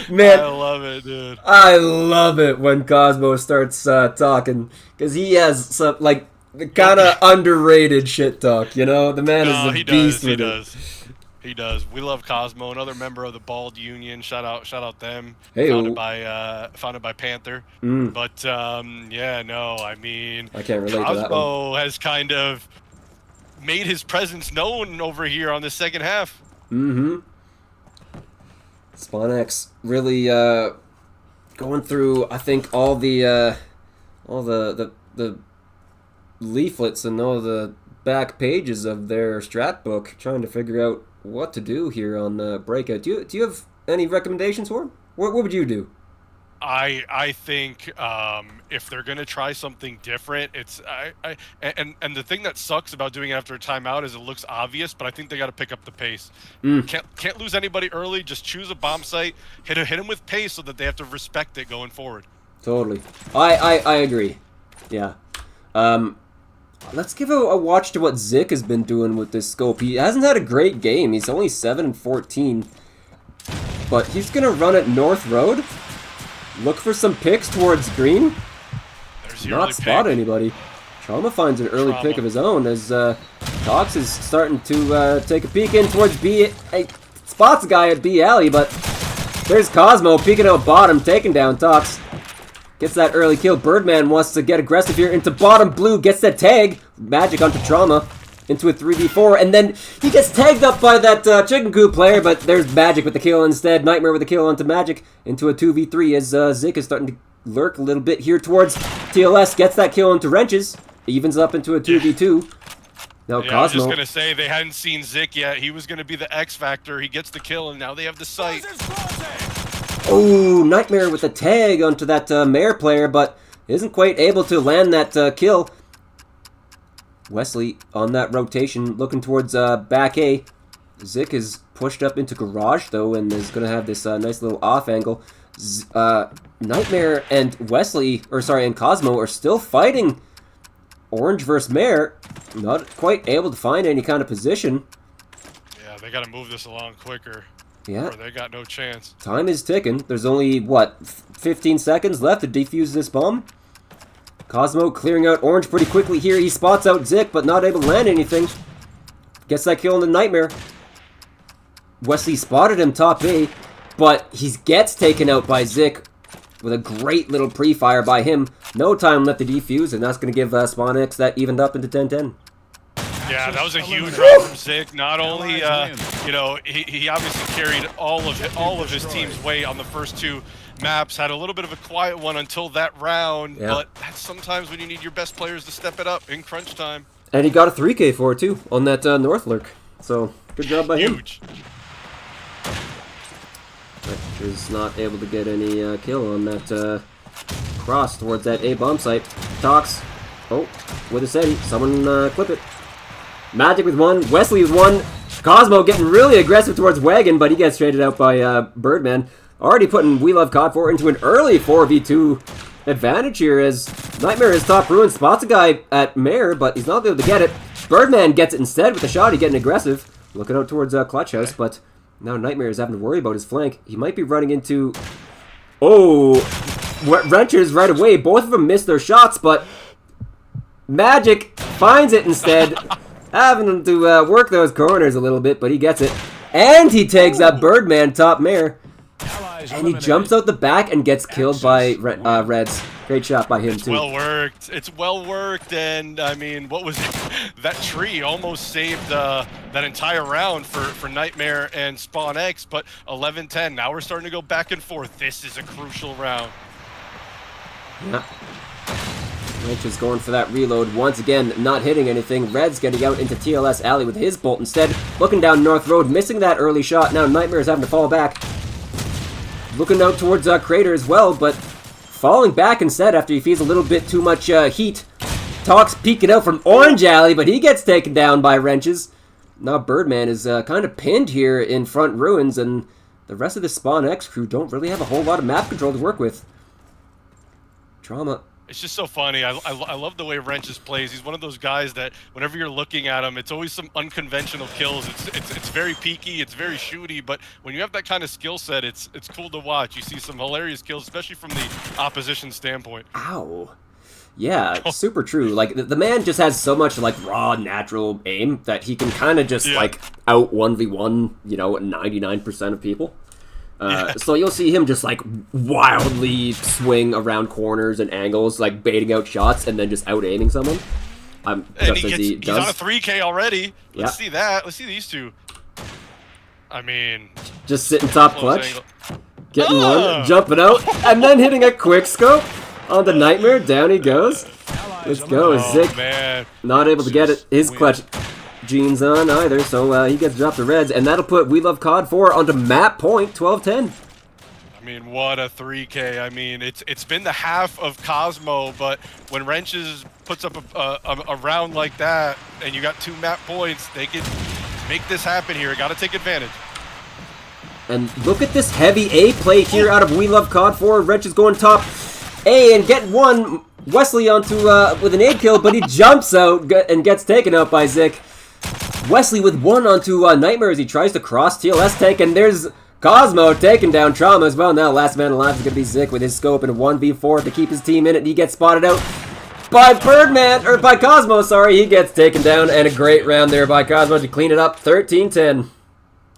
Man, I love it, dude. I love it when Cosmo starts talking, because he has some like the kind of underrated shit talk. You know, the man is a beast with it. He does. We love Cosmo, another member of the Bald Union. Shout out them. Hey, founded by Panther. But yeah, no, I mean, I can't relate to that one. Cosmo has kind of made his presence known over here on the second half. SpawnX really going through, I think, all the leaflets and all the back pages of their strat book, trying to figure out what to do here on Breakout. Do you have any recommendations for him? What would you do? I think if they're gonna try something different, it's and the thing that sucks about doing it after a timeout is it looks obvious, but I think they got to pick up the pace. Can't lose anybody early. Just choose a bomb site, hit him with pace, so that they have to respect it going forward. Totally, I agree. Yeah. Let's give a watch to what Zik has been doing with this scope. He hasn't had a great game. He's only 7-14, but he's gonna run at North Road. Look for some picks towards green. Not spot anybody. Trauma finds an early pick of his own as Tox is starting to take a peek in towards B. Hey, spots a guy at B alley, but there's Cosmo peeking out bottom, taking down Tox. Gets that early kill. Birdman wants to get aggressive here into bottom blue. Gets that tag. Magic onto Trauma. Into a 3v4. And then he gets tagged up by that Chicken Coop player. But there's Magic with the kill instead. Nightmare with the kill onto Magic. Into a 2v3 as Zik is starting to lurk a little bit here towards TLS. Gets that kill into Wrenches. Evens up into a 2v2. Now Yeah, Cosmo. I was just going to say, they hadn't seen Zik yet. He was going to be the X factor. He gets the kill, and now they have the sight. Oh, Nightmare with the tag onto that Mare player, but isn't quite able to land that kill. Wesley on that rotation, looking towards back A. Zik is pushed up into garage, though, and is going to have this nice little off angle. Nightmare and and Cosmo are still fighting Orange versus Mare. Not quite able to find any kind of position. Yeah, they got to move this along quicker. Yeah. Or they got no chance. Time is ticking. There's only, 15 seconds left to defuse this bomb. Cosmo clearing out Orange pretty quickly here. He spots out Zik, but not able to land anything. Gets that kill on the Nightmare. Wesley spotted him top A, but he gets taken out by Zik with a great little pre-fire by him. No time left to defuse, and that's going to give SpawnX that evened up into 10-10. Yeah, that was a huge round from Zik. Not only, you know, he obviously carried all of his team's weight on the first 2 maps. Had a little bit of a quiet one until that round, but that's sometimes when you need your best players to step it up in crunch time. And he got a 3K for it too on that North lurk. So good job by him. Huge. But is not able to get any kill on that cross towards that A bomb site. Tox. Oh, with a SETI. Someone clip it. Magic with 1, Wesley with 1, Cosmo getting really aggressive towards Wagon, but he gets traded out by Birdman. Already putting WeLoveCod4 into an early 4v2 advantage here as Nightmare is top ruin, spots a guy at Mare, but he's not able to get it. Birdman gets it instead with the shot, he's getting aggressive. Looking out towards Clutch House, but now Nightmare is having to worry about his flank. He might be running into... Oh, Wrenchers right away. Both of them missed their shots, but Magic finds it instead. Having him to work those corners a little bit, but he gets it. And he takes that Birdman top Mare. And he jumps out the back and gets killed by Reds. Great shot by him, too. Well worked. It's well worked, and I mean, what was that tree almost saved that entire round for Nightmare and SpawnX, but 11-10. Now we're starting to go back and forth. This is a crucial round. Yeah. Rich is going for that reload once again, not hitting anything. Red's getting out into TLS Alley with his bolt instead. Looking down North Road, missing that early shot. Now Nightmare is having to fall back. Looking out towards Crater as well, but falling back instead after he feels a little bit too much heat. Talks peeking out from Orange Alley, but he gets taken down by Wrenches. Now Birdman is kind of pinned here in front ruins, and the rest of the SpawnX crew don't really have a whole lot of map control to work with. Trauma. It's just so funny. I love the way Wrenches plays. He's one of those guys that whenever you're looking at him, it's always some unconventional kills. It's very peaky, it's very shooty, but when you have that kind of skill set, it's cool to watch. You see some hilarious kills, especially from the opposition standpoint. Ow. Yeah, super true. Like, the man just has so much, like, raw, natural aim that he can kind of just, like, out 1v1, you know, 99% of people. So you'll see him just, like, wildly swing around corners and angles, like, baiting out shots and then just out-aiming someone. And Just as he's does. on a 3K already. Let's see that. Let's see these two. I mean... Just sitting top clutch. Getting one, jumping out, and then hitting a quick scope on the Nightmare. Down he goes. Let's go. Zik man. not able to get it. His clutch jeans on either, so he gets dropped to Reds, and that'll put WeLoveCod4 onto map point 12-10. I mean, what a 3K. I mean, it's been the half of Cosmo, but when Wrenches puts up a round like that, and you got 2 map points, they can make this happen here. Got to take advantage. And look at this heavy A play here out of WeLoveCod4. Wrenches going top A and get one. Wesley onto with an 8 kill, but he jumps out and gets taken out by Zik. Wesley with 1 onto Nightmare as he tries to cross TLS tank, and there's Cosmo taking down Trauma as well. Now last man alive is going to be Zik with his scope and a 1v4 to keep his team in it, and he gets spotted out by Birdman, or by Cosmo, sorry. He gets taken down, and a great round there by Cosmo to clean it up, 13-10.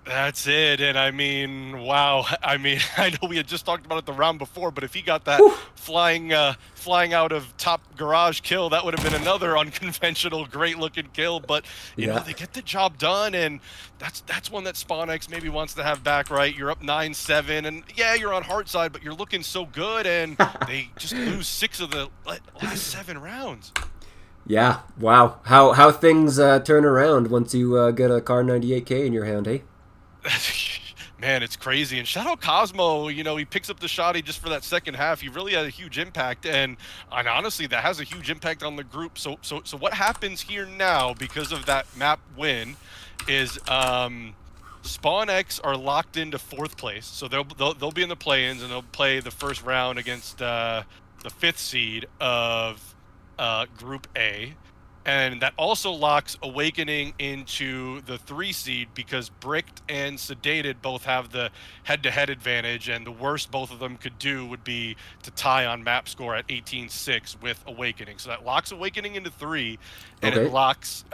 That's it, and I mean, wow. I mean, I know we had just talked about it the round before, but if he got that flying out of top garage kill, that would have been another unconventional, great-looking kill. But you know, they get the job done, and that's one that SpawnX maybe wants to have back, right? You're up 9-7, and yeah, you're on hard side, but you're looking so good, and they just lose 6 of the last 7 rounds. Yeah, wow. How things turn around once you get a Car 98K in your hand, hey? Man, it's crazy. And shout out Cosmo, you know, he picks up the shotty just for that second half. He really had a huge impact, and honestly, that has a huge impact on the group. So what happens here now because of that map win is SpawnX are locked into 4th place. So they'll be in the play-ins, and they'll play the first round against the 5th seed of Group A. And that also locks Awakening into the 3 seed because Bricked and Sedated both have the head-to-head advantage, and the worst both of them could do would be to tie on map score at 18-6 with Awakening. So that locks Awakening into 3, and it locks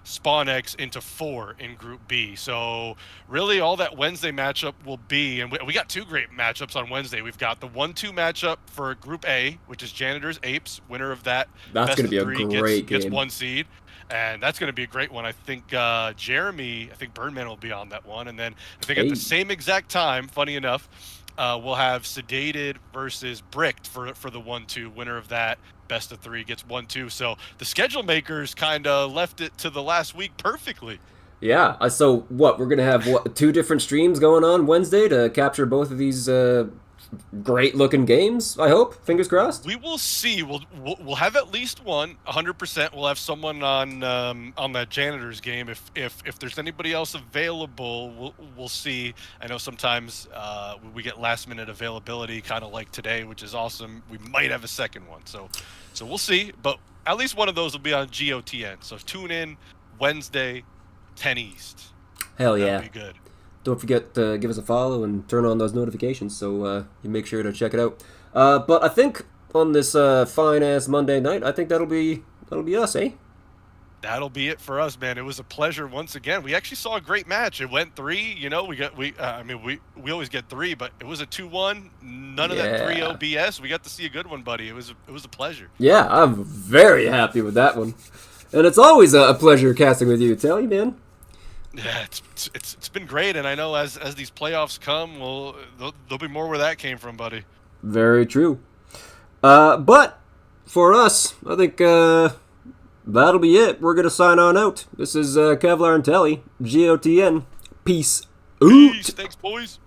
SpawnX into 4 in Group B. So really all that Wednesday matchup will be, and we got 2 great matchups on Wednesday. We've got the 1-2 matchup for Group A, which is Janitors Apes. Winner of that That's best going to of be a 3 great gets game. 1 seed. And that's going to be a great one. I think Jeremy, I think Birdman will be on that one. And then I think at the same exact time, funny enough, we'll have Sedated versus Bricked for the 1-2. Winner of that best of 3 gets 1-2. So the schedule makers kind of left it to the last week perfectly. Yeah. So what? We're gonna have 2 different streams going on Wednesday to capture both of these great looking games. I hope. Fingers crossed. We will see. We'll have at least one. 100%. We'll have someone on that Janitors game. If there's anybody else available, we'll see. I know sometimes we get last minute availability, kind of like today, which is awesome. We might have a second one. So we'll see. But at least one of those will be on GOTN. So tune in Wednesday, 10 East. Hell yeah. That'll be good. Don't forget to give us a follow and turn on those notifications so you make sure to check it out. But I think on this fine-ass Monday night, I think that'll be us, eh? That'll be it for us, man. It was a pleasure once again. We actually saw a great match. It went 3. You know, we always get 3, but it was a 2-1. None of that 3-0 BS. We got to see a good one, buddy. It was a pleasure. Yeah, I'm very happy with that one. And it's always a pleasure casting with you. Tell you, man. Yeah, it's been great, and I know as these playoffs come, there'll be more where that came from, buddy. Very true. But for us, I think that'll be it. We're gonna sign on out. This is Kevlar and Telly, GOTN. Peace. Peace. Thanks, boys.